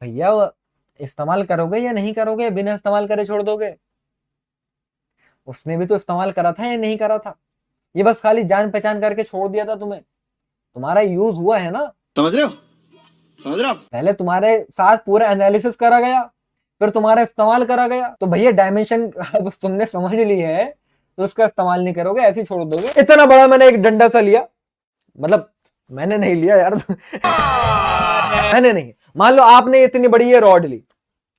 भैया वो इस्तेमाल करोगे या नहीं करोगे, बिना इस्तेमाल करे छोड़ दोगे? उसने भी तो इस्तेमाल करा था या नहीं करा था? ये बस खाली जान पहचान करके छोड़ दिया था तुम्हें। तुम्हारा यूज हुआ है ना, समझ रहे हो? समझ रहे हो आप? पहले तुम्हारे साथ पूरा एनालिसिस करा गया, फिर तुम्हारा इस्तेमाल करा गया। तो भैया डायमेंशन अब तुमने समझ ली है तो उसका इस्तेमाल नहीं करोगे, ऐसे ही छोड़ दोगे। इतना बड़ा मैंने एक डंडा सा लिया, मतलब मैंने नहीं लिया यार मैंने नहीं, मान लो आपने इतनी बड़ी ये रॉड ली,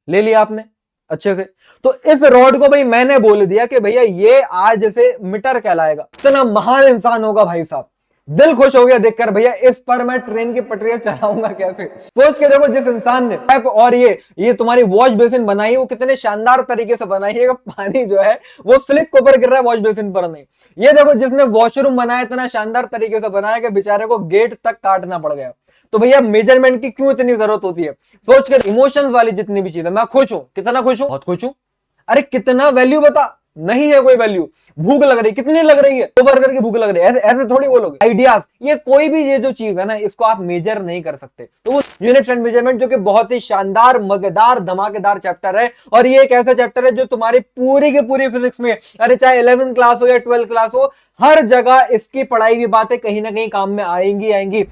ले लिया आपने अच्छे से, तो इस रॉड को भाई मैंने बोल दिया कि भैया ये आज से मीटर कहलाएगा। इतना महान इंसान होगा भाई साहब, दिल खुश हो गया देखकर, भैया इस पर मैं ट्रेन की पटरियां चलाऊंगा कैसे। सोच के देखो, जिस इंसान ने पाइप और ये तुम्हारी वॉश बेसिन बनाई, वो कितने शानदार तरीके से बनाई है, पानी जो है वो स्लिप के ऊपर गिर रहा है, वॉश बेसिन पर नहीं। ये देखो, जिसने वॉशरूम बनाया इतना शानदार तरीके से बनाया कि बेचारे को गेट तक काटना पड़ गया। तो भैया मेजरमेंट की क्यों इतनी जरूरत होती है? सोच कर, इमोशंस वाली जितनी भी चीज है, मैं खुश हूं, कितना खुश हूं, बहुत खुश हूं। अरे कितना वैल्यू बता, नहीं है कोई वैल्यू। भूख लग रही, कितनी लग रही है? 2 बर्गर की भूख लग रही है, ऐसे ऐसे थोड़ी बोलोगे। आइडियाज, ये कोई भी ये जो चीज है ना, इसको आप मेजर नहीं कर सकते। तो वो यूनिट्स एंड मेजरमेंट जो कि बहुत ही शानदार, मजेदार, धमाकेदार चैप्टर है, और ये एक ऐसा चैप्टर है जो तुम्हारी पूरी की पूरी फिजिक्स में, अरे चाहे 11th क्लास हो या 12th क्लास हो, हर जगह इसकी पढ़ाई की बातें कहीं ना कहीं काम में आएंगी आएंगी।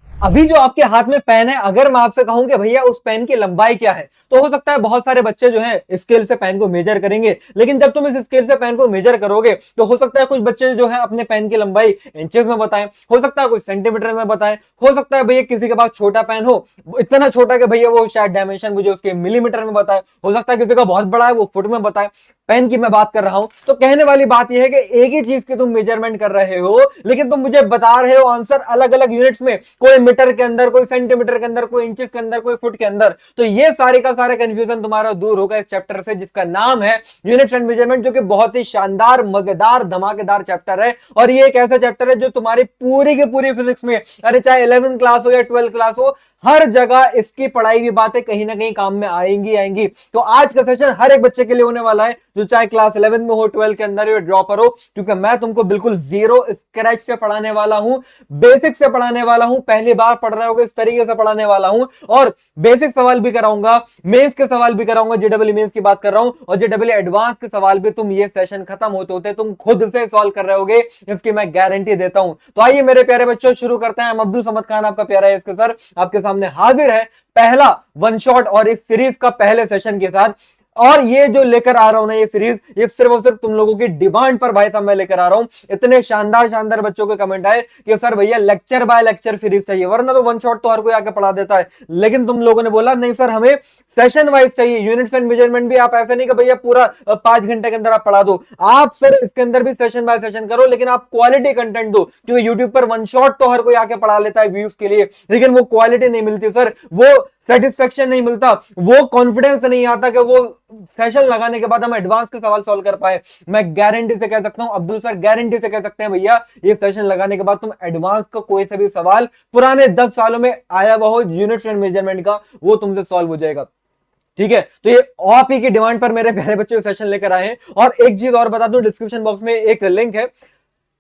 अभी जो आपके हाथ में पेन है, अगर मैं आपसे कहूं कि भैया उस पेन की लंबाई क्या है, तो हो सकता है बहुत सारे बच्चे जो हैं स्केल से पेन को मेजर करेंगे। लेकिन जब तुम इस स्केल से पेन को मेजर करोगे तो हो सकता है कुछ बच्चे जो है अपने पेन की लंबाई इंचेस में बताएं, हो सकता है कुछ सेंटीमीटर में बताएं, हो सकता है भैया किसी के पास छोटा पेन हो, इतना छोटा कि भैया वो शायद डायमेंशन मुझे उसके मिलीमीटर में बताए, हो सकता है किसी का बहुत बड़ा है वो फुट में बताए। पेन की मैं बात कर रहा हूं। तो कहने वाली बात यह है कि एक ही चीज की तुम मेजरमेंट कर रहे हो, लेकिन तुम मुझे बता रहे हो आंसर अलग अलग यूनिट्स में, कोई मीटर के अंदर, कोई सेंटीमीटर के अंदर, कोई इंचेस के अंदर, कोई फुट के अंदर। तो ये सारे का सारा कंफ्यूजन तुम्हारा दूर होगा इस चैप्टर से, जिसका नाम है यूनिट्स एंड मेजरमेंट, जो कि बहुत ही शानदार, मजेदार, धमाकेदार चैप्टर है। और ये एक ऐसा चैप्टर है जो तुम्हारी पूरी की पूरी फिजिक्स में, अरे चाहे 11th क्लास हो या 12th क्लास हो, हर जगह इसकी पढ़ाई की बातें कहीं ना कहीं काम में आएंगी आएंगी। तो आज का सेशन हर एक बच्चे के लिए होने वाला है, जो चाहे क्लास 11 में हो, 12 के अंदर हो, ड्रॉपर हो, क्योंकि मैं तुमको बिल्कुल जीरो स्क्रैच से पढ़ाने वाला हूं, बेसिक से पढ़ाने वाला हूं, पहली बार पढ़ रहे होगे इस तरीके से पढ़ाने वाला हूं, और बेसिक सवाल भी कराऊंगा, मेंस के सवाल भी कराऊंगा, जेडब्ल्यू मेंस की बात कर रहा हूं, और जेडब्ल्यू एडवांस के सवाल भी तुम ये सेशन खत्म होते होते तुम खुद से सॉल्व कर रहे होगे, इसकी मैं गारंटी देता हूं। तो आइए मेरे प्यारे बच्चों, शुरू करते हैं। अब्दुल समद खान आपका प्यारा इसके सर आपके सामने हाजिर है, पहला वन शॉट और इस सीरीज का पहले सेशन के साथ। और ये जो लेकर आ रहा हूं ना ये सीरीज, ये सिर्फ और सिर्फ तुम लोगों की डिमांड पर भाई साहब मैं लेकर आ रहा हूं। इतने शानदार शानदार बच्चों के कमेंट आए कि सर भैया लेक्चर बाय लेक्चर सीरीज चाहिए, वरना तो वन शॉट तो हर कोई आके पढ़ा देता है। लेकिन तुम लोगों ने बोला नहीं सर, हमें सेशन वाइज चाहिए, यूनिट्स एंड मेजरमेंट भी आप ऐसे नहीं कि भैया पूरा 5 घंटे के अंदर आप पढ़ा दो, आप सर इसके अंदर भी सेशन बाय सेशन करो, लेकिन आप क्वालिटी कंटेंट दो। क्योंकि यूट्यूब पर वन शॉट तो हर कोई आके पढ़ा लेता है व्यूज के लिए, लेकिन वो क्वालिटी नहीं मिलती सर, वो सेटिस्फेक्शन नहीं मिलता, वो कॉन्फिडेंस नहीं आता कि वो सेशन लगाने के बाद हम एडवांस के सवाल सॉल्व कर पाए। मैं गारंटी से कह सकता हूं, अब्दुल सर गारंटी से कह सकते हैं भैया, ये सेशन लगाने के बाद तुम एडवांस का कोई सा भी सवाल पुराने 10 सालों में आया हुआ हो यूनिट्स एंड मेजरमेंट का, वो तुमसे सॉल्व हो जाएगा। ठीक है, तो ये आप ही की डिमांड पर मेरे प्यारे बच्चों सेशन लेकर आए हैं। और एक चीज और बता दूं, डिस्क्रिप्शन बॉक्स में एक लिंक है,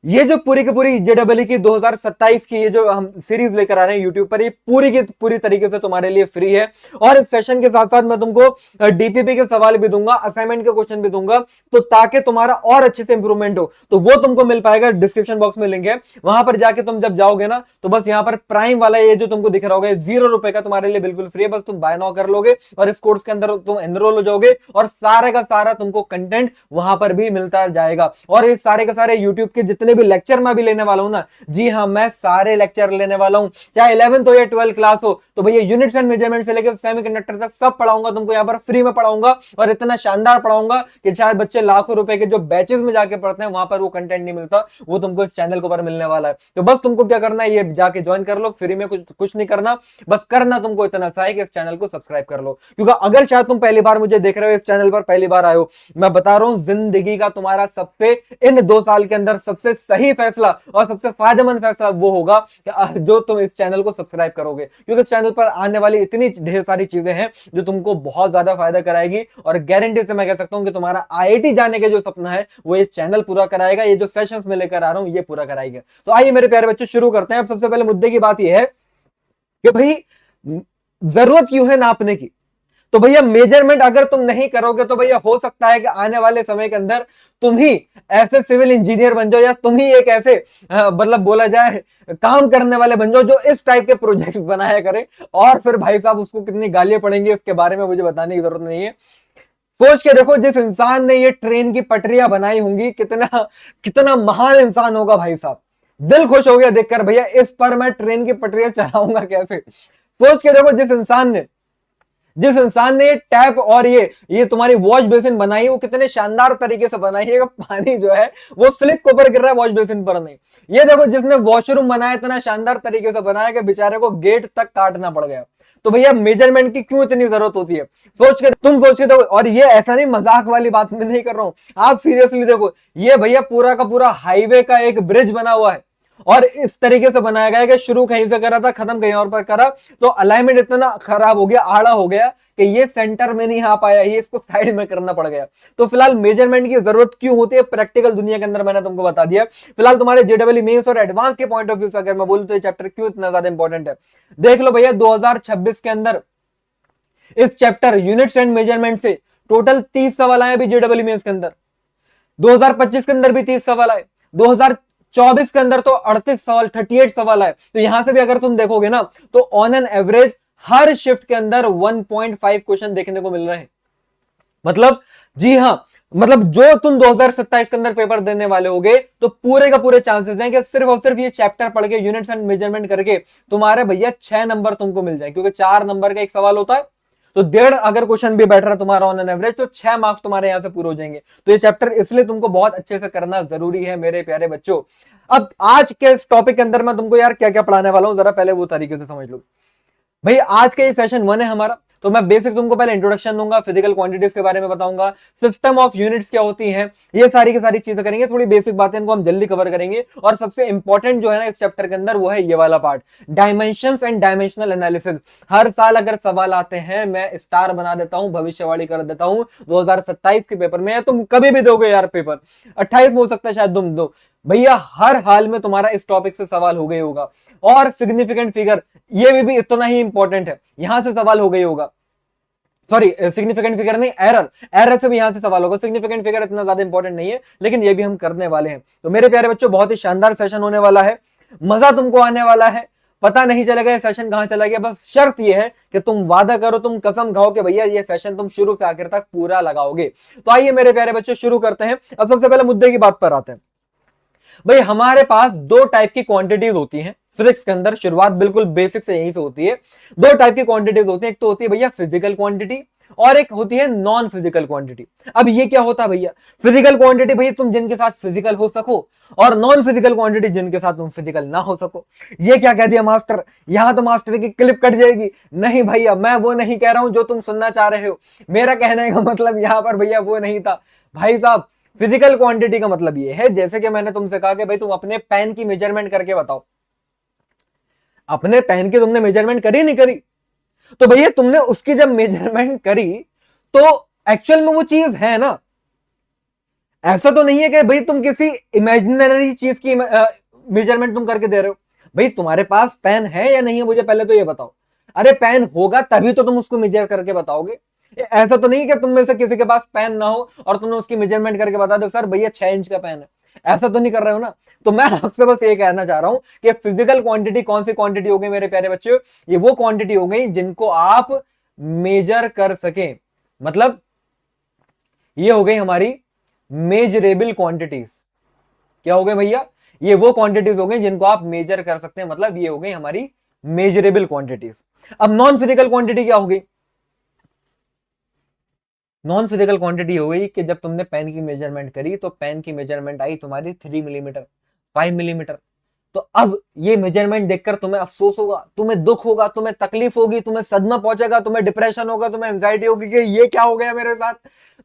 ये जो पूरी की पूरी जेडब्ल्यू की 2027 की ये जो हम सीरीज लेकर आ रहे हैं यूट्यूब पर, ये पूरी की पूरी तरीके से तुम्हारे लिए फ्री है। और इस सेशन के साथ साथ मैं तुमको डीपीपी के सवाल भी दूंगा, असाइनमेंट के क्वेश्चन भी दूंगा, तो ताकि तुम्हारा और अच्छे से इंप्रूवमेंट हो। तो वो तुमको मिल पाएगा, डिस्क्रिप्शन बॉक्स में लिंक है, वहां पर जाके तुम जब जाओगे ना, तो बस यहाँ पर प्राइम वाला ये जो तुमको दिख रहा होगा, 0 रुपए का तुम्हारे लिए बिल्कुल फ्री है। बस तुम बाय नाउ कर लोगे और इस कोर्स के अंदर तुम एनरोल हो जाओगे, और सारे का सारा तुमको कंटेंट वहां पर भी मिलता जाएगा। और इस सारे के सारे यूट्यूब के जितने भी लेक्चर मैं भी लेने वाला हूं ना, जी हां, मैं सारे लेक्चर लेने वाला हूं, चाहे 11th हो या 12th क्लास हो। तो भैया यूनिट्स एंड मेजरमेंट से लेकर सेमीकंडक्टर तक सब पढ़ाऊंगा तुमको, यहां पर फ्री में पढ़ाऊंगा, और इतना शानदार पढ़ाऊंगा कि शायद बच्चे लाखों रुपए के जो बैचेस में जाके पढ़ते हैं वहां पर वो कंटेंट नहीं मिलता, वो तुमको इस चैनल के ऊपर मिलने वाला है। तो बस तुमको क्या करना है, ये जाके ज्वाइन कर लो फ्री में, कुछ नहीं करना, बस करना तुमको इतना सा है कि इस चैनल को सब्सक्राइब कर लो। क्योंकि अगर शायद तुम पहली बार मुझे देख रहे हो, इस चैनल पर पहली बार आए हो, मैं बता रहा हूं, जिंदगी का तुम्हारा सबसे इन 2 साल के अंदर सबसे सही फैसला और सबसे फायदेमंद फैसला वो होगा कि जो तुम इस चैनल को सब्सक्राइब करोगे, क्योंकि इस चैनल पर आने वाली इतनी ढेर सारी चीजें हैं जो तुमको बहुत ज्यादा फायदा कराएगी, और गारंटी से मैं कह सकता हूं कि तुम्हारा आईआईटी जाने के जो सपना है वो ये चैनल पूरा कराएगा, ये जो सेशंस में लेकर आ रहा हूं ये पूरा कराएगा। तो आइए मेरे प्यारे बच्चों शुरू करते हैं। अब सबसे पहले मुद्दे की बात यह है कि भाई जरूरत क्यों है नापने की। तो भैया मेजरमेंट अगर तुम नहीं करोगे तो भैया हो सकता है कि आने वाले समय के अंदर तुम ही ऐसे सिविल इंजीनियर बन जाओ, या तुम ही एक ऐसे मतलब बोला जाए काम करने वाले बन जाओ जो इस टाइप के प्रोजेक्ट्स बनाया करे, और फिर भाई साहब उसको कितनी गालियां पड़ेंगी इसके बारे में मुझे बताने की जरूरत नहीं है। सोच के देखो, जिस इंसान ने ये ट्रेन की पटरियां बनाई होंगी कितना कितना महान इंसान होगा भाई साहब। दिल खुश हो गया देखकर, भैया इस पर मैं ट्रेन की पटरियां चलाऊंगा कैसे। सोच के देखो, जिस इंसान ने टैप और ये तुम्हारी वॉश बेसिन बनाई, वो कितने शानदार तरीके से बनाई है, पानी जो है वो स्लिप के ऊपर गिर रहा है, वॉश बेसिन पर नहीं। ये देखो, जिसने वॉशरूम बनाया इतना शानदार तरीके से बनाया कि बेचारे को गेट तक काटना पड़ गया। तो भैया मेजरमेंट की क्यों इतनी जरूरत होती है, तुम सोच के देखो। और ये ऐसा नहीं, मजाक वाली बात मैं नहीं कर रहा हूं, आप सीरियसली देखो, ये भैया पूरा का पूरा हाईवे का एक ब्रिज बना हुआ है, और इस तरीके से बनाया गया है कि शुरू कहीं से करा था, खत्म कहीं और पर करा, तो अलाइनमेंट इतना खराब हो गया, आड़ा हो गया कि ये सेंटर में नहीं आ पाया, ये इसको साइड में करना पड़ गया। तो फिलहाल मेजरमेंट की जरूरत क्यों होती है प्रैक्टिकल दुनिया के अंदर, मैंने तुमको बता दिया। फिलहाल तुम्हारे जेडब्ल्यू मेंस और एडवांस के पॉइंट ऑफ व्यू से अगर मैं बोलूं तो ये चैप्टर क्यों इतना ज्यादा इंपॉर्टेंट है, देख लो भैया। 2026 के अंदर इस चैप्टर यूनिट्स एंड मेजरमेंट से टोटल 30 सवाल आए अभी जेडब्ल्यू मेंस के अंदर। 2025 के अंदर भी 30 सवाल आए, 2024 के अंदर तो 38 सवाल 38 सवाल आए। तो यहां से भी अगर तुम देखोगे ना तो on an average her shift के अंदर 1.5 क्वेश्चन देखने को मिल रहे हैं। मतलब जी हां, मतलब जो तुम 2027 के अंदर पेपर देने वाले होगे तो पूरे का पूरे चांसेस हैं कि सिर्फ और सिर्फ ये चैप्टर पढ़ के यूनिट्स एंड मेजरमेंट करके तुम्हारे भैया 6 नंबर तुमको मिल जाए, क्योंकि 4 नंबर का एक सवाल होता है। तो 1.5 अगर क्वेश्चन भी बैठ रहा है तुम्हारा ऑन एन एवरेज तो 6 मार्क्स तुम्हारे यहां से पूरे हो जाएंगे। तो ये चैप्टर इसलिए तुमको बहुत अच्छे से करना जरूरी है मेरे प्यारे बच्चों। अब आज के इस टॉपिक के अंदर मैं तुमको यार क्या क्या पढ़ाने वाला हूं, जरा पहले वो तरीके से समझ लो। भाई आज का ये सेशन 1 है हमारा, तो मैं बेसिक तुमको पहले इंट्रोडक्शन दूंगा, फिजिकल क्वांटिटीज के बारे में बताऊंगा, सिस्टम ऑफ यूनिट्स क्या होती हैं, ये सारी की सारी चीजें करेंगे। थोड़ी बेसिक बातें इनको हम जल्दी कवर करेंगे, और सबसे इंपॉर्टेंट जो है ना इस चैप्टर के अंदर वो है ये वाला part, dimensions and dimensional analysis. हर साल अगर सवाल आते हैं मैं स्टार बना देता हूं, भविष्यवाणी कर देता हूं 2027 के पेपर में, तुम कभी भी दोगे यार पेपर, 28 में हो सकता है शायद तुम दो, भैया हर हाल में तुम्हारा इस टॉपिक से सवाल हो गई होगा। और सिग्निफिकेंट फिगर ये भी इतना ही इंपॉर्टेंट है, यहां से सवाल हो गई होगा। सॉरी, सिग्निफिकेंट फिगर नहीं, एरर से भी यहां से सवाल होगा। सिग्निफिकेंट फिगर इतना ज्यादा इंपॉर्टेंट नहीं है, लेकिन ये भी हम करने वाले हैं। तो मेरे प्यारे बच्चों बहुत ही शानदार सेशन होने वाला है, मजा तुमको आने वाला है, पता नहीं चलेगा ये सेशन कहां चला गया। बस शर्त ये है कि तुम वादा करो, तुम कसम खाओ कि भैया ये सेशन तुम शुरू से आखिर तक पूरा लगाओगे। तो आइए मेरे प्यारे बच्चों शुरू करते हैं। अब सबसे पहले मुद्दे की बात पर आते हैं। भाई हमारे पास 2 टाइप की क्वांटिटीज होती हैं फिजिक्स के अंदर, शुरुआत बिल्कुल बेसिक से यहीं से होती है। 2 टाइप की क्वांटिटीज होती है, एक तो होती है भैया फिजिकल क्वांटिटी और एक होती है नॉन फिजिकल क्वांटिटी। अब ये क्या होता है भैया, फिजिकल क्वांटिटी भैया तुम जिनके साथ फिजिकल हो सको, और नॉन फिजिकल क्वांटिटी जिनके साथ तुम फिजिकल ना हो सको। ये क्या कह दिया मास्टर, यहां तो मास्टर की क्लिप कट जाएगी। नहीं भैया, मैं वो नहीं कह रहा हूं जो तुम सुनना चाह रहे हो, मेरा कहने का मतलब यहां पर भैया वो नहीं था भाई साहब। फिजिकल क्वांटिटी का मतलब ये है, जैसे कि मैंने तुमसे कहा कि भाई तुम अपने पेन की मेजरमेंट करके बताओ, अपने पेन की तुमने मेजरमेंट करी नहीं करी, तो भैया तुमने उसकी जब मेजरमेंट करी तो एक्चुअल में वो चीज है ना। ऐसा तो नहीं है कि भाई तुम किसी इमेजिनरी चीज की मेजरमेंट तुम करके दे रहे हो। भाई तुम्हारे पास पेन है या नहीं है मुझे पहले तो ये बताओ। अरे पेन होगा तभी तो तुम उसको मेजर करके बताओगे। ऐसा तो नहीं कि तुम में से किसी के पास पेन ना हो और तुमने उसकी मेजरमेंट करके बता दो सर भैया 6 इंच का पेन है, ऐसा तो नहीं कर रहे हो ना। तो मैं आपसे बस ये कहना चाह रहा हूं कि फिजिकल क्वांटिटी कौन सी क्वांटिटी हो गई मेरे प्यारे बच्चों, ये वो क्वांटिटी हो गई जिनको आप मेजर कर सकें। मतलब ये हो गई हमारी मेजरेबल क्वांटिटीज। क्या हो गए भैया, ये वो क्वांटिटीज हो गई जिनको आप मेजर कर सकते हैं, मतलब ये हो गई हमारी मेजरेबल क्वांटिटीज। अब नॉन फिजिकल क्वांटिटी क्या हो गई, नॉन फिजिकल क्वांटिटी हो गई कि जब तुमने पेन की मेजरमेंट करी तो पेन की मेजरमेंट आई तुम्हारी 3 मिलीमीटर 5 मिलीमीटर। तो अब ये मेजरमेंट देखकर तुम्हें अफसोस होगा, तुम्हें दुख होगा, तुम्हें तकलीफ होगी, तुम्हें सदमा पहुंचेगा, तुम्हें डिप्रेशन होगा, तुम्हें एंजाइटी होगी कि ये क्या हो गया मेरे साथ।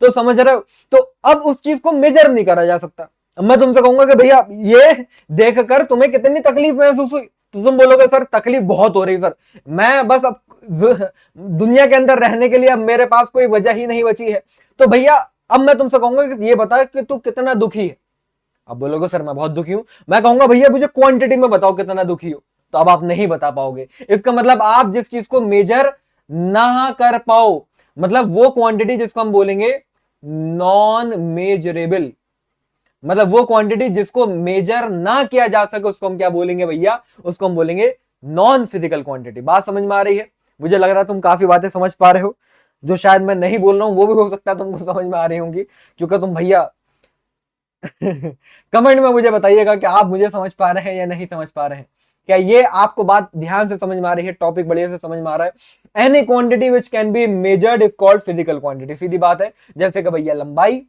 तो समझ रहे हो, तो अब उस चीज को मेजर नहीं करा जा सकता। अब मैं तुमसे कहूंगा कि भैया ये देखकर तुम्हें कितनी तकलीफ महसूस हुई, तो तुम बोलोगे सर तकलीफ बहुत हो रही सर, मैं बस अब दुनिया के अंदर रहने के लिए अब मेरे पास कोई वजह ही नहीं बची है। तो भैया अब मैं तुमसे कहूंगा कि ये बता कि तू कितना दुखी है। अब बोलोगे सर मैं बहुत दुखी हूं। मैं कहूंगा भैया मुझे क्वांटिटी में बताओ कितना दुखी हो, तो अब आप नहीं बता पाओगे। इसका मतलब आप जिस चीज को मेजर ना कर पाओ, मतलब वो क्वांटिटी जिसको हम बोलेंगे नॉन मेजरेबल, मतलब वो क्वांटिटी जिसको मेजर ना किया जा सके, उसको हम क्या बोलेंगे भैया, उसको हम बोलेंगे नॉन फिजिकल क्वांटिटी। बात समझ में आ रही है? मुझे लग रहा है तुम काफी बातें समझ पा रहे हो, जो शायद मैं नहीं बोल रहा हूं वो भी हो सकता है तुमको समझ में आ रही होंगी, क्योंकि तुम भैया कमेंट में मुझे बताइएगा कि आप मुझे समझ पा रहे हैं या नहीं समझ पा रहे हैं। क्या ये आपको बात ध्यान से समझ में आ रही है, टॉपिक बढ़िया से समझ में आ रहा है? Any quantity which can be measured is called physical quantity. सीधी बात है, जैसे कि भैया लंबाई,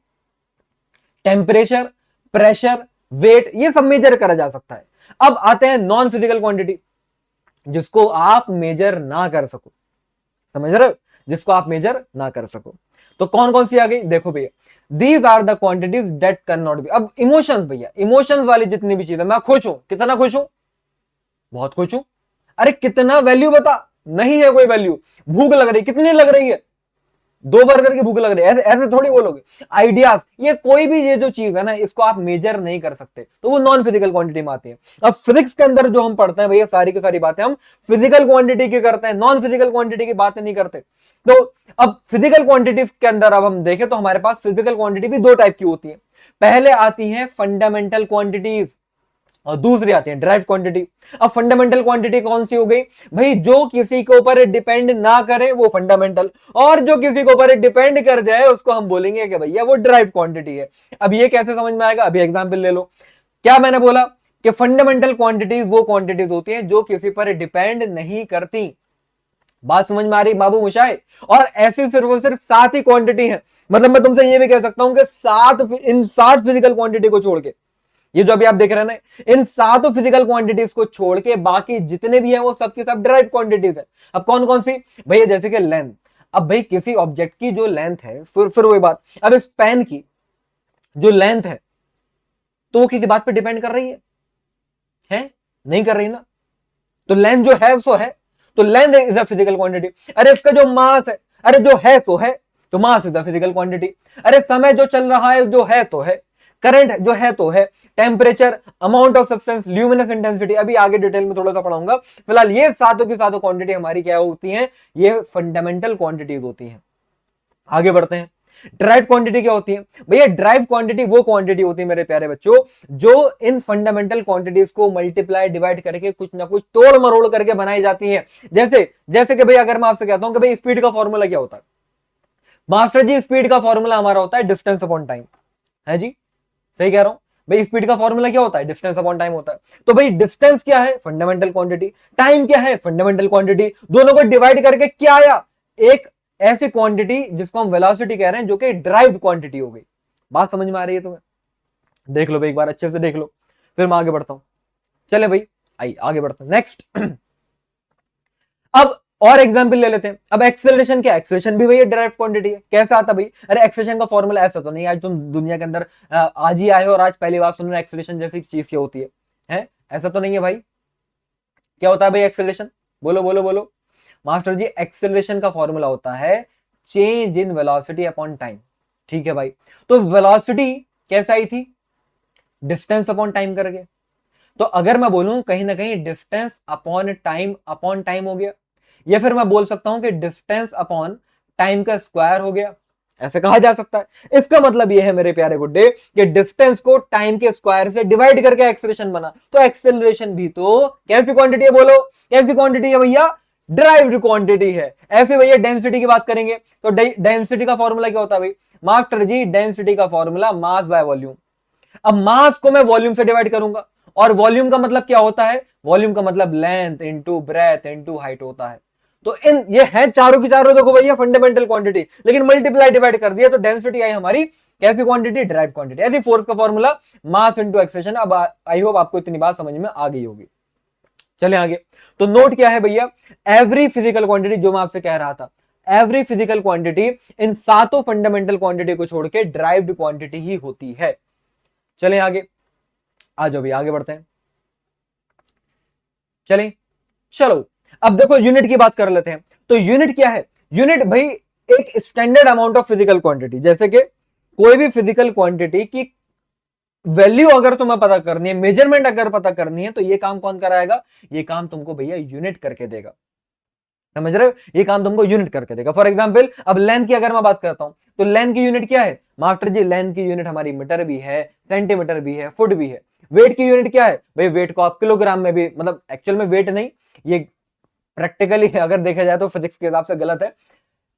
टेम्परेचर, प्रेशर, वेट, ये सब मेजर करा जा सकता है। अब आते हैं नॉन फिजिकल क्वांटिटी, जिसको आप मेजर ना कर सको। समझ रहे हो? जिसको आप मेजर ना कर सको। तो कौन कौन सी आ गई देखो भैया, these are the quantities that cannot be. अब इमोशंस भैया, इमोशंस वाली जितनी भी चीजें, मैं खुश हूं, कितना खुश हूं, बहुत खुश हूं। अरे कितना वैल्यू बता, नहीं है कोई वैल्यू। भूख लग रही, कितनी लग रही है, 2 बर्गर की भूख लग रही है, ऐसे ऐसे थोड़ी बोलोगे। आइडियाज, ये कोई भी ये जो चीज है ना, इसको आप मेजर नहीं कर सकते, तो वो नॉन फिजिकल क्वांटिटी में आती है। अब फिजिक्स के अंदर जो हम पढ़ते हैं भैया, सारी की सारी बातें हम फिजिकल क्वांटिटी की करते हैं, नॉन फिजिकल क्वांटिटी की बातें नहीं करते। तो अब फिजिकल क्वांटिटीज के अंदर अब हम देखें तो हमारे पास फिजिकल क्वांटिटी भी 2 टाइप की होती है। पहले आती है फंडामेंटल क्वांटिटीज और दूसरी आती है ड्राइव क्वांटिटी। अब फंडामेंटल क्वांटिटी कौन सी हो गई भाई, जो किसी के ऊपर डिपेंड ना करे वो फंडामेंटल, और जो किसी के ऊपर डिपेंड कर जाए उसको हम बोलेंगे कि भैया वो ड्राइव क्वांटिटी है। अब ये कैसे समझ में आएगा, अभी एग्जांपल ले लो। क्या मैंने बोला कि फंडामेंटल क्वांटिटीज वो क्वांटिटीज होती हैं जो किसी पर डिपेंड नहीं करती। बात समझ में आ रही बाबू मुशाए? और ऐसी सिर्फ और सिर्फ 7 ही क्वांटिटी है। मतलब मैं तुमसे ये भी कह सकता हूं कि 7 फिजिकल क्वांटिटी को छोड़ के, ये जो अभी आप देख रहे हैं ना, इन 7 फिजिकल क्वांटिटीज को छोड़ के बाकी जितने भी हैं वो सबके सब ड्राइव क्वांटिटीज है। अब कौन कौन सी भैया, जैसे कि लेंथ। अब भाई किसी ऑब्जेक्ट की जो लेंथ है, फिर वही बात, अब इस पेन की जो लेंथ है तो वो किसी बात पे डिपेंड कर रही है? नहीं कर रही ना। तो लेंथ जो है सो है, तो length is a physical quantity. अरे इसका जो मास है, अरे जो है तो है, तो mass is a physical quantity. अरे समय जो चल रहा है जो है तो है, करंट जो है तो है, temperature, amount of substance, luminous intensity, अभी आगे डिटेल में थोड़ा सा पढ़ाऊंगा। फिलहाल ये 7 की 7 क्वांटिटी हमारी क्या होती हैं, ये फंडामेंटल क्वांटिटीज होती हैं। आगे बढ़ते हैं, ड्राइव क्वांटिटी क्या होती है भैया? ड्राइव क्वांटिटी वो क्वांटिटी होती है मेरे प्यारे बच्चों, जो इन फंडामेंटल क्वांटिटीज को मल्टीप्लाई डिवाइड करके कुछ ना कुछ तोड़ मरोड़ करके बनाई जाती है। जैसे जैसे कि भैया अगर मैं आपसे कहता हूं कि भाई स्पीड का फॉर्मूला क्या होता है, मास्टर जी स्पीड का फॉर्मूला हमारा होता है डिस्टेंस अपॉन टाइम। है जी, सही कह रहा हूं भाई, स्पीड का फॉर्मूला क्या होता है, डिस्टेंस अपॉन टाइम होता है। तो भाई डिस्टेंस क्या है, फंडामेंटल क्वांटिटी, टाइम क्या है, फंडामेंटल क्वांटिटी, दोनों को डिवाइड करके क्या आया, एक ऐसी क्वांटिटी जिसको हम वेलोसिटी कह रहे हैं, जो कि ड्राइव्ड क्वांटिटी हो गई। बात समझ में आ रही है तुम्हें? देख लो भाई, एक बार अच्छे से देख लो, फिर मैं आगे बढ़ता हूं। चले भाई, आई आगे बढ़ता हूं नेक्स्ट। अब और एग्जांपल ले लेते हैं। अब एक्सेलरेशन क्या है, एक्सेलरेशन भी भैया ड्राइव क्वांटिटी है। कैसे आता भाई, अरे एक्सेलरेशन का फॉर्मूला ऐसा तो नहीं, आज तुम दुनिया के अंदर आज ही आए हो और आज पहली बार सुन रहे हो एक्सेलरेशन जैसी चीज क्या होती है? ऐसा तो नहीं है भाई। क्या होता है भाई एक्सेलरेशन, बोलो बोलो बोलो मास्टर जी। एक्सेलरेशन का फॉर्मूला होता है change in velocity upon time. ठीक है भाई, तो वेलोसिटी कैसे आई थी, डिस्टेंस अपॉन टाइम करके। तो अगर मैं बोलूं कहीं ना कहीं डिस्टेंस अपॉन टाइम हो गया, या फिर मैं बोल सकता हूं कि डिस्टेंस अपॉन टाइम का स्क्वायर हो गया, ऐसे कहा जा सकता है। इसका मतलब यह है मेरे प्यारे गुड्डे कि डिस्टेंस को टाइम के स्क्वायर से डिवाइड करके एक्सेलरेशन बना, तो एक्सेलरेशन भी तो कैसी क्वांटिटी है, बोलो कैसी क्वांटिटी है भैया, ड्राइव्ड क्वांटिटी है। ऐसे भैया डेंसिटी की बात करेंगे तो डेंसिटी का फॉर्मूला क्या होता है भाई, मास्टर जी डेंसिटी का फॉर्मूला मास बाय वॉल्यूम। अब मास को मैं वॉल्यूम से डिवाइड करूंगा, और वॉल्यूम का मतलब क्या होता है, वॉल्यूम का मतलब length into breadth into height होता है। तो इन ये है चारों की चारों, देखो भैया फंडामेंटल क्वांटिटी, लेकिन मल्टीप्लाई डिवाइड कर दिया तो डेंसिटी आई हमारी कैसी क्वांटिटी, ड्राइव क्वांटिटी। ऐसी फोर्स का फॉर्मूला मास इनटू एक्सेलरेशन। अब आई होप आपको इतनी बात समझ में आ गई होगी। चले आगे, तो नोट क्या है भैया, एवरी फिजिकल क्वांटिटी, जो मैं आपसे कह रहा था, every physical quantity in 7 fundamental quantity को छोड़ के ड्राइव्ड क्वांटिटी ही होती है। चलें आगे, आ जाओ भी आगे बढ़ते हैं। चलें, चलो अब देखो यूनिट की बात कर लेते हैं। तो यूनिट क्या है? यूनिट भाई एक standard amount of physical quantity, जैसे कि कोई भी फिजिकल क्वांटिटी की वैल्यू अगर तुम्हें पता करनी है, मेजरमेंट अगर पता करनी है, तो ये काम कौन कराएगा? ये काम तुमको भैया यूनिट करके देगा। समझ रहे हो? ये काम तुमको यूनिट करके देगा। फॉर एग्जांपल अब लेंथ की अगर मैं बात करता हूं, तो लेंथ की यूनिट क्या है मास्टर जी? लेंथ की यूनिट हमारी मीटर भी है, सेंटीमीटर भी है, फुट भी है। वेट की यूनिट क्या है भाई? वेट को आप किलोग्राम में भी, मतलब एक्चुअल में वेट नहीं, ये प्रैक्टिकली अगर देखा जाए तो फिजिक्स के हिसाब से गलत है,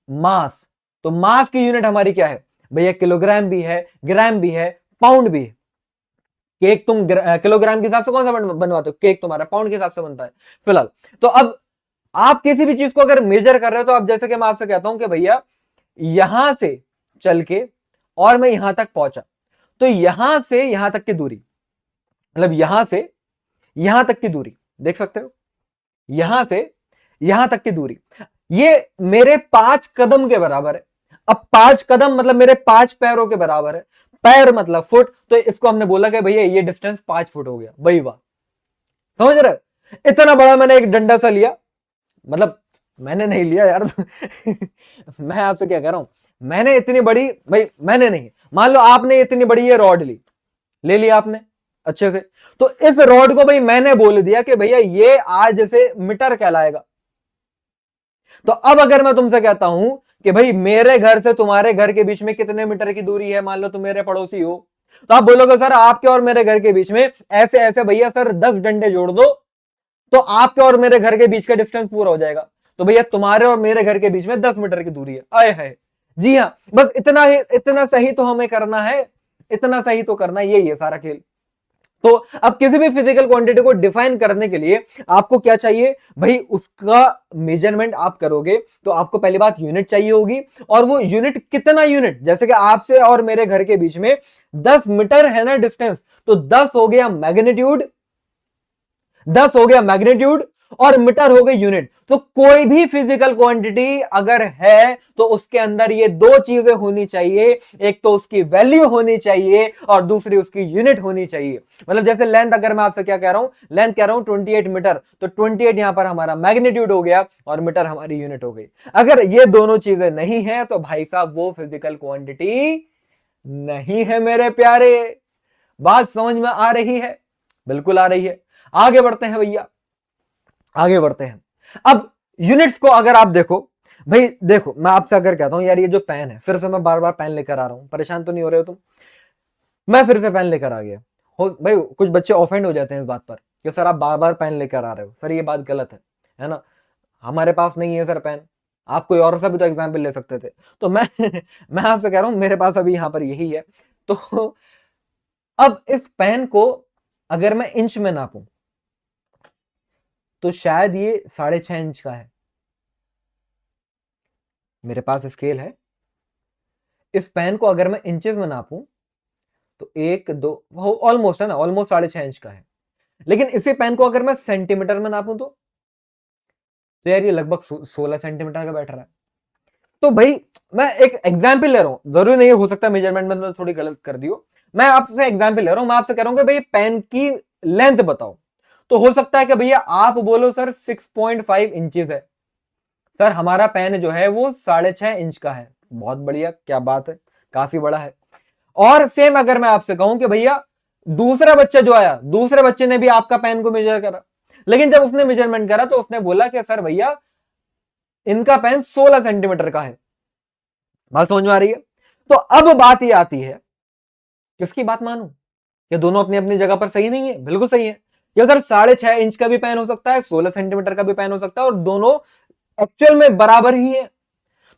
मास। तो मास की यूनिट हमारी क्या है भैया? किलोग्राम भी है, ग्राम भी है, पाउंड भी है। केक तुम किलोग्राम के हिसाब से कौन सा बनवाते हो? केक तुम्हारा पाउंड के हिसाब से बनता है फिलहाल। तो अब आप किसी भी चीज को अगर मेजर कर रहे हो, तो अब जैसे कि मैं आपसे कहता हूं कि भैया यहां से चल के और मैं यहां तक पहुंचा, तो यहां से यहां तक की दूरी, मतलब यहां से यहां तक की दूरी देख सकते हो, यहां से यहां तक की दूरी, ये मेरे 5 कदम के बराबर है। अब 5 कदम मतलब मेरे 5 पैरों के बराबर है, पैर मतलब फुट, तो इसको हमने बोला कि भैया ये डिस्टेंस 5 फुट हो गया। भाई वाह, समझ रहे हो? इतना बड़ा मैंने एक डंडा सा लिया, मतलब मैंने नहीं लिया यार मैं आपसे क्या कह रहा हूं, मैंने इतनी बड़ी, भाई मैंने नहीं, मान लो आपने इतनी बड़ी ये रॉड ले लिया आपने अच्छे से, तो इस रॉड को भाई मैंने बोल दिया कि भैया ये आज से मीटर कहलाएगा। तो अब अगर मैं तुमसे कहता हूं कि भाई मेरे घर से तुम्हारे घर के बीच में कितने मीटर की दूरी है, मान लो तुम मेरे पड़ोसी हो, तो आप बोलोगे सर आपके और मेरे घर के बीच में ऐसे ऐसे भैया सर 10 डंडे जोड़ दो, तो आपके और मेरे घर के बीच का डिस्टेंस पूरा हो जाएगा। तो भैया तुम्हारे और मेरे घर के बीच में 10 मीटर की दूरी है। आए है, जी हाँ, बस इतना ही, इतना सही तो हमें करना है, इतना सही तो करना है, यही है सारा खेल। तो अब किसी भी फिजिकल क्वांटिटी को डिफाइन करने के लिए आपको क्या चाहिए भाई? उसका मेजरमेंट आप करोगे तो आपको पहली बात यूनिट चाहिए होगी, और वो यूनिट कितना यूनिट, जैसे कि आपसे और मेरे घर के बीच में 10 मीटर है ना डिस्टेंस, तो 10 हो गया मैग्नीट्यूड, 10 हो गया मैग्नीट्यूड, और मीटर हो गई यूनिट। तो कोई भी फिजिकल क्वांटिटी अगर है तो उसके अंदर ये दो चीजें होनी चाहिए, एक तो उसकी वैल्यू होनी चाहिए और दूसरी उसकी यूनिट होनी चाहिए। मतलब जैसे लेंथ, अगर मैं आपसे क्या कह रहा हूं, लेंथ कह रहा हूं 28 मीटर, तो 28 यहां पर हमारा मैग्नीट्यूड हो गया और मीटर हमारी यूनिट हो गई। अगर ये दोनों चीजें नहीं है तो भाई साहब वो फिजिकल क्वांटिटी नहीं है मेरे प्यारे। बात समझ में आ रही है? बिल्कुल आ रही है। आगे बढ़ते हैं भैया, आगे बढ़ते हैं। अब यूनिट्स को अगर आप देखो, भाई देखो मैं आपसे अगर कहता हूं यार ये जो पेन है, फिर से मैं बार बार पेन लेकर आ रहा हूं, परेशान तो नहीं हो रहे हो तुम? मैं फिर से पेन लेकर आ गया हो भाई, कुछ बच्चे ऑफेंड हो जाते हैं इस बात पर कि सर आप बार बार पेन लेकर आ रहे हो। सर ये बात गलत है ना? हमारे पास नहीं है सर पेन, आप कोई और सा भी तो एग्जाम्पल ले सकते थे। तो मैं मैं आपसे कह रहा हूं मेरे पास अभी यहां पर यही है। तो अब इस पेन को अगर मैं इंच में नापूं तो शायद ये 6.5 इंच का है। मेरे पास स्केल है, इस पेन को अगर मैं इंचेस में नापूं तो 1 2 ऑलमोस्ट है ना, ऑलमोस्ट 6.5 इंच का है। लेकिन इसी पेन को अगर मैं सेंटीमीटर में नापूं तो यार ये लगभग 16 सेंटीमीटर का बैठ रहा है। तो भाई मैं एक एग्जाम्पल ले रहा हूं, जरूरी नहीं हो सकता मेजरमेंट में तो थोड़ी गलत कर दियो, मैं आपसे एग्जाम्पल ले रहा हूं। मैं आपसे कह रहा हूं कि भाई पेन की लेंथ बताओ, तो हो सकता है कि भैया आप बोलो सर 6.5 इंचेस है। सर हमारा पेन जो है वो 6.5 इंच का है। बहुत बढ़िया, क्या बात है, काफी बड़ा है। और सेम अगर मैं आपसे कहूं कि भैया दूसरा बच्चा जो आया, दूसरे बच्चे ने भी आपका पेन को मेजर करा, लेकिन जब उसने मेजरमेंट करा तो उसने बोला कि सर भैया इनका पेन 16 सेंटीमीटर का है। बात समझ में आ रही है? तो अब बात ये आती है, किसकी बात मानूं? ये दोनों अपनी अपनी जगह पर सही नहीं है? बिल्कुल सही है। ये उधर 6.5 इंच का भी पेन हो सकता है, 16 सेंटीमीटर का भी पेन हो सकता है, और दोनों एक्चुअल में बराबर ही है।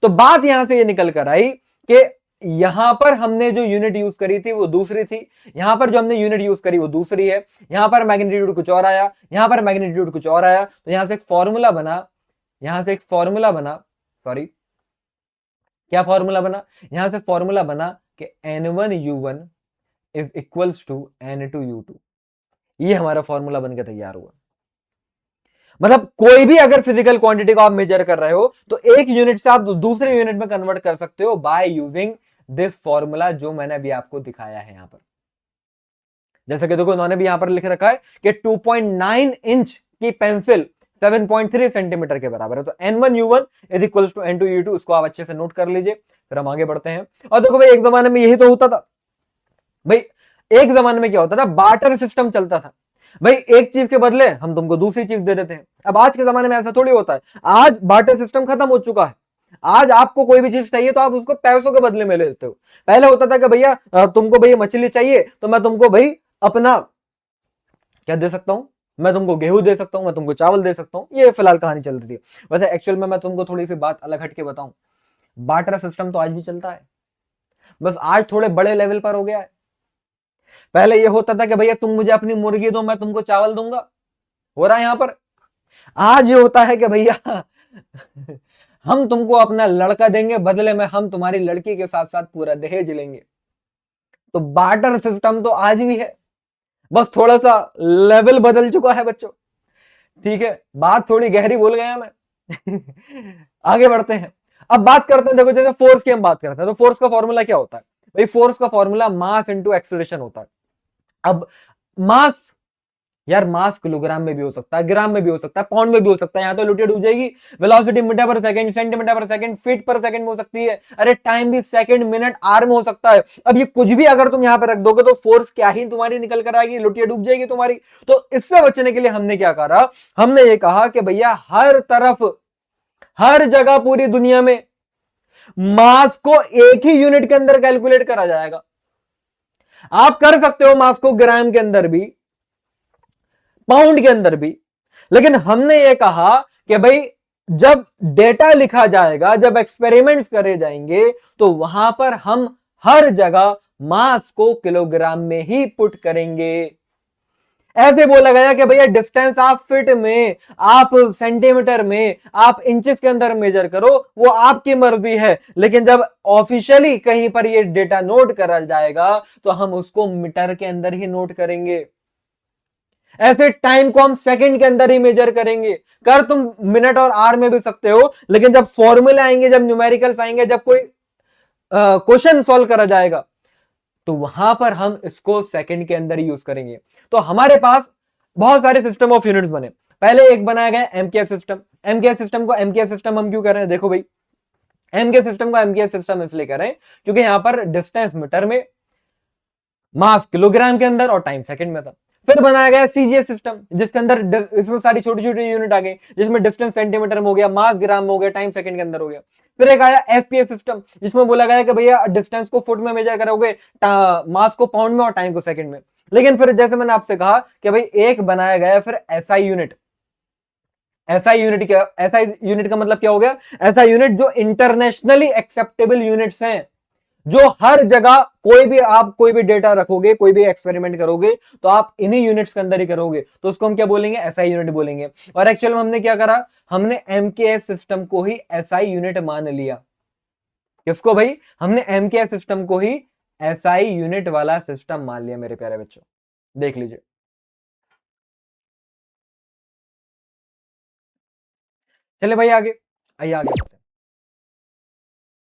तो बात यहां से ये निकल कर आई कि यहां पर हमने जो यूनिट यूज करी थी वो दूसरी थी, यहां पर जो हमने यूनिट यूज करी वो दूसरी है, यहां पर मैग्नीट्यूड कुछ और आया, यहां पर मैग्नीट्यूड कुछ और आया। तो यहां से एक फॉर्मूला बना, यहां से एक फॉर्मूला बना, सॉरी क्या फॉर्मूला बना? यहां से फॉर्मूला बना कि N1U1 is equals to N2U2। ये हमारा फॉर्मूला बनकर तैयार हुआ। मतलब कोई भी अगर फिजिकल क्वांटिटी को आप मेजर कर रहे हो तो एक यूनिट से आप दूसरे यूनिट में कन्वर्ट कर सकते हो बाय यूजिंग दिस फॉर्मूला जो मैंने अभी आपको दिखाया है यहां पर। जैसे कि देखो इन्होंने भी यहां पर लिख रखा है कि 2.9 इंच की पेंसिल 7.3 सेंटीमीटर के बराबर है। तो N1U1 is equals to N2U2, इसको आप अच्छे से नोट कर लीजिए। फिर हम आगे बढ़ते हैं। और देखो भाई एक जमाने में यही तो होता था भाई, एक जमाने में क्या होता था, बार्टर सिस्टम चलता था भाई, एक चीज के बदले हम तुमको दूसरी चीज दे देते हैं। अब आज के जमाने में ऐसा थोड़ी होता है, आज बार्टर सिस्टम खत्म हो चुका है। आज आपको कोई भी चीज चाहिए तो आप उसको पैसों के बदले में ले लेते हो। पहले होता था कि भैया तुमको भैया मछली चाहिए तो मैं तुमको भाई अपना क्या दे सकता हूं, मैं तुमको गेहूं दे सकता हूं, मैं तुमको चावल दे सकता हूं। ये फिलहाल कहानी चल रही थी। वैसे एक्चुअल में मैं तुमको थोड़ी सी बात अलग हटके बताऊं, बार्टर सिस्टम तो आज भी चलता है, बस आज थोड़े बड़े लेवल पर हो गया है। पहले ये होता था कि भैया तुम मुझे अपनी मुर्गी दो, मैं तुमको चावल दूंगा, हो रहा है यहां पर। आज ये होता है कि भैया हम तुमको अपना लड़का देंगे, बदले में हम तुम्हारी लड़की के साथ साथ पूरा दहेज लेंगे। तो बार्टर सिस्टम तो आज भी है, बस थोड़ा सा लेवल बदल चुका है बच्चों। ठीक है, बात थोड़ी गहरी बोल गया मैं। आगे बढ़ते हैं। अब बात करते हैं, देखो जैसे फोर्स की हम बात करते हैं तो फोर्स का फॉर्मूला क्या होता है भाई, फोर्स का फॉर्मूला मास इंटू एक्सीलरेशन होता है। अब मास, यार मास किलोग्राम में भी हो सकता है, ग्राम में भी हो सकता है, पाउंड में भी हो सकता है, यहां तो लुटेड हो जाएगी। वेलोसिटी मीटर पर सेकंड, सेंटीमीटर पर सेकंड, फीट पर सेकंड में हो सकती है। अरे टाइम भी सेकंड, मिनट, आवर में हो सकता है। अब ये कुछ भी अगर तुम यहां पर रख दोगे तो फोर्स क्या ही तुम्हारी निकल कर आएगी, लुटिया डूब जाएगी तुम्हारी। तो इससे बचने के लिए हमने क्या कहा, हमने ये कहा कि भैया हर तरफ, हर जगह पूरी दुनिया में मास को एक ही यूनिट के अंदर कैलकुलेट करा जाएगा। आप कर सकते हो मास को ग्राम के अंदर भी, पाउंड के अंदर भी, लेकिन हमने ये कहा कि भाई जब डेटा लिखा जाएगा, जब एक्सपेरिमेंट्स करे जाएंगे तो वहां पर हम हर जगह मास को किलोग्राम में ही पुट करेंगे। ऐसे बोला गया कि भैया डिस्टेंस आप फीट में, आप सेंटीमीटर में, आप इंचेस के अंदर मेजर करो, वो आपकी मर्जी है, लेकिन जब ऑफिशियली कहीं पर ये डेटा नोट करा जाएगा तो हम उसको मीटर के अंदर ही नोट करेंगे। ऐसे टाइम को हम सेकंड के अंदर ही मेजर करेंगे। कर तुम मिनट और आवर में भी सकते हो, लेकिन जब फॉर्मूले आएंगे, जब न्यूमेरिकल्स आएंगे, जब कोई क्वेश्चन सॉल्व करा जाएगा तो वहां पर हम इसको सेकंड के अंदर ही यूज करेंगे। तो हमारे पास बहुत सारे सिस्टम ऑफ यूनिट्स बने। पहले एक बनाया गया एमकेएस सिस्टम। एमकेएस सिस्टम को एमकेएस सिस्टम हम क्यों कर रहे हैं, देखो भाई एमकेएस सिस्टम को एमकेएस सिस्टम इसलिए कर रहे हैं क्योंकि यहां पर डिस्टेंस मीटर में, मास किलोग्राम के अंदर और टाइम सेकंड में था। फिर बनाया गया सीजीएस सिस्टम, जिसके अंदर इसमें सारी छोटी छोटी यूनिट आ गई, जिसमें डिस्टेंस सेंटीमीटर में हो गया, मास ग्राम में हो गया, टाइम सेकंड के अंदर हो गया। फिर एक आया एफपीएस सिस्टम, जिसमें बोला गया कि भैया डिस्टेंस को फुट में मेजर करोगे, मास को पाउंड में और टाइम को सेकंड में। लेकिन फिर जैसे मैंने आपसे कहा कि भाई एक बनाया गया फिर एसआई यूनिट। एसआई यूनिट क्या, एसआई यूनिट का मतलब क्या हो गया, ऐसा यूनिट जो इंटरनेशनली एक्सेप्टेबल यूनिट्स हैं, जो हर जगह कोई भी आप कोई भी डेटा रखोगे, कोई भी एक्सपेरिमेंट करोगे तो आप इन्हीं यूनिट्स के अंदर ही करोगे, तो उसको हम क्या बोलेंगे, एसआई यूनिट बोलेंगे। और एक्चुअल में हमने क्या करा, हमने एमकेएस सिस्टम को ही एसआई यूनिट मान लिया। किसको भाई, हमने एमकेएस सिस्टम को ही एसआई यूनिट वाला सिस्टम मान लिया मेरे प्यारे बच्चों। देख लीजिए, चले भाई आगे आइए, आगे बढ़ते हैं।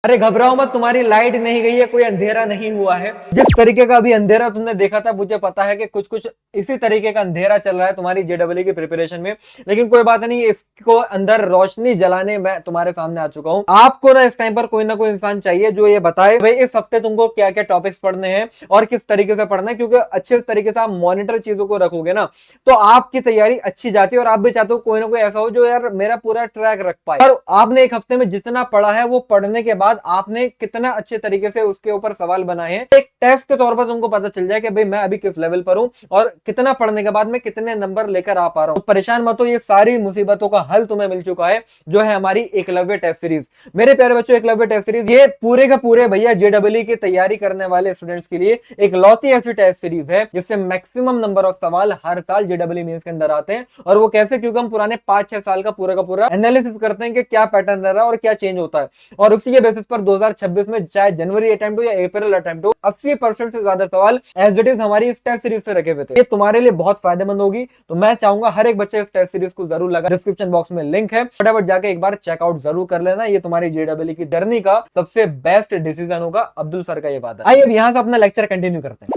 अरे घबराओ मत, तुम्हारी लाइट नहीं गई है, कोई अंधेरा नहीं हुआ है। जिस तरीके का अभी अंधेरा तुमने देखा था, मुझे पता है कि कुछ कुछ इसी तरीके का अंधेरा चल रहा है तुम्हारी जेडब्ल्यू की प्रिपरेशन में, लेकिन कोई बात नहीं, इसको अंदर रोशनी जलाने मैं तुम्हारे सामने आ चुका हूं। आपको ना इस टाइम पर कोई ना कोई इंसान चाहिए जो ये बताए भाई इस हफ्ते तुमको क्या क्या टॉपिक्स पढ़ने हैं और किस तरीके से पढ़ना है, क्योंकि अच्छे तरीके से आप मॉनिटर चीजों को रखोगे ना तो आपकी तैयारी अच्छी जाती है। और आप भी चाहते हो कोई ना कोई ऐसा हो जो यार मेरा पूरा ट्रैक रख पाए। और आपने एक हफ्ते में जितना पढ़ा है वो पढ़ने के बाद आपने कितना अच्छे तरीके से उसके ऊपर सवाल बनाए हैं, एक टेस्ट के तौर पर तुमको पता चल जाए कि भाई मैं अभी किस लेवल पर हूं और कितना पढ़ने के बाद मैं कितने नंबर लेकर आ पा रहा हूं। तो परेशान मत हो, ये सारी मुसीबतों का हल तुम्हें मिल चुका है, जो है हमारी एकलव्य टेस्ट सीरीज। मेरे प्यारे बच्चों, एकलव्य टेस्ट सीरीज ये पूरे का पूरे भैया जेडब्ल्यू की तैयारी करने वाले स्टूडेंट्स के लिए एक लौती ऐसी टेस्ट सीरीज है जिससे मैक्सिमम नंबर ऑफ सवाल हर साल जेडब्ल्यू मेंस के अंदर आते हैं। और वो कैसे, क्योंकि हम पुराने 5-6 साल का पूरा एनालिसिस करते हैं कि क्या पैटर्न रह रहा है और क्या चेंज होता है, और उसी के बेसिस पर 2026 में चाहे जनवरी अटेम्प्ट हो या अप्रैल अटेम्प्ट हो 80% से ज्यादा सवाल एज इट इज हमारी इस टेस्ट सीरीज से रखे हुए थे। ये तुम्हारे लिए बहुत फायदेमंद होगी, तो मैं चाहूंगा हर एक बच्चे इस टेस्ट सीरीज को जरूर लगा। डिस्क्रिप्शन बॉक्स में लिंक है, फटाफट जाके एक बार चेकआउट जरूर कर लेना। ये तुम्हारी जेडब्ल्यू की जर्नी का सबसे बेस्ट डिसीजन होगा, अब्दुल सर का ये वादा। आइए अब यहां से अपना लेक्चर कंटिन्यू करते हैं।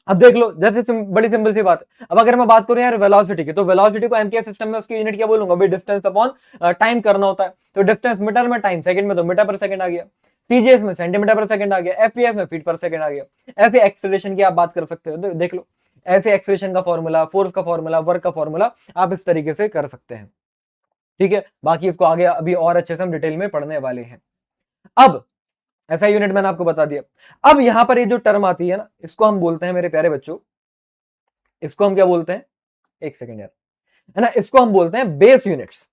अब देख लो, जैसे बड़ी सिंपल सी बात है। अब अगर मैं बात करूं यार वेलोसिटी की, तो वेलोसिटी को एमकेएस सिस्टम में उसकी यूनिट क्या बोलूंगा भाई, डिस्टेंस अपॉन टाइम करना होता है। तो डिस्टेंस मीटर में, टाइम सेकंड में, तो मीटर पर सेकंड आ गया। सीजीएस में सेंटीमीटर पर सेकंड आ गया, एफपीएस में फीट पर सेकंड आ गया। ऐसे एक्सेलरेशन की आप बात कर सकते हो, देख लो ऐसे एक्सेलरेशन का फॉर्मूला, फोर्स का फॉर्मूला, वर्क का फॉर्मूला आप इस तरीके से कर सकते हैं। ठीक है, बाकी इसको आगे अभी और अच्छे से हम डिटेल में पढ़ने वाले हैं। अब ऐसा यूनिट मैंने आपको बता दिया। अब यहां पर ये जो टर्म आती है ना, इसको हम बोलते हैं मेरे प्यारे बच्चों, इसको हम क्या बोलते हैं, एक सेकेंड यार, है ना, इसको हम बोलते हैं बेस यूनिट्स।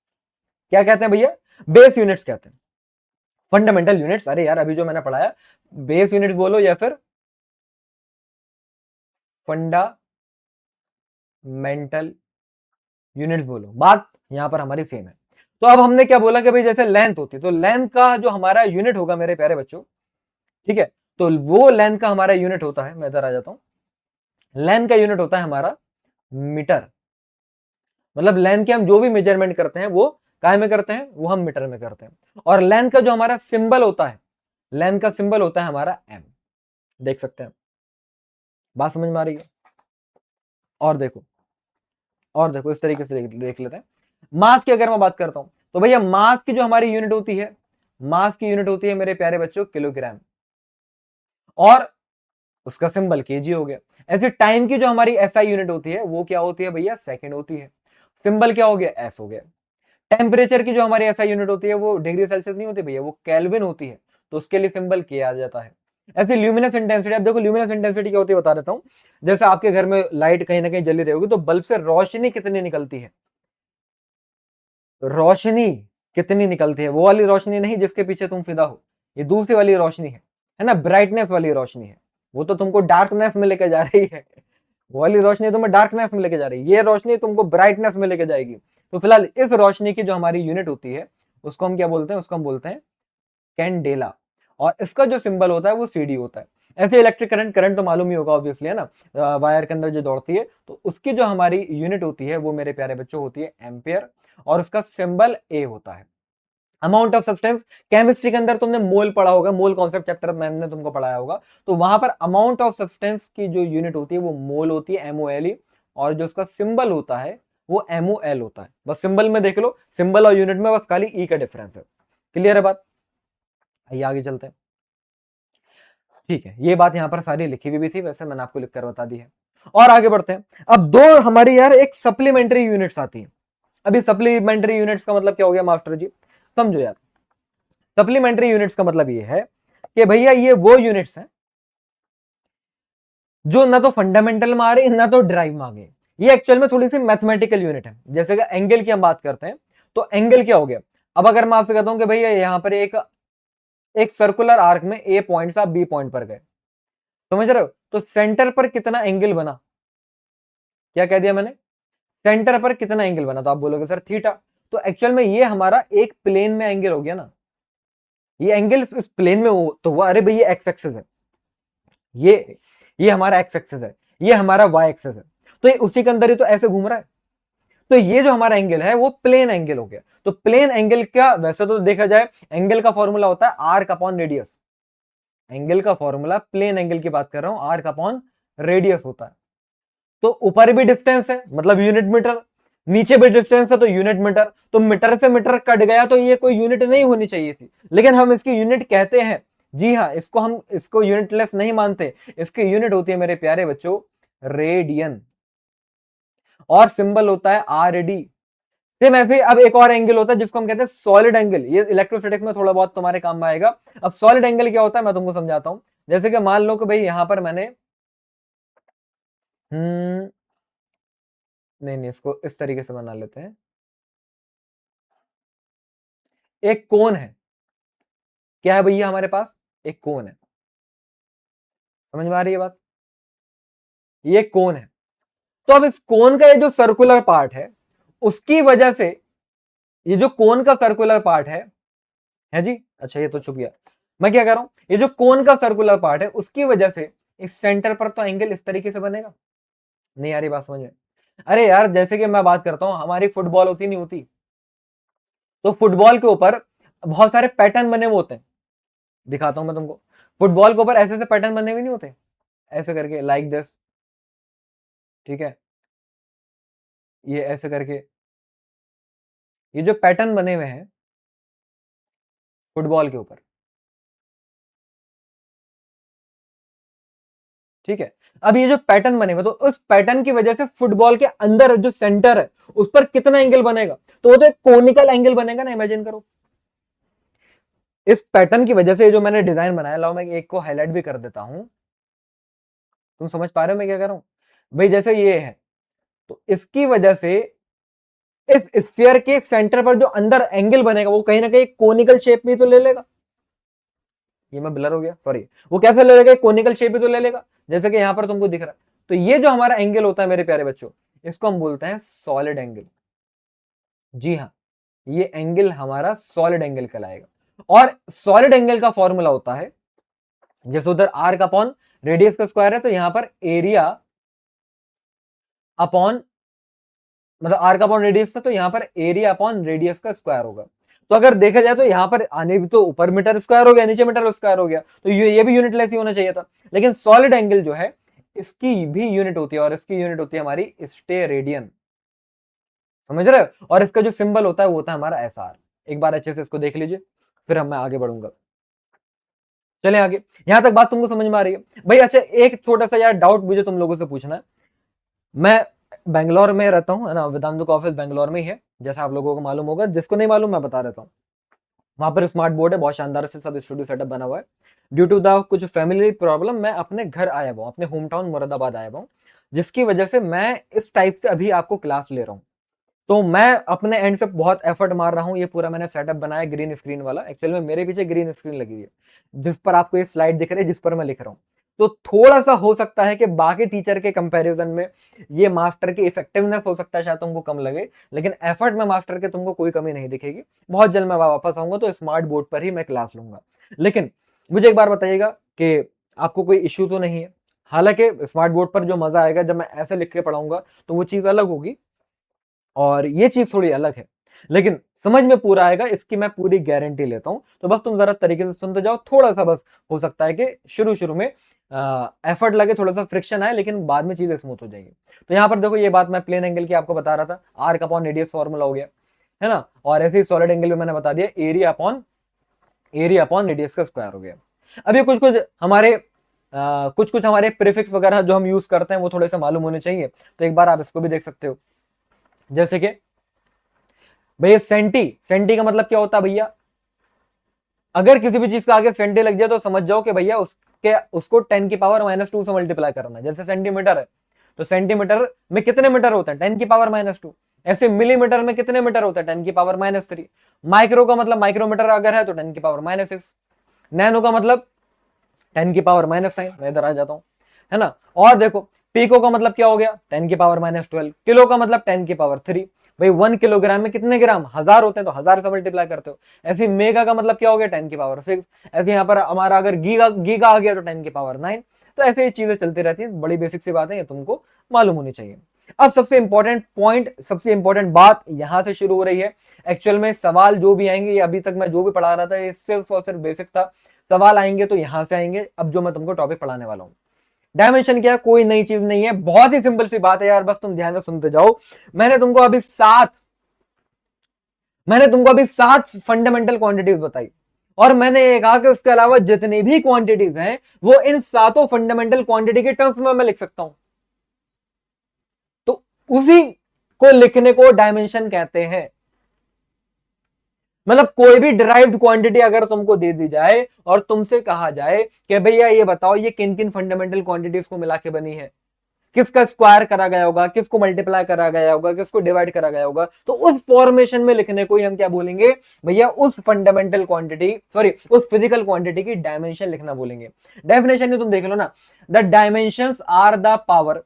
क्या कहते हैं भैया, बेस यूनिट्स कहते हैं, फंडामेंटल यूनिट्स। अरे यार अभी जो मैंने पढ़ाया, बेस यूनिट्स बोलो या फिर फंडामेंटल यूनिट्स बोलो, बात यहां पर हमारी सेम है। तो अब हमने क्या बोला कि भाई जैसे लेंथ होती है, तो लेंथ का जो हमारा यूनिट होगा मेरे प्यारे बच्चों, ठीक है, तो वो लेंथ का हमारा यूनिट होता है, मैं इधर आ जाता हूं, लेंथ का यूनिट होता है हमारा मीटर। मतलब लेंथ के हम जो भी मेजरमेंट करते हैं वो काय में करते हैं, वो हम मीटर में करते हैं। और लेंथ का जो हमारा सिंबल होता है, लेंथ का सिंबल होता है हमारा एम। देख सकते हैं, बात समझ में आ रही है। और देखो, और देखो इस तरीके से देख लेते हैं। मास की अगर मैं बात करता हूं, तो भैया मास की जो हमारी यूनिट होती है, मास की यूनिट होती है मेरे प्यारे बच्चों किलोग्राम, और उसका सिंबल केजी हो गया। ऐसे टाइम की जो हमारी एसआई यूनिट होती है वो क्या होती है भैया, सेकंड होती है, सिंबल क्या हो गया, एस हो गया। टेम्परेचर की जो हमारी एसआई यूनिट होती है वो डिग्री सेल्सियस नहीं होती भैया, वो केल्विन होती है, तो उसके लिए सिंबल के आ जाता है। ऐसे ल्यूमिनस इंटेंसिटी, अब देखो ल्यूमिनस इंटेंसिटी क्या होती है बता देता हूं। जैसे आपके घर में लाइट कहीं ना कहीं जली रही होगी, तो बल्ब से रोशनी कितनी निकलती है, रोशनी कितनी निकलती है, वो वाली रोशनी नहीं जिसके पीछे तुम फिदा हो, ये दूसरी वाली रोशनी है ना, ब्राइटनेस वाली रोशनी है। वो तो तुमको डार्कनेस में लेके जा रही है, वो वाली रोशनी तुम्हें डार्कनेस में लेके जा रही है, ये रोशनी तुमको ब्राइटनेस में लेके जाएगी। तो फिलहाल इस रोशनी की जो हमारी यूनिट होती है उसको हम क्या बोलते हैं, उसको हम बोलते हैं कैंडेला, और इसका जो सिंबल होता है वो सीडी होता है। ऐसे इलेक्ट्रिक करंट, करंट तो मालूम ही होगा ऑब्वियसली, है ना, वायर के अंदर जो दौड़ती है, तो उसकी जो हमारी यूनिट होती है वो मेरे प्यारे बच्चों होती है एम्पियर, और उसका सिंबल ए होता है। अमाउंट ऑफ सब्सटेंस, केमिस्ट्री के अंदर तुमने मोल पढ़ा होगा, मोल कॉन्सेप्ट चैप्टर मैम ने तुमको पढ़ाया होगा, तो वहां पर अमाउंट ऑफ सब्सटेंस की जो यूनिट होती है वो मोल होती है, MOLE, और जो उसका सिंबल होता है वो MOL होता है। बस सिंबल में देख लो, सिंबल और यूनिट में बस खाली ई का डिफरेंस है। क्लियर है बात, आइए आगे चलते हैं। ठीक है, ये बात यहां पर सारी लिखी हुई भी थी, वैसे मैंने आपको लिखकर बता दी है। और आगे बढ़ते हैं। अब दो हमारी यार एक सप्लीमेंट्री यूनिट्स आती है। अभी सप्लीमेंट्री यूनिट्स का मतलब क्या हो गया मास्टर जी, समझो यार। सप्लीमेंट्री यूनिट्स का मतलब ये है कि भैया ये वो यूनिट्स हैं जो ना तो फंडामेंटल में आ रही ना तो ड्राइव में आ गई। ये एक्चुअल में थोड़ी सी मैथमेटिकल यूनिट है। जैसे कि एंगल की हम बात करते हैं, तो एंगल क्या हो गया। अब अगर मैं आपसे कहता हूं कि भैया यहां पर एक एक सर्कुलर आर्क में ए पॉइंट से आप बी पॉइंट पर गए, समझ रहे हो, तो सेंटर पर कितना एंगल बना, क्या कह दिया मैंने, सेंटर पर कितना एंगल बना, तो आप बोलोगे सर थीटा। तो एक्चुअल में ये हमारा एक प्लेन में एंगल हो गया ना, ये एंगल इस प्लेन में हो तो वो, अरे भैया एक्स एक्सिस है, ये हमारा एक्स एक्सिस है, ये हमारा वाई एक्सिस है, तो ये उसी के अंदर ही तो ऐसे घूम रहा है। तो ये जो हमारा एंगल है वो प्लेन एंगल हो गया। तो प्लेन एंगल का वैसे तो देखा जाए एंगल का फॉर्मूला होता है आर्क अपॉन रेडियस, एंगल का फॉर्मूला प्लेन एंगल की बात कर रहा हूं, आर्क अपॉन रेडियस होता है। तो ऊपर भी डिस्टेंस है मतलब यूनिट मीटर, नीचे भी डिस्टेंस है तो यूनिट मीटर, तो मीटर से मीटर कट गया तो ये कोई यूनिट नहीं होनी चाहिए थी, लेकिन हम इसकी यूनिट कहते हैं। जी हाँ, इसको हम इसको यूनिटलेस नहीं मानते, इसकी यूनिट होती है मेरे प्यारे बच्चों रेडियन, और सिंबल होता है RD। सेम ऐसे अब एक और एंगल होता है जिसको हम कहते हैं सॉलिड एंगल, ये इलेक्ट्रोस्टैटिक्स में थोड़ा बहुत तुम्हारे काम में आएगा। अब सॉलिड एंगल क्या होता है मैं तुमको समझाता हूं। जैसे कि मान लो कि भाई यहां पर मैंने नहीं नहीं, इसको इस तरीके से बना लेते हैं। एक कोन है, क्या है भैया हमारे पास, एक कोन है, समझ में आ रही है बात, ये कोन है। तो अब इस कोन का ये जो सर्कुलर पार्ट है उसकी वजह से, ये जो कोन का सर्कुलर पार्ट है जी, अच्छा ये तो छुप गया, मैं क्या कर रहा हूं, ये जो कोन का सर्कुलर पार्ट है उसकी वजह से इस सेंटर पर तो एंगल इस तरीके से बनेगा। नहीं आ रही बात समझ में, अरे यार जैसे कि मैं बात करता हूं हमारी फुटबॉल होती नहीं होती, तो फुटबॉल के ऊपर बहुत सारे पैटर्न बने हुए होते हैं, दिखाता हूं मैं तुमको। फुटबॉल के ऊपर ऐसे ऐसे पैटर्न बने हुए नहीं होते, ऐसे करके लाइक दिस, ठीक है, ये ऐसे करके ये जो पैटर्न बने हुए हैं फुटबॉल के ऊपर, ठीक है। अब ये जो पैटर्न बने हुए, तो उस पैटर्न की वजह से फुटबॉल के अंदर जो सेंटर है उस पर कितना एंगल बनेगा, तो वो तो एक कोनिकल एंगल बनेगा ना, इमेजिन करो। इस पैटर्न की वजह से जो मैंने डिजाइन बनाया, लाओ मैं एक को हाईलाइट भी कर देता हूं, तुम समझ पा रहे हो मैं क्या कर रहा हूं भाई। जैसे ये है, तो इसकी वजह से इस स्फीयर के सेंटर पर जो अंदर एंगल बनेगा वो कहीं ना कहीं कोनिकल शेप में तो ले लेगा। ये मैं ब्लर हो गया, सॉरी। वो कैसे ले लेगा, कोनिकल शेप भी तो ले लेगा, जैसे कि यहां पर तुमको दिख रहा है। तो ये जो हमारा एंगल होता है मेरे प्यारे बच्चों, इसको हम बोलते हैं सॉलिड एंगल। जी हाँ, ये एंगल हमारा सॉलिड एंगल कहलाएगा। और सॉलिड एंगल का फॉर्मूला होता है, जैसे उधर आर का अपॉन रेडियस का स्क्वायर है, तो यहां पर एरिया अपॉन, मतलब आर का अपॉन रेडियस था, तो यहां पर एरिया अपॉन रेडियस का स्क्वायर होगा। तो अगर देखा जाए तो यहां पर आने भी तो ऊपर मीटर स्क्वायर हो गया, नीचे मीटर स्क्वायर हो गया, तो ये भी यूनिट लेस ही होना चाहिए था। लेकिन सॉलिड एंगल जो है इसकी भी यूनिट होती है, और इसकी यूनिट होती है हमारी स्टेरेडियन, समझ रहे हो। और इसका जो सिंबल होता है वो होता है हमारा एस आर। एक बार अच्छे से इसको देख लीजिए, फिर मैं आगे बढ़ूंगा। चले आगे, यहां तक बात तुमको समझ में आ रही है भाई। अच्छा, एक छोटा सा यार डाउट मुझे तुम लोगों से पूछना है। मैं बेंगलोर में रहता हूँ, है ना, वेदांतु का ऑफिस बेंगलोर में ही है, जैसा आप लोगों को मालूम होगा। जिसको नहीं मालूम मैं बता देता हूँ। वहां पर स्मार्ट बोर्ड है, बहुत शानदार से सब स्टूडियो सेटअप बना हुआ है। ड्यू टू द कुछ फैमिली प्रॉब्लम मैं अपने घर आया हुआ हूँ, अपने होम टाउन मुरादाबाद आया हुआ हूँ, जिसकी वजह से मैं इस टाइप से अभी आपको क्लास ले रहा हूँ। तो मैं अपने एंड से बहुत एफर्ट मार रहा हूँ। ये पूरा मैंने सेटअप बनाया ग्रीन स्क्रीन वाला। एक्चुअल में मेरे पीछे ग्रीन स्क्रीन लगी हुई है, जिस पर आपको ये स्लाइड दिख रही है, जिस पर मैं लिख रहा हूँ। तो थोड़ा सा हो सकता है कि बाकी टीचर के कंपैरिजन में ये मास्टर की इफेक्टिवनेस हो सकता है शायद तुमको कम लगे, लेकिन एफर्ट में मास्टर के तुमको कोई कमी नहीं दिखेगी। बहुत जल्द मैं वापस आऊंगा तो स्मार्ट बोर्ड पर ही मैं क्लास लूंगा। लेकिन मुझे एक बार बताइएगा कि आपको कोई इश्यू तो नहीं है। हालांकि स्मार्ट बोर्ड पर जो मजा आएगा जब मैं ऐसे लिख के पढ़ाऊंगा तो वो चीज अलग होगी, और ये चीज थोड़ी अलग है, लेकिन समझ में पूरा आएगा, इसकी मैं पूरी गारंटी लेता हूं। तो बस तुम जरा तरीके से सुनते जाओ। थोड़ा सा बस हो सकता है कि शुरू शुरू में एफर्ट लगे, थोड़ा सा फ्रिक्शन आए, लेकिन बाद में चीजें स्मूथ हो जाएगी। तो यहां पर देखो, ये बात मैं प्लेन एंगल की आपको बता रहा था, आर का अपॉन रेडियस फॉर्मूला हो गया, है ना। और ऐसे ही सॉलिड एंगल में मैंने बता दिया एरिया अपॉन रेडियस का स्क्वायर हो गया। अभी कुछ कुछ हमारे प्रीफिक्स वगैरह जो हम यूज करते हैं वो थोड़े से मालूम होने चाहिए। तो एक बार आप इसको भी देख सकते हो, जैसे कि भैया सेंटी का मतलब क्या होता है भैया। अगर किसी भी चीज का आगे सेंटी लग जाए तो समझ जाओ कि भैया उसको 10⁻⁻² से मल्टीप्लाई करना है। जैसे सेंटीमीटर है तो सेंटीमीटर में कितने मीटर होते हैं, 10⁻²। ऐसे मिलीमीटर में कितने मीटर होते हैं, 10⁻3। माइक्रो का मतलब माइक्रोमीटर अगर है तो 10⁻6। नैनो का मतलब 10⁻9। मैं इधर आ जाता हूं, है ना। और देखो, पीको का मतलब क्या हो गया, 10⁻12। किलो का मतलब 10⁻3। भाई 1 किलोग्राम में कितने ग्राम, 1000 होते हैं, तो 1000 से मल्टीप्लाई करते हो। ऐसे मेगा का मतलब क्या हो गया, 10⁻6। ऐसे यहाँ पर हमारा अगर गीगा आ गया तो 10⁻9। तो ऐसे ही चीजें चलती रहती हैं, बड़ी बेसिक सी बातें, ये तुमको मालूम होनी चाहिए। अब सबसे इंपॉर्टेंट पॉइंट, सबसे इंपॉर्टेंट बात यहां से शुरू हो रही है। एक्चुअल में सवाल जो भी आएंगे, ये अभी तक मैं जो भी पढ़ा रहा था ये सिर्फ और सिर्फ बेसिक था। सवाल आएंगे तो यहां से आएंगे। अब जो मैं तुमको टॉपिक पढ़ाने वाला हूं, डायमेंशन क्या है, कोई नई चीज नहीं है, बहुत ही सिंपल सी बात है यार, बस तुम ध्यान से सुनते जाओ। मैंने तुमको अभी 7 फंडामेंटल क्वांटिटीज बताई, और मैंने ये कहा कि उसके अलावा जितनी भी क्वांटिटीज हैं वो इन 7 फंडामेंटल क्वांटिटी के टर्म्स में मैं लिख सकता हूं। तो उसी को लिखने को डायमेंशन कहते हैं। मतलब कोई भी डिराइव्ड क्वांटिटी अगर तुमको दे दी जाए और तुमसे कहा जाए कि भैया ये बताओ ये किन किन फंडामेंटल क्वांटिटीज को मिला के बनी है, किसका स्क्वायर करा गया होगा, किसको मल्टीप्लाई करा गया होगा, किसको डिवाइड करा गया होगा, तो उस फॉर्मेशन में लिखने को ही हम क्या बोलेंगे भैया, उस फंडामेंटल क्वांटिटी, सॉरी उस फिजिकल क्वांटिटी की डायमेंशन लिखना बोलेंगे। डेफिनेशन तुम देख लो ना, the dimensions are the power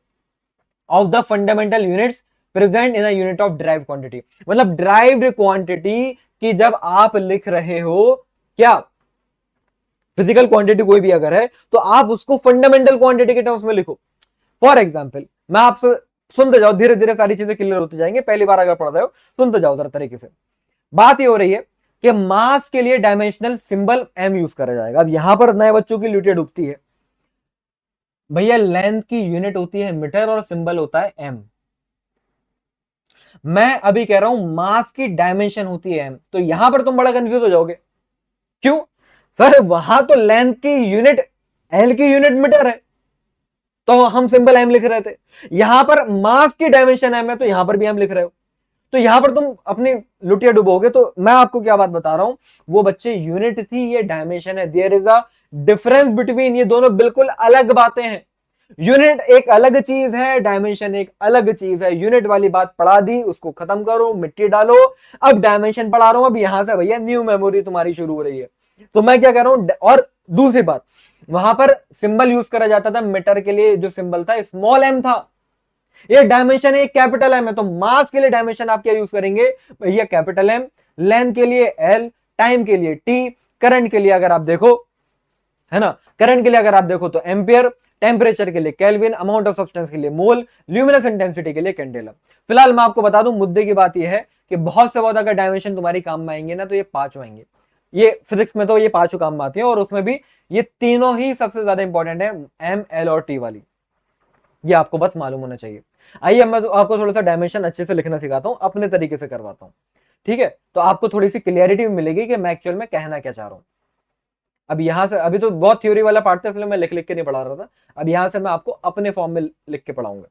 of the fundamental units present in a unit of derived quantity. मतलब ड्राइव्ड क्वांटिटी की जब आप लिख रहे हो, क्या फिजिकल क्वांटिटी कोई भी अगर है तो आप उसको फंडामेंटल क्वांटिटी के टर्म्स में लिखो। फॉर एग्जाम्पल, मैं आपसे, सुनते जाओ, धीरे धीरे सारी चीजें क्लियर होती जाएंगे, पहली बार अगर पढ़ रहे हो सुनते जाओ जरा तरीके से। बात ये हो रही है कि मास के लिए डायमेंशनल सिंबल एम यूज करा जाएगा। अब यहां पर नए बच्चों की लुटिया डूबती है। भैया लेंथ की यूनिट होती है मीटर और सिंबल होता है एम। मैं अभी कह रहा हूं मास की डायमेंशन होती है एम, तो यहां पर तुम बड़ा कंफ्यूज हो जाओगे। क्यों सर, वहां तो लेंथ की यूनिट एल की यूनिट मीटर है, तो हम सिंबल एम लिख रहे थे। यहां पर मास की डायमेंशन एम है, तो यहां पर भी एम लिख रहे हो। तो यहां पर तुम अपनी लुटिया डुबोगे। तो मैं आपको क्या बात बता रहा हूं, वो बच्चे यूनिट थी, ये डायमेंशन है। There is a difference between, ये दोनों बिल्कुल अलग बातें हैं। यूनिट एक अलग चीज है, डायमेंशन एक अलग चीज है। यूनिट वाली बात पढ़ा दी, उसको खत्म करो, मिट्टी डालो। अब डायमेंशन पढ़ा रहा हूं, अब यहां से भैया न्यू मेमोरी तुम्हारी शुरू हो रही है। तो मैं क्या कह रहा हूं, और दूसरी बात, वहां पर सिंबल यूज करा जाता था मीटर के लिए, जो सिंबल था स्मॉल एम था। ये डायमेंशन है, कैपिटल एम है। तो मास के लिए डायमेंशन आप क्या यूज करेंगे भैया, कैपिटल एम। लेंथ के लिए एल, टाइम के लिए टी, करंट के लिए अगर आप देखो, है ना, करंट के लिए अगर आप देखो तो एम्पियर, टेम्परेचर के लिए केल्विन, अमाउंट ऑफ सब्सटेंस के लिए मोल, ल्यूमिनस इंटेंसिटी के लिए कैंडेला। फिलहाल मैं आपको बता दूं, मुद्दे की बात यह है कि बहुत से बहुत अगर डायमेंशन तुम्हारी काम में आएंगे ना, तो ये पांचों आएंगे। ये फिजिक्स में तो ये पांचों काम में आती है, और उसमें भी ये तीनों ही सबसे ज्यादा इंपॉर्टेंट है, एम, एल और टी वाली। ये आपको बस मालूम होना चाहिए। आइए मैं तो आपको थोड़ा सा डायमेंशन अच्छे से लिखना सिखाता हूं, अपने तरीके से करवाता हूं। ठीक है, तो आपको थोड़ी सी क्लियरिटी मिलेगी कि मैं एक्चुअल में कहना क्या चाह रहा हूं। अब यहां से, अभी तो बहुत थ्योरी वाला पार्ट था, इसलिए मैं लिख लिख के नहीं पढ़ा रहा था। अब यहां से मैं आपको अपने फॉर्म में लिख के पढ़ाऊंगा।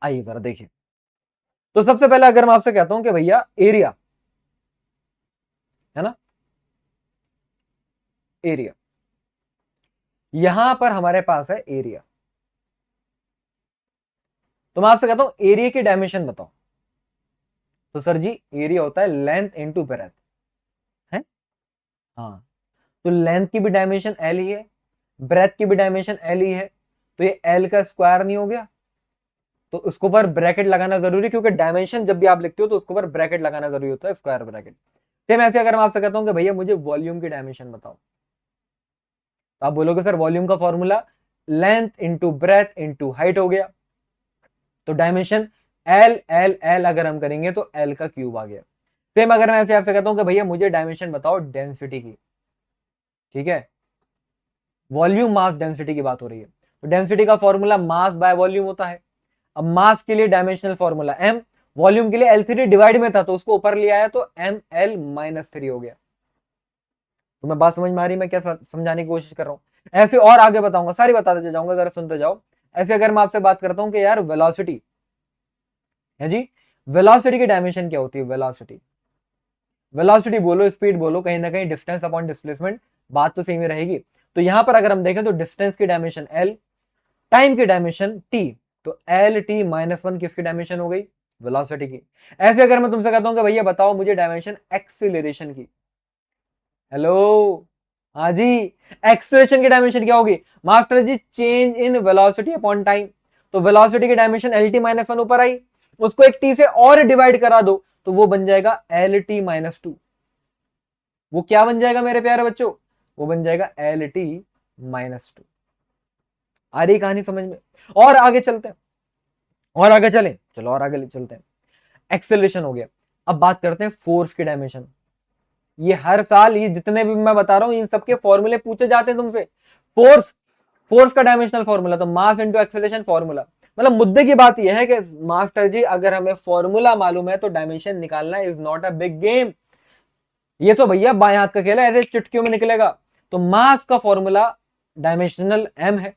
आइए जरा देखिए। तो सबसे पहले अगर मैं आपसे कहता हूं कि भैया एरिया, है ना, एरिया, यहां पर हमारे पास है एरिया। तो मैं आपसे कहता हूं एरिया की डायमेंशन बताओ। तो सर जी, एरिया होता है लेंथ इंटू ब्रेथ, है। हाँ, तो लेंथ की भी डायमेंशन एल ही है, ब्रेथ की भी डायमेंशन एल ही है। तो ये एल का स्क्वायर नहीं हो गया, तो उसके ऊपर ब्रैकेट लगाना जरूरी, क्योंकि डायमेंशन जब भी आप लिखते हो तो उसके ऊपर ब्रैकेट लगाना जरूरी होता है, स्क्वायर ब्रैकेट। सेम ऐसे अगर मैं आपसे कहता हूं कि भैया मुझे वॉल्यूम की डायमेंशन बताओ, तो आप बोलोगे सर वॉल्यूम का formula length into breadth into height हो गया। तो डायमेंशन एल एल एल अगर हम करेंगे तो एल का क्यूब आ गया। सेम अगर मैं ऐसे आपसे कहता हूं कि भैया मुझे डायमेंशन बताओ डेंसिटी की, ठीक है, वॉल्यूम मास डेंसिटी की बात हो रही है, तो डेंसिटी का फॉर्मूला मास बाय वॉल्यूम होता है। अब मास के लिए डायमेंशनल फॉर्मूला एम, वॉल्यूम के लिए L3 डिवाइड में था तो उसको ऊपर ले आया तो ML-3 हो गया। तो मैं बात समझ में आ रही, मैं क्या समझाने की कोशिश कर रहा हूं। ऐसे और आगे बताऊंगा, सारी बताते जाऊंगा, जरा सुनते जाओ। ऐसे अगर मैं आपसे बात करता हूं कि यार वेलोसिटी है जी, वेलोसिटी की डायमेंशन क्या होती है, वेलोसिटी, वेलोसिटी बोलो, स्पीड बोलो, कहीं ना कहीं डिस्टेंस अपॉन डिस्प्लेसमेंट, बात तो सेम ही रहेगी। तो यहां पर अगर हम देखें तो डिस्टेंस की डायमेंशन एल, टाइम की डायमेंशन टी, तो L-T-1 किसकी डायमेंशन हो गई, वेलोसिटी की। ऐसे अगर मैं तुमसे कहता हूं कि भैया बताओ मुझे डायमेंशन एक्सीलरेशन की, हेलो, हाँ जी, एक्सीलरेशन की डायमेंशन क्या होगी master ji, change in velocity upon time. तो वेलोसिटी की डायमेंशन L-T-1 ऊपर आई, उसको एक टी से और डिवाइड करा दो तो वो बन जाएगा L-T-2। वो क्या बन जाएगा मेरे प्यारे बच्चों, वो बन जाएगा L-T-2। आ रही कहानी समझ में। और आगे चलते हैं, और आगे चले, चलो और आगे चलते हैं। एक्सेलरेशन हो गया। अब बात करते हैं फोर्स की डायमेंशन। ये हर साल ये जितने भी मैं बता रहा हूं इन सबके फॉर्मूले पूछे जाते हैं तुमसे। फोर्स, फोर्स का डायमेंशनल फॉर्मूला तो मास इंटू एक्सेलरेशन फॉर्मूला। मतलब मुद्दे की बात यह है कि मास्टर जी अगर हमें फॉर्मूला मालूम है तो डायमेंशन निकालना is not a big game. ये तो भैया बाएं हाथ का खेल है, ऐसे चुटकियों में निकलेगा। तो मास का फॉर्मूला डायमेंशनल एम है,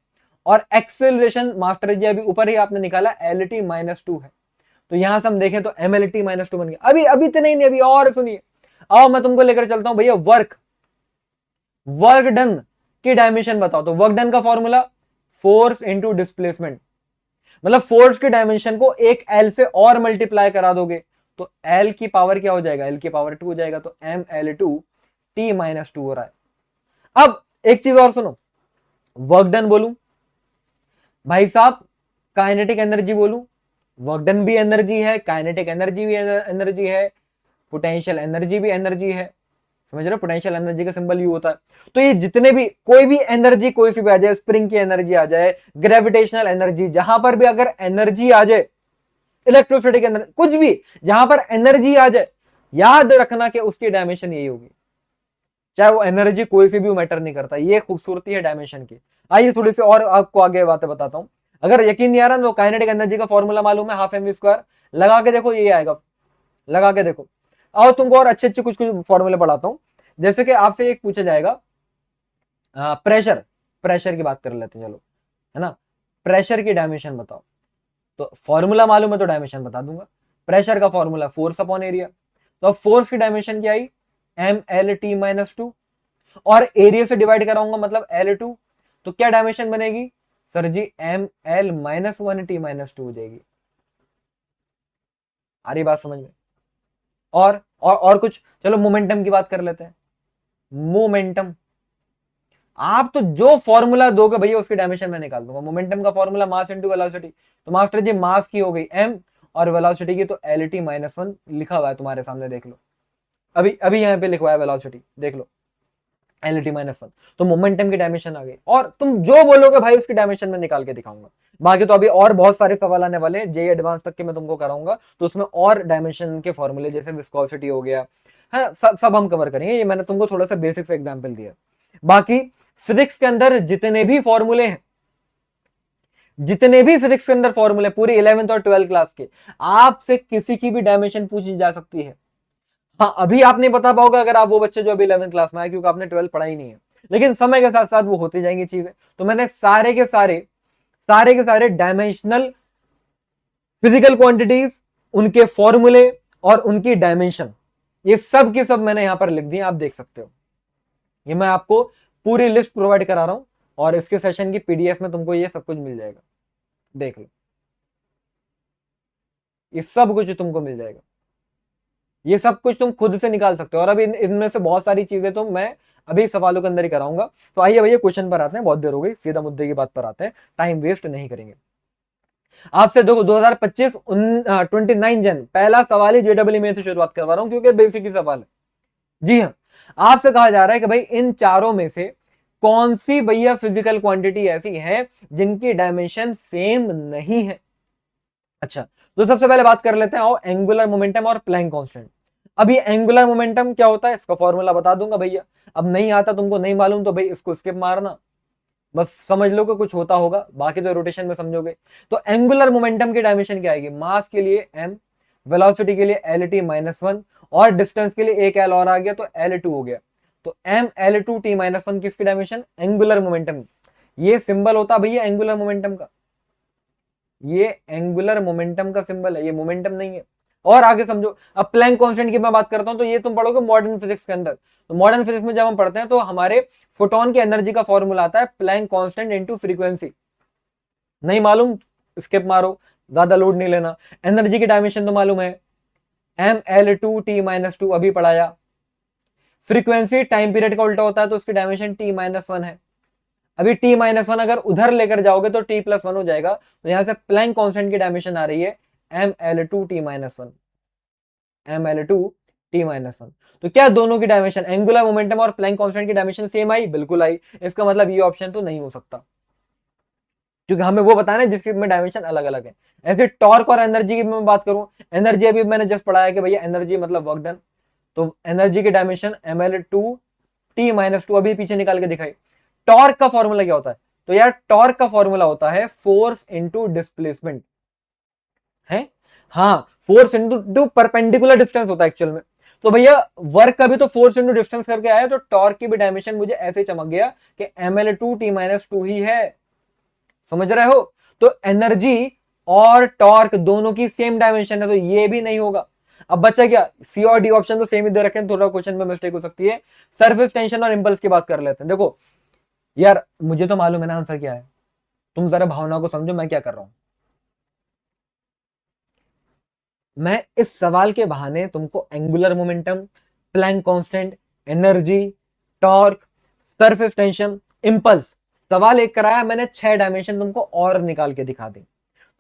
और एक्सेलरेशन मास्टर जी अभी ऊपर ही आपने निकाला L-T-2 है। तो यहां से हम देखें तो ML-T-2 बन गया। अभी अभी इतने ही नहीं, अभी और सुनिए। आओ मैं तुमको लेकर चलता हूं भैया वर्क, वर्क डन की डायमेंशन बताओ। तो वर्क डन का फॉर्मूला फोर्स इंटू डिस्प्लेसमेंट, मतलब फोर्स की डायमेंशन को एक एल से और मल्टीप्लाई करा दोगे तो एल की पावर क्या हो जाएगा, एल की पावर 2 हो जाएगा। तो ML-T-2 हो रहा है। अब एक चीज और सुनो, वर्क डन बोलूं भाई साहब, काइनेटिक एनर्जी बोलूं, वर्क डन भी एनर्जी है, काइनेटिक एनर्जी भी एनर्जी है, पोटेंशियल एनर्जी भी एनर्जी है। समझ रहे हो, पोटेंशियल एनर्जी का सिंबल यू होता है। तो ये जितने भी कोई भी एनर्जी कोई सी भी आ जाए, स्प्रिंग की एनर्जी आ जाए, ग्रेविटेशनल एनर्जी, जहां पर भी अगर एनर्जी आ जाए, इलेक्ट्रोसिटी की एनर्जी, कुछ भी जहां पर एनर्जी आ जाए, याद रखना कि उसकी डायमेंशन यही होगी। चाहे वो एनर्जी कोई सी भी मैटर नहीं करता। ये खूबसूरती है डायमेंशन की। आइए थोड़ी सी और आपको आगे बातें बताता हूं। अगर यकीन नहीं आ रहा तो काइनेटिक एनर्जी का फॉर्मूला मालूम है, हाफ एम वी स्क्वायर। लगा के देखो, ये आएगा, लगा के देखो। और तुमको और अच्छे अच्छे कुछ कुछ फॉर्मूले पढ़ाता हूं। जैसे कि आपसे एक पूछा जाएगा प्रेशर, प्रेशर की बात कर लेते हैं चलो, है ना। प्रेशर की डायमेंशन बताओ, तो फॉर्मूला मालूम है तो डायमेंशन बता दूंगा। प्रेशर का फॉर्मूला फोर्स अपॉन एरिया। तो अब फोर्स की डायमेंशन क्या आई, M L T minus two, और एरिया से डिवाइड कराऊंगा मतलब एल टू। तो क्या डायमेंशन बनेगी sir ji, M L minus one T minus two हो जाएगी। आ रही बात समझ में। और कुछ, चलो मोमेंटम की बात कर लेते हैं। मोमेंटम, आप तो जो फॉर्मूला दोगे भैया उसकी डायमेंशन में निकाल दूंगा। मोमेंटम का फॉर्मूला मास इंटू वेलोसिटी। तो मास्टर जी मास की हो गई एम, और वेलोसिटी की तो एल टी माइनस वन लिखा हुआ है तुम्हारे सामने, देख लो। अभी अभी यहाँ पे लिखवा है वेलोसिटी, देख लो, एल टी माइनस वन। तो मोमेंटम की डायमेंशन आ गई, और तुम जो बोलोगे भाई उसकी डायमेंशन में निकाल के दिखाऊंगा। बाकी तो अभी और बहुत सारे सवाल आने वाले हैं, जेई एडवांस तक के मैं तुमको कराऊंगा, तो उसमें और डायमेंशन के फॉर्मूले जैसे विस्कोसिटी हो गया है, सब हम कवर करेंगे। ये मैंने तुमको थोड़ा सा बेसिक से एग्जाम्पल दिया। बाकी फिजिक्स के अंदर जितने भी फॉर्मूले हैं, जितने भी फिजिक्स के अंदर फॉर्मूले पूरी 11th और 12th क्लास के, आपसे किसी की भी डायमेंशन पूछी जा सकती है। हाँ अभी आप नहीं बता पाओगे अगर आप वो बच्चे जो अभी 11th क्लास में आए, क्योंकि आपने 12th पढ़ा ही नहीं है, लेकिन समय के साथ साथ वो होती जाएंगी चीजें। तो मैंने सारे के सारे डायमेंशनल फिजिकल क्वांटिटीज, उनके फॉर्मूले और उनकी डायमेंशन, ये सब के सब मैंने यहां पर लिख दिए, आप देख सकते हो। ये मैं आपको पूरी लिस्ट प्रोवाइड करा रहा हूं, और इसके सेशन की पीडीएफ में तुमको ये सब कुछ मिल जाएगा, देख लो, ये सब कुछ तुमको मिल जाएगा। ये सब कुछ तुम खुद से निकाल सकते हो, और अभी इनमें से बहुत सारी चीजें तो मैं अभी सवालों के अंदर ही कराऊंगा। तो आइए भैया क्वेश्चन पर आते हैं, बहुत देर हो गई, सीधा मुद्दे की बात पर आते हैं, टाइम वेस्ट नहीं करेंगे। आपसे देखो 2025 29 जन, पहला सवाल ही जेडब्ल्यू में से शुरुआत करवा रहा हूं क्योंकि बेसिक ही सवाल है। जी हाँ, आपसे कहा जा रहा है कि भाई इन चारों में से कौन सी भैया फिजिकल क्वांटिटी ऐसी है जिनकी डायमेंशन सेम नहीं है। अच्छा, तो सबसे पहले बात कर लेते हैं आओ, एंगुलर मोमेंटम और प्लैंक कांस्टेंट। अभी एंगुलर मोमेंटम क्या होता है इसका फॉर्मूला बता दूंगा भैया। अब नहीं आता तुमको, नहीं मालूम तो भाई इसको स्किप मारना, बस समझ लो कि कुछ होता होगा, बाकी तो रोटेशन में समझोगे। तो एंगुलर मोमेंटम की डायमेंशन क्या आएगी, मास के लिए m, वेलोसिटी के लिए एल टी माइनस वन, और डिस्टेंस के लिए एक एल और आ गया तो एल टू हो गया। तो M L two T minus one किसकी डायमेंशन, एंगुलर मोमेंटम। ये सिंबल होता भैया एंगुलर मोमेंटम का, ये एंगुलर मोमेंटम का सिंबल है, ये मोमेंटम नहीं है। और आगे समझो, अब प्लैंक कांस्टेंट की मैं बात करता हूं तो ये तुम पढ़ोगे मॉडर्न फिजिक्स के अंदर। तो मॉडर्न फिजिक्स में जब हम पढ़ते हैं तो हमारे फोटोन की एनर्जी का फॉर्मूला आता है प्लैंक कांस्टेंट इनटू फ्रीक्वेंसी। नहीं मालूम स्किप मारो, ज्यादा लोड नहीं लेना। एनर्जी की डायमेंशन तो मालूम है, M L two T minus two अभी पढ़ाया। फ्रीक्वेंसी टाइम पीरियड का उल्टा होता है तो उसकी डायमेंशन टी माइनस वन है। अभी टी माइनस वन अगर उधर लेकर जाओगे तो टी प्लस वन हो जाएगा। तो यहां से प्लैंक कांस्टेंट की डायमेंशन आ रही है M L two T minus one, M L two T minus one. तो क्या दोनों की डायमेंशन, एंगुलर मोमेंटम और प्लैंक कांस्टेंट की डायमेंशन सेम आई, बिल्कुल आई। इसका मतलब ये ऑप्शन तो नहीं हो सकता, क्योंकि हमें वो बताना है जिसकी में डायमेंशन अलग अलग है। ऐसे टॉर्क और एनर्जी की मैं बात करूं, एनर्जी अभी मैंने जस्ट पढ़ाया कि भैया एनर्जी मतलब वर्क डन। तो एनर्जी की dimension M L two T minus two अभी पीछे निकाल के दिखाई। टॉर्क का फॉर्मूला क्या होता है, तो यार टॉर्क का फॉर्मूला होता है फोर्स इंटू डिस्प्लेसमेंट है। हाँ, फोर्स इंटू परपेंडिकुलर डिस्टेंस होता है एक्चुअल में। तो भैया वर्क का भी तो फोर्स इंटू डिस्टेंस करके आया, तो टॉर्क की भी डायमेंशन मुझे ऐसे चमक गया कि M L two T minus two ही है। समझ रहे हो। तो एनर्जी और टॉर्क दोनों की सेम डायमेंशन है, तो ये भी नहीं होगा। अब बच्चा क्या, सी और डी ऑप्शन तो सेम ही दे रखे हैं, थोड़ा क्वेश्चन में मिस्टेक हो सकती है। सरफेस टेंशन और इंपल्स की बात कर लेते हैं। देखो यार मुझे तो मालूम है ना आंसर क्या है, तुम जरा भावना को समझो मैं क्या कर रहा हूं। मैं इस सवाल के बहाने तुमको angular momentum, Planck constant, energy, torque, surface tension, impulse, सवाल एक कराया मैंने, 6 डायमेंशन तुमको और निकाल के दिखा दी।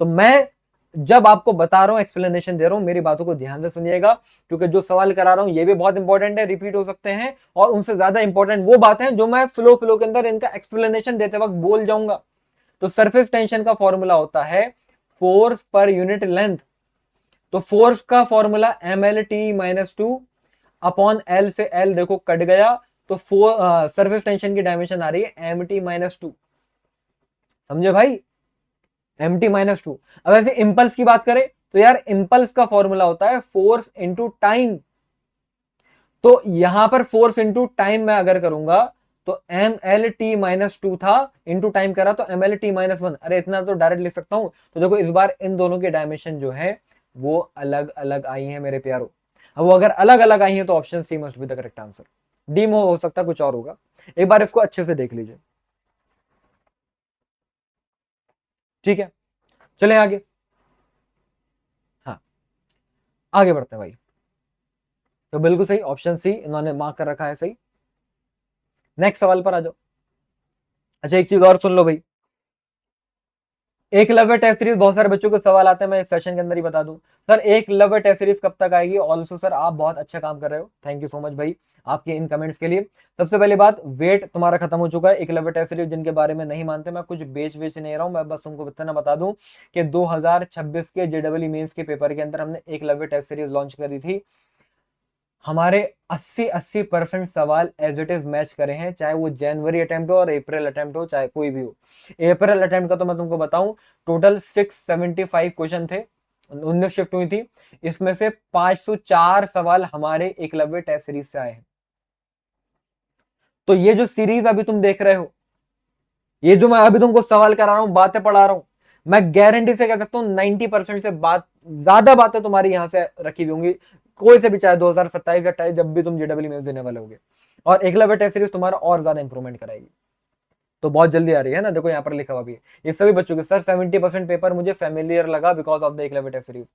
तो मैं जब आपको बता रहा हूं, एक्सप्लेनेशन दे रहा हूं, मेरी बातों को ध्यान से सुनिएगा, क्योंकि जो सवाल करा रहा हूं ये भी बहुत इंपॉर्टेंट है, रिपीट हो सकते हैं, और उनसे ज्यादा इंपॉर्टेंट वो बातें हैं जो मैं फ्लो के अंदर इनका एक्सप्लेनेशन देते वक्त बोल जाऊंगा। तो सरफेस टेंशन का फॉर्मूला होता है फोर्स पर यूनिट लेंथ। तो फोर्स का formula M L T minus two upon L से एल देखो कट गया, तो सरफेस टेंशन की डायमेंशन आ रही है mt-2। समझे भाई, mt-2। अब ऐसे इंपल्स की बात करें तो यार इंपल्स का फॉर्मूला होता है फोर्स इंटू टाइम। तो यहां पर फोर्स इंटू टाइम मैं अगर करूंगा तो mlt-2 था, इंटू टाइम करा तो mlt-1। अरे इतना तो डायरेक्ट लिख सकता हूं। तो देखो इस बार इन दोनों की डायमेंशन जो है वो अलग अलग आई है मेरे प्यारो। अब वो अगर अलग अलग आई है तो option C must be the correct answer. D में हो सकता कुछ और होगा, एक बार इसको अच्छे से देख लीजिए। ठीक है, चले आगे। हाँ, आगे बढ़ते हैं भाई। तो बिल्कुल सही, ऑप्शन सी इन्होंने मार्क कर रखा है सही। नेक्स्ट सवाल पर आ जाओ। अच्छा एक चीज और सुन लो भाई, एकलव्य टेस्ट सीरीज बहुत सारे बच्चों को सवाल आते हैं, मैं इस सेशन के अंदर ही बता दूं। सर एकलव्य टेस्ट सीरीज कब तक आएगी? ऑल्सो सर आप बहुत अच्छा काम कर रहे हो, थैंक यू सो मच भाई आपके इन कमेंट्स के लिए। सबसे पहली बात, वेट तुम्हारा खत्म हो चुका है। एकलव्य टेस्ट सीरीज जिनके बारे में नहीं मानते, मैं कुछ बेच नहीं रहा हूं, मैं बस तुमको इतना बता दूं कि 2026 के जेडब्ल्यू मेंस के पेपर के अंदर हमने एकलव्य टेस्ट सीरीज लॉन्च करी थी। हमारे 80% सवाल एज इट इज मैच करे हैं, चाहे वो जनवरी अटेम्प्ट हो और अप्रैल अटेम्प्ट हो, चाहे कोई भी हो। अप्रैल अटेम्प्ट का तो मैं तुमको बताऊं, टोटल 675 क्वेश्चन थे, 19 शिफ्ट हुई थी, इसमें से 504 सवाल हमारे एकलव्य टेस्ट सीरीज से आए हैं। तो ये जो सीरीज अभी तुम देख रहे हो, ये जो मैं अभी तुमको सवाल करा रहा हूं, बातें पढ़ा रहा हूं, मैं गारंटी से कह सकता हूं 90% से ज्यादा बातें तुम्हारी यहां से रखी हुई होंगी, कोई से भी, चाहे 2027 या 28 जब भी तुम जेडब्ल्यू मेंस देने वाले होगे। और एकलव्य टेस्ट सीरीज तुम्हारा और ज्यादा इंप्रूवमेंट कराएगी। तो बहुत जल्दी आ रही है ना, देखो यहाँ पर लिखा हुआ भी है ये सभी बच्चों के। सर 70% पेपर मुझे फेमिलियर लगा because of the Eklavya test series.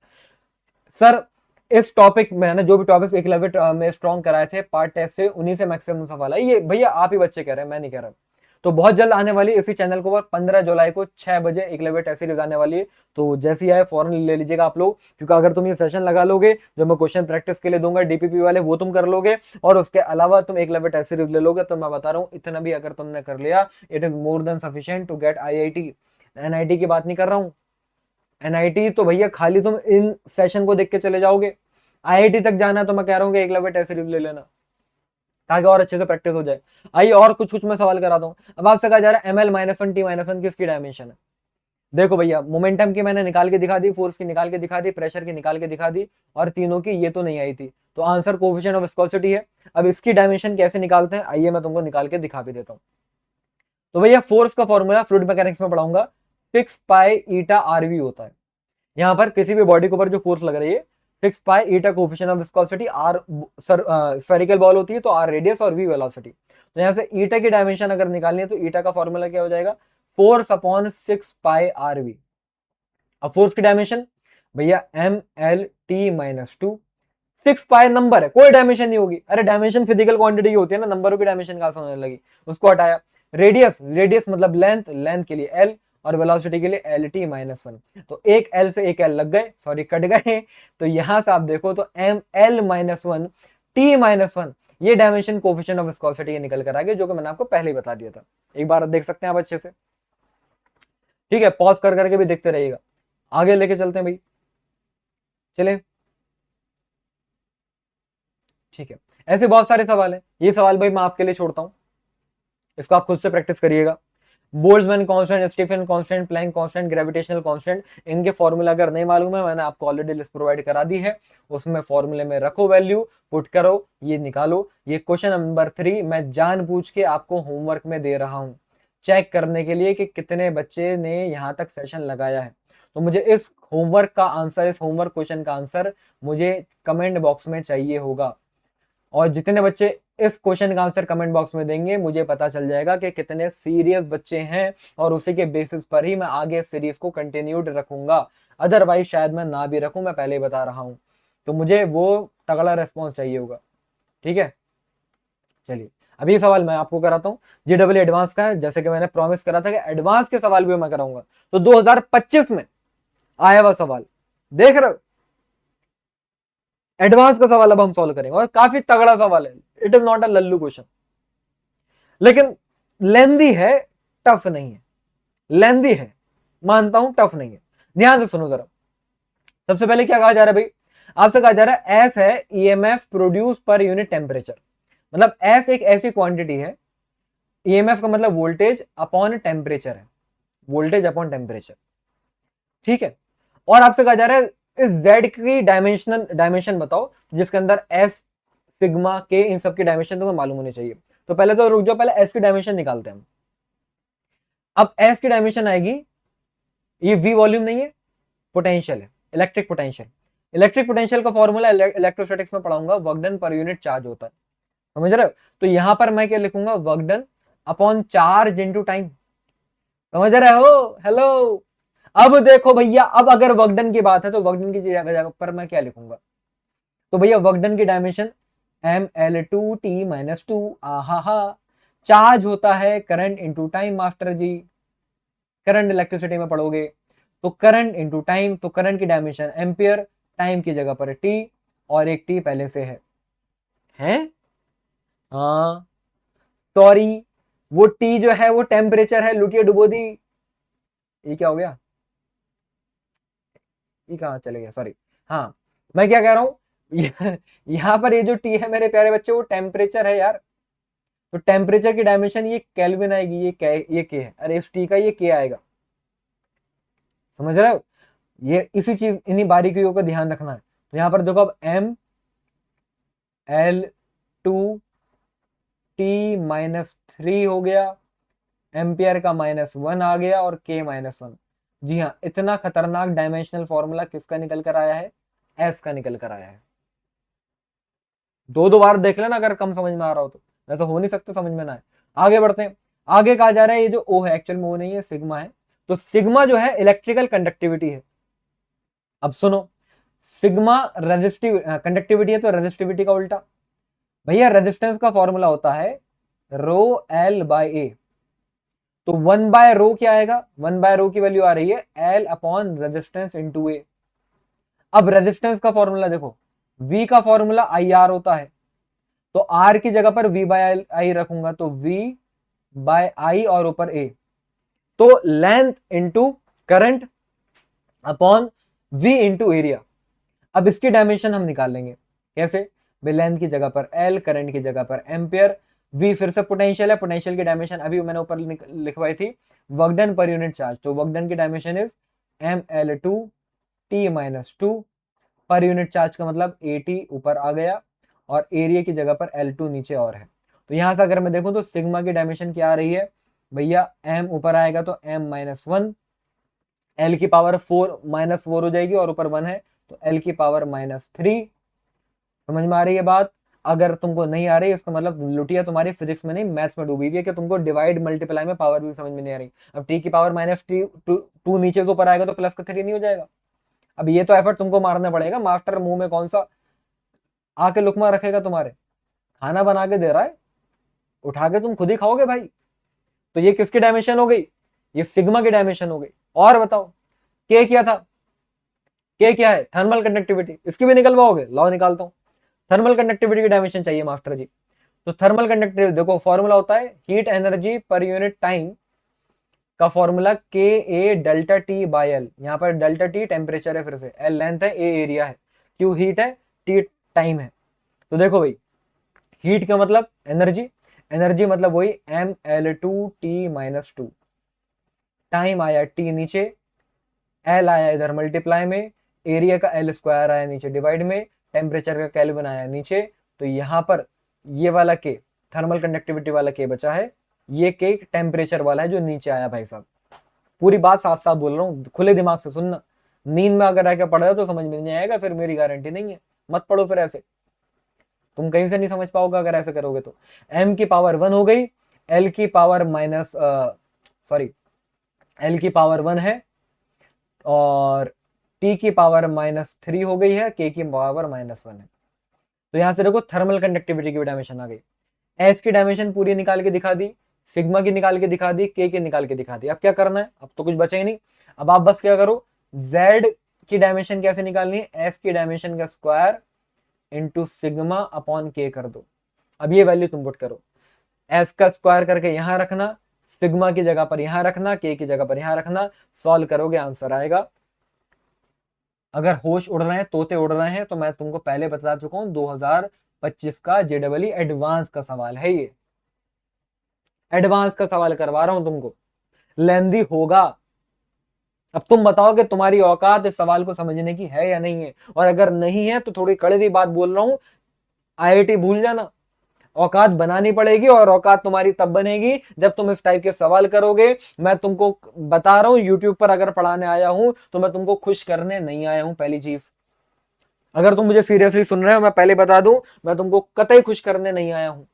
Sir इस टॉपिक में ना, जो भी टॉपिक्स एकलव्य में स्ट्रॉन्ग कराए थे पार्ट टेस्ट से, उन्हीं से मैक्सिमम सवाल है। ये भैया आप ही बच्चे कह रहे हैं, मैं नहीं कह रहा। तो बहुत जल्द आने वाली इसी चैनल को 15 जुलाई को 6 बजे एकलव्य टेस्ट सीरीज आने वाली है। तो जैसी आए फौरन ले लीजिएगा आप लोग, क्योंकि अगर तुम ये सेशन लगा लोगे जो मैं क्वेश्चन प्रैक्टिस के लिए दूंगा डीपीपी वाले, वो तुम कर लोगे, और उसके अलावा तुम एकलव्य टेस्ट सीरीज ले लोगे, तो मैं बता रहा हूँ इतना भी अगर तुमने कर लिया, it is more than sufficient to get IIT। NIT की बात नहीं कर रहा हूँ, NIT तो भैया खाली तुम इन सेशन को देख के चले जाओगे। IIT तक जाना है तो मैं कह रहा हूँ कि एकलव्य टेस्ट सीरीज ले लेना, ताकि और अच्छे से प्रैक्टिस हो जाए। आइए और कुछ कुछ मैं सवाल कराता हूँ। अब आपसे कहा जा रहा है ml-1 t-1 किसकी डायमेंशन है? देखो भैया, मोमेंटम की मैंने निकाल के दिखा दी, फोर्स की निकाल के दिखा दी, प्रेशर की निकाल के दिखा दी, और तीनों की ये तो नहीं आई थी, तो आंसर कोएफिशिएंट ऑफ विस्कोसिटी है। अब इसकी डायमेंशन कैसे निकालते हैं, आइए मैं तुमको निकाल के दिखा भी देता हूँ। तो भैया फोर्स का फॉर्मूला फ्लूइड मैकेनिक्स में पढ़ाऊंगा, 6 पाई ईटा RV होता है। यहाँ पर किसी भी बॉडी के ऊपर जो फोर्स लग रही है, 6 pi eta coefficient of viscosity, R spherical ball होती है तो R रेडियस और V वेलोसिटी। तो यहाँ से ईटा की डायमेंशन अगर निकालनी है तो ईटा का फॉर्मूला क्या हो जाएगा, फोर्स अपॉन 6 पाई RV। अब फोर्स की डायमेंशन भैया mlt-2, 6 पाई नंबर है, कोई डायमेंशन नहीं होगी। अरे डायमेंशन फिजिकल क्वांटिटी की होती है ना, नंबरों की डायमेंशन कहां से होने लगी, उसको हटाया। रेडियस, रेडियस मतलब लेंथ, लेंथ के लिए L, और वेलोसिटी के लिए LT-1। तो एक L से एक L लग गए, सॉरी कट गए। तो यहां से आप देखो तो ml-1 t-1 ये डायमेंशन कोएफिशिएंट ऑफ विस्कोसिटी निकल कर आ गए, जो कि मैंने आपको पहले ही बता दिया था। एक बार देख सकते हैं आप अच्छे से, ठीक है, पॉज कर करके भी देखते रहिएगा। आगे लेके चलते हैं भाई, चले, ठीक है। ऐसे बहुत सारे सवाल हैं, ये सवाल भाई मैं आपके लिए छोड़ता हूं, इसको आप खुद से प्रैक्टिस करिएगा। Boltzmann constant, Stefan constant, Planck constant, gravitational constant, इनके फॉर्मूला अगर नहीं मालूम है, मैंने आपको ऑलरेडी लिस्ट प्रोवाइड करा दी है, उसमें फॉर्मूले में रखो वैल्यू, पुट करो, ये निकालो। ये क्वेश्चन नंबर 3 मैं जानबूझ के आपको होमवर्क में दे रहा हूं, चेक करने के लिए कि कितने बच्चे ने यहां तक सेशन लगाया है। तो मुझे इस होमवर्क का आंसर, इस होमवर्क क्वेश्चन का आंसर मुझे कमेंट बॉक्स में चाहिए होगा, और जितने बच्चे इस क्वेश्चन का आंसर कमेंट बॉक्स में देंगे, मुझे पता चल जाएगा कि कितने सीरियस बच्चे हैं, और उसी के बेसिस पर ही मैं आगे सीरीज को कंटिन्यूड रखूंगा। अदरवाइज शायद मैं ना भी रखूं, मैं पहले ही बता रहा हूं। तो मुझे वो तगड़ा रेस्पॉन्स चाहिए होगा, ठीक है। चलिए अभी सवाल मैं आपको कराता हूं, जेडब्ल्यू एडवांस का है, जैसे कि मैंने प्रॉमिस करा था कि एडवांस के सवाल भी मैं कराऊंगा। तो 2025 में आया हुआ सवाल देख रहे हो, एडवांस का सवाल अब हम सॉल्व करेंगे, और काफी तगड़ा सवाल है। It is not a Lallu question, लेकिन लेंदी है, टफ नहीं है। लेंदी है मानता हूं, टफ नहीं है। ध्यान से सुनो जरा। सबसे पहले क्या कहा जा रहा है भाई, आपसे कहा जा रहा है एस है EMF produce per unit temperature, मतलब एस एक ऐसी क्वांटिटी है, ईएमएफ का मतलब वोल्टेज अपॉन टेम्परेचर है, वोल्टेज अपॉन टेम्परेचर, ठीक है। और आपसे कहा जा रहा है इस जेड की डायमेंशन बताओ जिसके अंदर एस, सिग्मा, के, इन सब की डायमेंशन तुम्हें मालूम होनी चाहिए। तो पहले तो रुक जाओ, पहले एस की डायमेंशन निकालते हैं हम। अब एस की डायमेंशन आएगी, ये वी वॉल्यूम नहीं है, पोटेंशियल है, इलेक्ट्रिक पोटेंशियल। इलेक्ट्रिक पोटेंशियल का फॉर्मूला इलेक्ट्रोस्टैटिक्स में पढ़ाऊंगा, work done per unit charge होता है, समझ रहे हो। तो यहां पर मैं क्या लिखूंगा, work done upon charge into time, समझ रहे हो, हेलो। अब देखो भैया, अब अगर वर्क डन की बात है तो वर्क डन की जगह पर मैं क्या लिखूंगा, तो भैया वर्क डन की डायमेंशन mL2T-2, आहा, चार्ज होता है करंट इंटू टाइम, मास्टर जी करंट इलेक्ट्रिसिटी में पढ़ोगे तो करंट इंटू टाइम, तो करंट की डायमेंशन एम्पियर, टाइम की जगह पर टी, और एक टी पहले से है? हाँ सॉरी, वो टी जो है वो टेम्परेचर है, लुटिया डुबो दी। ये क्या हो गया, ये कहाँ चले गया, सॉरी। हाँ मैं क्या कह रहा हूं, यहाँ पर ये जो टी है मेरे प्यारे बच्चे वो टेम्परेचर है यार। तो टेम्परेचर की डायमेंशन ये केल्विन आएगी, ये के है, अरे इस टी का ये के आएगा, समझ रहे हो। ये इसी चीज, इन्हीं बारीकियों का ध्यान रखना है। तो यहाँ पर देखो अब mL2T-3 हो गया, एम्पियर का -1 आ गया, और के -1। जी हाँ, इतना खतरनाक डायमेंशनल फॉर्मूला किसका निकल कर आया है, एस का निकल कर आया है। दो बार देख लेना अगर कम समझ में आ रहा हो तो, वैसा हो नहीं सकता समझ में ना आए। आगे बढ़ते हैं, आगे कहा जा रहा है ये जो ओ है एक्चुअल में ओ नहीं है, सिग्मा है। तो सिग्मा जो है इलेक्ट्रिकल कंडक्टिविटी है। अब सुनो, सिग्मा रेजिस्टिव कंडक्टिविटी है, तो रेजिस्टिविटी का उल्टा भैया, रेजिस्टेंस का फॉर्मूला होता है रो एल बाय ए। तो 1 बाय रो क्या आएगा, 1 बाय रो की वैल्यू आ रही है एल अपॉन रेजिस्टेंस इंटू ए। अब रेजिस्टेंस का फॉर्मूला देखो, V का फॉर्मूला आई आर होता है, तो R की जगह पर V बाय आई रखूंगा, तो V बाय आई और ऊपर A, तो length into current upon V into area. अब इसकी डायमेंशन हम निकाल लेंगे, कैसे, लेंथ की जगह पर L, करंट की जगह पर एम्पियर, V फिर से पोटेंशियल है, पोटेंशियल की डायमेंशन अभी मैंने ऊपर लिखवाई थी, work done per unit charge. तो वर्क डन की dimension is mL2T-2, per unit charge का मतलब AT ऊपर आ गया, और एरिया की जगह पर L2 नीचे और है। तो यहां से अगर मैं देखूं तो सिग्मा की डायमेंशन क्या आ रही है भैया, m ऊपर आएगा तो m-1, L की पावर 4 -4 हो जाएगी, और ऊपर 1 है तो L की पावर -3। समझ में आ रही है बात। अगर तुमको नहीं आ रही इसका मतलब लुटिया तुम्हारी फिजिक्स में नहीं मैथ्स में डूबी हुई है, कि तुमको डिवाइड मल्टीप्लाई में पावर भी समझ में नहीं आ रही। अब t की पावर -2 नीचे से ऊपर आएगा तो प्लस का 3 नहीं हो जाएगा। अब ये तो एफर्ट तुमको मारना पड़ेगा, मास्टर मुंह में कौन सा आके लुकमा रखेगा, तुम्हारे खाना बना के दे रहा है, उठा के तुम खुद ही खाओगे भाई। तो ये किसकी डायमेंशन हो गई, ये सिग्मा की डायमेंशन हो गई। और बताओ के क्या था, के क्या है, थर्मल कंडक्टिविटी, इसकी भी निकलवाओगे, लाओ निकालता हूं। थर्मल कंडक्टिविटी की डायमेंशन चाहिए मास्टर जी। तो थर्मल कंडक्टिविटी देखो फॉर्मूला होता है heat energy per unit time का फॉर्मूला के ए डेल्टा टी बाय एल। यहाँ पर डेल्टा टी टेम्परेचर है, फिर से एल लेंथ है, ए एरिया है, क्यू हीट है, टी टाइम है। तो देखो भाई, हीट का मतलब एनर्जी, एनर्जी मतलब वही mL2T-2, टाइम आया टी नीचे, एल आया इधर मल्टीप्लाई में, एरिया का एल स्क्वायर आया नीचे डिवाइड में, टेम्परेचर का केल्विन आया नीचे। तो यहां पर ये वाला के थर्मल कंडक्टिविटी वाला के बचा है, ये के टेम्परेचर वाला है जो नीचे आया भाई साहब। पूरी बात साफ साफ बोल रहा हूँ, खुले दिमाग से सुनना। नींद में अगर आके पढ़ रहे हो तो समझ में नहीं आएगा, फिर मेरी गारंटी नहीं है, मत पढ़ो फिर ऐसे, तुम कहीं से नहीं समझ पाओगे अगर ऐसे करोगे तो। m की पावर 1 हो गई, l की पावर l की पावर 1 है, और t की पावर -3 हो गई है, k की पावर -1 है। तो यहां से देखो थर्मल कंडक्टिविटी की डायमेंशन आ गई। s की डायमेंशन पूरी निकाल के दिखा दी, सिग्मा की निकाल के दिखा दी, k की निकाल के दिखा दी। अब क्या करना है, अब तो कुछ बचा ही नहीं। अब आप बस क्या करो, z की डायमेंशन कैसे निकालनी है, s की डायमेंशन का स्क्वायर इंटू सिग्मा अपॉन के कर दो। अब ये वैल्यू तुम पुट करो, s का स्क्वायर करके यहां रखना, सिग्मा की जगह पर यहां रखना, के की जगह पर यहां रखना, सॉल्व करोगे आंसर आएगा। अगर होश उड़ रहे हैं, तोते उड़ रहे हैं, तो मैं तुमको पहले बता चुका हूं 2000 25 का JEE एडवांस का सवाल है ये, एडवांस का सवाल करवा रहा हूं तुमको, लेंदी होगा। अब तुम बताओ कि तुम्हारी औकात इस सवाल को समझने की है या नहीं है, और अगर नहीं है तो थोड़ी कड़वी बात बोल रहा हूं, IIT भूल जाना। औकात बनानी पड़ेगी, और औकात तुम्हारी तब बनेगी जब तुम इस टाइप के सवाल करोगे। मैं तुमको बता रहा हूं, यूट्यूब पर अगर पढ़ाने आया हूं तो मैं तुमको खुश करने नहीं आया हूं। पहली चीज, अगर तुम मुझे सीरियसली सुन रहे हो, मैं पहले बता दूं, मैं तुमको कतई खुश करने नहीं आया हूं।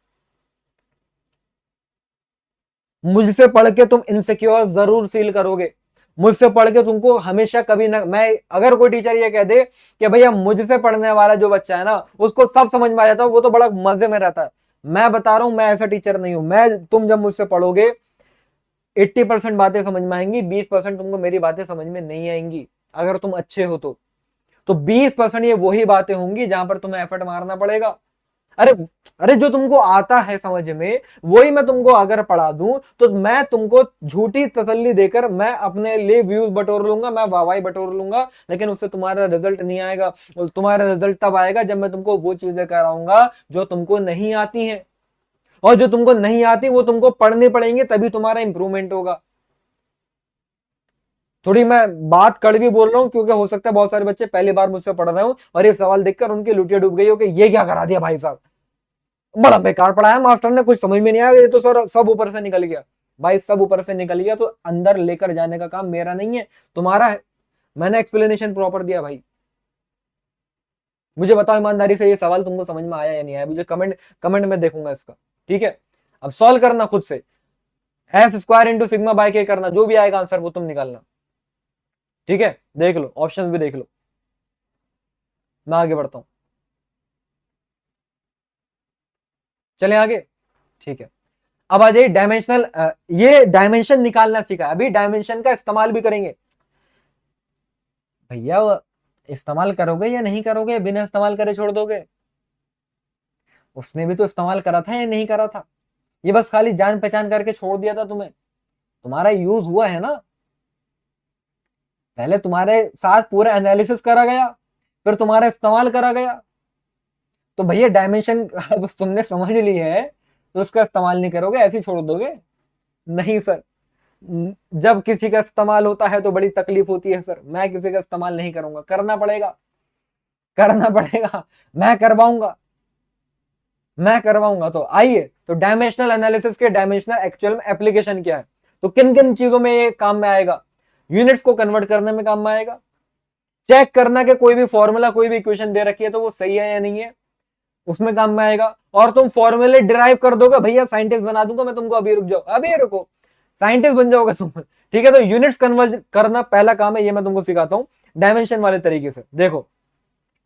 मुझसे पढ़ के तुम इनसिक्योर जरूर फील करोगे। मुझसे पढ़ के तुमको हमेशा कभी ना, मैं अगर कोई टीचर ये कह दे कि भैया मुझसे पढ़ने वाला जो बच्चा है ना उसको सब समझ में आ जाता है, वो तो बड़ा मजे में रहता है। मैं बता रहा हूं, मैं ऐसा टीचर नहीं हूं। तुम जब मुझसे पढ़ोगे 80% बातें समझ में आएंगी, 20% तुमको मेरी बातें समझ में नहीं आएंगी। अगर तुम अच्छे हो तो 20% ये वही बातें होंगी जहां पर तुम्हें एफर्ट मारना पड़ेगा। अरे अरे जो तुमको आता है समझ में, वही मैं तुमको अगर पढ़ा दूं तो मैं तुमको झूठी तसल्ली देकर मैं अपने लिए व्यूज बटोर लूंगा, मैं वाहवाही बटोर लूंगा, लेकिन उससे तुम्हारा रिजल्ट नहीं आएगा। और तुम्हारा रिजल्ट तब आएगा जब मैं तुमको वो चीजें कराऊंगा जो तुमको नहीं आती हैं, और जो तुमको नहीं आती वो तुमको पढ़नी पड़ेंगी, तभी तुम्हारा इंप्रूवमेंट होगा। थोड़ी मैं बात कड़वी बोल रहा हूं क्योंकि हो सकता है बहुत सारे बच्चे पहली बार मुझसे पढ़ रहे हो और ये सवाल देखकर उनकी लुटिया डूब गई हो कि ये क्या करा दिया भाई साहब, बड़ा बेकार पढ़ाया मास्टर ने, कुछ समझ में नहीं आया, ये तो सर सब ऊपर से निकल गया। भाई सब ऊपर से निकल गया तो अंदर लेकर जाने का काम मेरा नहीं है, तुम्हारा है। मैंने एक्सप्लेनेशन प्रॉपर दिया भाई। मुझे बताओ ईमानदारी से, ये सवाल तुमको समझ में आया या नहीं आया? मुझे कमेंट कमेंट में देखूंगा इसका, ठीक है? अब सॉल्व करना खुद से, S² इंटू सिग्मा बाय के करना, जो भी आएगा आंसर वो तुम निकालना, ठीक है? देख लो, ऑप्शन भी देख लो। मैं आगे बढ़ता हूं, चले आगे, ठीक है? अब आ जाइए डायमेंशनल, ये डायमेंशन निकालना सीखा, अभी डायमेंशन का इस्तेमाल भी करेंगे। भैया इस्तेमाल करोगे या नहीं करोगे, बिना इस्तेमाल करे छोड़ दोगे? उसने भी तो इस्तेमाल करा था या नहीं करा था? ये बस खाली जान पहचान करके छोड़ दिया था तुम्हें, तुम्हारा यूज हुआ है ना? पहले तुम्हारे साथ पूरा एनालिसिस करा गया, फिर तुम्हारा इस्तेमाल करा गया। तो भैया डायमेंशन अब तुमने समझ ली है तो उसका इस्तेमाल नहीं करोगे, ऐसे ही छोड़ दोगे? नहीं सर, जब किसी का इस्तेमाल होता है तो बड़ी तकलीफ होती है सर। मैं किसी का इस्तेमाल नहीं करूंगा, करना पड़ेगा, करना पड़ेगा, मैं करवाऊंगा, मैं करवाऊंगा। तो आइए, तो डायमेंशनल एनालिसिस के डायमेंशनल एक्चुअल में एप्लीकेशन क्या है, तो किन किन चीजों में ये काम में आएगा? यूनिट्स को कन्वर्ट करने में काम में आएगा, चेक करना कि कोई भी फॉर्मूला कोई भी इक्वेशन दे रखी है तो वो सही है या नहीं है, उसमें काम में आएगा। और तुम फॉर्मूले डिराइव कर दोगे, भैया साइंटिस्ट बना दूंगा मैं तुमको, अभी रुक जाओ, अभी रुको, साइंटिस्ट बन जाओगे तुम, ठीक है? तो यूनिट्स कन्वर्ट करना पहला काम है, ये मैं तुमको सिखाता हूं डायमेंशन वाले तरीके से। देखो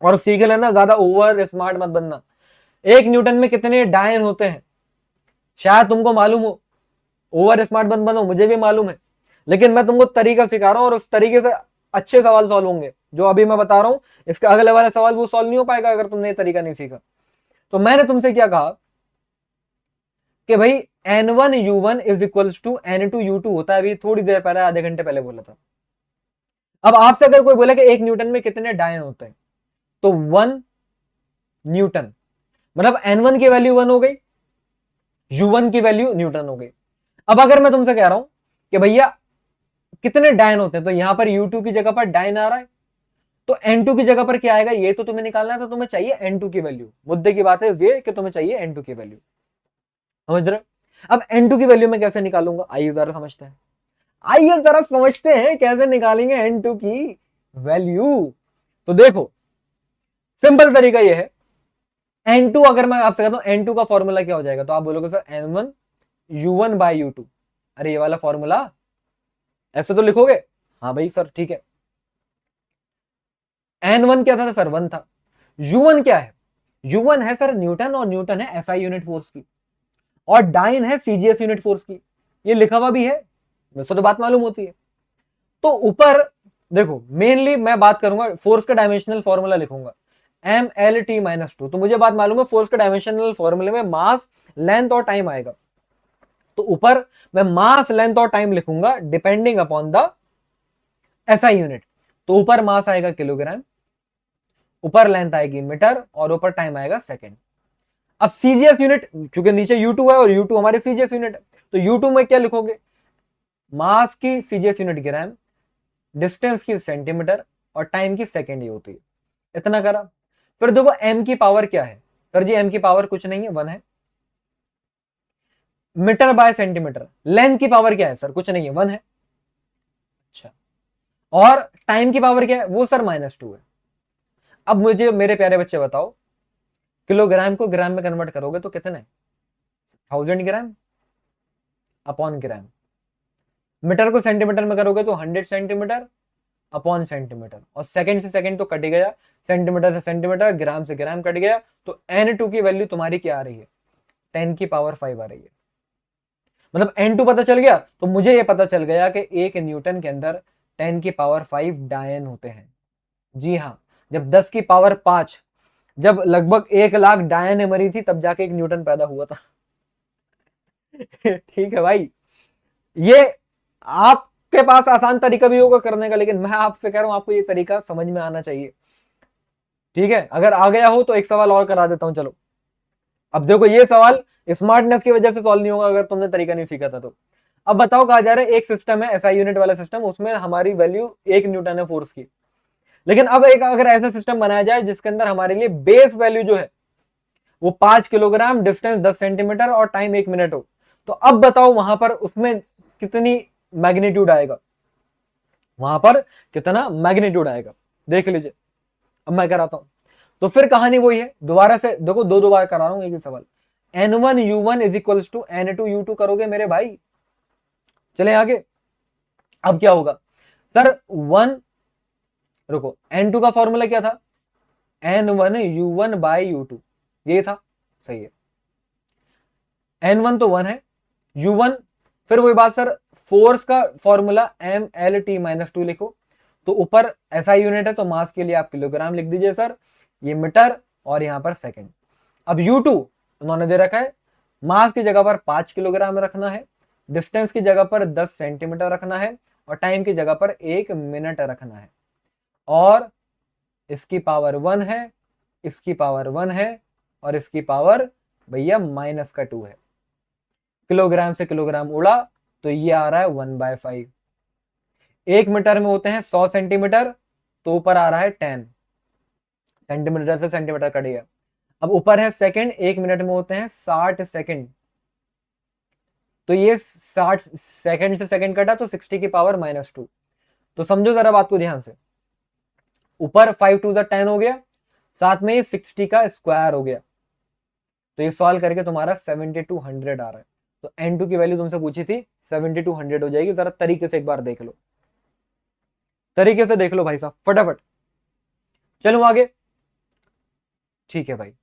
और सीख लेना, ज्यादा ओवर स्मार्ट मत बनना। 1 न्यूटन में कितने डायन होते हैं शायद तुमको मालूम हो, ओवर स्मार्ट मत बनो, मुझे भी मालूम है, लेकिन मैं तुमको तरीका सिखा रहा हूं और उस तरीके से अच्छे सवाल सॉल्व होंगे। जो अभी मैं बता रहा हूं इसका अगले वाला सवाल वो सॉल्व नहीं हो पाएगा अगर तुमने ये तरीका नहीं सीखा। तो मैंने तुमसे क्या कहा कि भाई N1U1 is equals to N2U2 होता है, अभी थोड़ी देर पहले, आधे घंटे पहले बोला था। अब आपसे अगर कोई बोले कि 1 न्यूटन में कितने डायन होते हैं, तो 1 न्यूटन मतलब N1 की वैल्यू 1 हो गई, U1 की वैल्यू न्यूटन हो गई। अब अगर मैं तुमसे कह रहा हूं कि भैया कितने डायन होते हैं, तो यहां पर U2 की जगह पर डायन आ रहा है, तो N2 की जगह पर क्या आएगा ये तो तुम्हें निकालना है, तो तुम्हें चाहिए N2 की वैल्यू। मुद्दे की बात है ये कि तुम्हें चाहिए N2 की वैल्यू, समझ रहे हो? अब N2 की वैल्यू मैं कैसे निकालूंगा, आइए जरा समझते हैं, आइए जरा समझते हैं कैसे निकालेंगे N2 की वैल्यू। तो देखो सिंपल तरीका ये है, N2 अगर मैं आपसे कहता हूं N2 का फॉर्मूला क्या हो जाएगा, तो आप बोलोगे सर N1U1/U2। अरे ये वाला फॉर्मूला ऐसे तो लिखोगे? हाँ भाई सर ठीक है। N1 क्या था सर? 1 था। U1 क्या है? U1 है सर न्यूटन, और न्यूटन है SI यूनिट फोर्स की, और डाइन है CGS यूनिट फोर्स की। ये लिखा हुआ भी है, मुझसे तो बात मालूम होती है। तो ऊपर देखो, मेनली मैं बात करूंगा फोर्स का डायमेंशनल फॉर्मूला लिखूंगा MLT-2। तो मुझे बात मालूम है फोर्स के डायमेंशनल फॉर्मूले में मास, लेंथ और टाइम आएगा। तो ऊपर मैं मास, लेंथ और टाइम लिखूंगा depending upon the SI unit. तो ऊपर मास आएगा किलोग्राम, ऊपर लेंथ आएगी मीटर, और ऊपर टाइम आएगा सेकेंड। अब सीजीएस यूनिट, क्योंकि नीचे U2 है और U2 हमारे सीजीएस यूनिट है, तो U2 में क्या लिखोगे, मास की सीजीएस यूनिट ग्राम, डिस्टेंस की सेंटीमीटर और टाइम की सेकेंड ही होती है। इतना करा। फिर देखो m की पावर क्या है, सर जी m की पावर कुछ नहीं है, 1 है। मीटर बाय सेंटीमीटर, लेंथ की पावर क्या है सर, कुछ नहीं है, 1 है। अच्छा, और टाइम की पावर क्या है, वो सर -2 है। अब मुझे मेरे प्यारे बच्चे बताओ, किलोग्राम को ग्राम में कन्वर्ट करोगे तो कितने, 1000 ग्राम अपॉन ग्राम। मीटर को सेंटीमीटर में करोगे तो 100 सेंटीमीटर अपॉन सेंटीमीटर, और सेकंड से सेकंड तो कट ही गया, सेंटीमीटर से सेंटीमीटर, ग्राम से ग्राम कट गया, तो n2 की वैल्यू तुम्हारी क्या आ रही है, 10 की पावर 5 आ रही है। मतलब n2 पता चल गया, तो मुझे ये पता चल गया कि एक न्यूटन के अंदर 10 की पावर 5 डायन होते हैं। जी हाँ, जब 10 की पावर 5, जब लगभग 1 लाख डायन मरी थी, तब जाके एक न्यूटन पैदा हुआ था। ठीक है भाई, ये आपके पास आसान तरीका भी होगा करने का, लेकिन मैं आपसे कह रहा हूं आपको ये तरीका समझ में आना चाहिए। ठीक है, अगर आ गया हो तो एक सवाल और करा देता हूं, चलो। अब देखो ये सवाल स्मार्टनेस की वजह से सॉल्व नहीं होगा अगर तुमने तरीका नहीं सीखा था तो। अब बताओ, कहा जा रहा है एक सिस्टम है एसआई यूनिट वाला सिस्टम, उसमें हमारी वैल्यू 1 न्यूटन है फोर्स की, लेकिन अब एक अगर ऐसा सिस्टम बनाया जाए जिसके अंदर हमारे लिए बेस वैल्यू जो है वो 5 किलोग्राम, डिस्टेंस 10 सेंटीमीटर और टाइम 1 मिनट हो, तो अब बताओ वहां पर उसमें कितनी मैग्नीट्यूड आएगा, वहां पर कितना मैग्नीट्यूड आएगा, देख लीजिए। अब मैं कराता हूं, तो फिर कहानी वही है, दोबारा से देखो, दो बार करा रहा हूं एक ही सवाल। N1U1 is equals to N2U2 करोगे मेरे भाई, चले आगे। अब क्या होगा सर, 1, रुको, N2 का फॉर्मूला क्या था, N1U1 बाई U2, ये था, सही है। N1 तो 1 है, U1, फिर वही बात सर, फोर्स का फॉर्मूला MLT-2 लिखो, तो ऊपर SI यूनिट है तो मास के लिए आप किलोग्राम लिख दीजिए सर, ये मीटर और यहां पर सेकंड। अब U2 उन्होंने दे रखा है, मास की जगह पर 5 किलोग्राम रखना है, डिस्टेंस की जगह पर 10 सेंटीमीटर रखना है, और टाइम की जगह पर 1 मिनट रखना है, और इसकी पावर 1 है, इसकी पावर 1 है, और इसकी पावर भैया -2 है। किलोग्राम से किलोग्राम उड़ा तो ये आ रहा है 1/5। 1 मीटर में होते हैं 100 सेंटीमीटर, तो ऊपर आ रहा है 10 सेंटीमीटर, से सेंटीमीटर कट गया। अब ऊपर है सेकंड, 1 मिनट में होते हैं 60 सेकंड, तो ये 60 सेकंड से सेकंड कटा तो 60 की पावर -2। तो समझो जरा बात को ध्यान से, ऊपर 5 टू 10 हो गया, साथ में ये 60 का स्क्वायर हो गया, तो ये सॉल्व करके तुम्हारा 7200 आ रहा है। तो N2 की वैल्यू तुमसे पूछी थी, 7200 हो जाएगी। जरा तरीके से एक बार देख लो, तरीके से देख लो भाई साहब, फटाफट। चलो आगे, ठीक है भाई।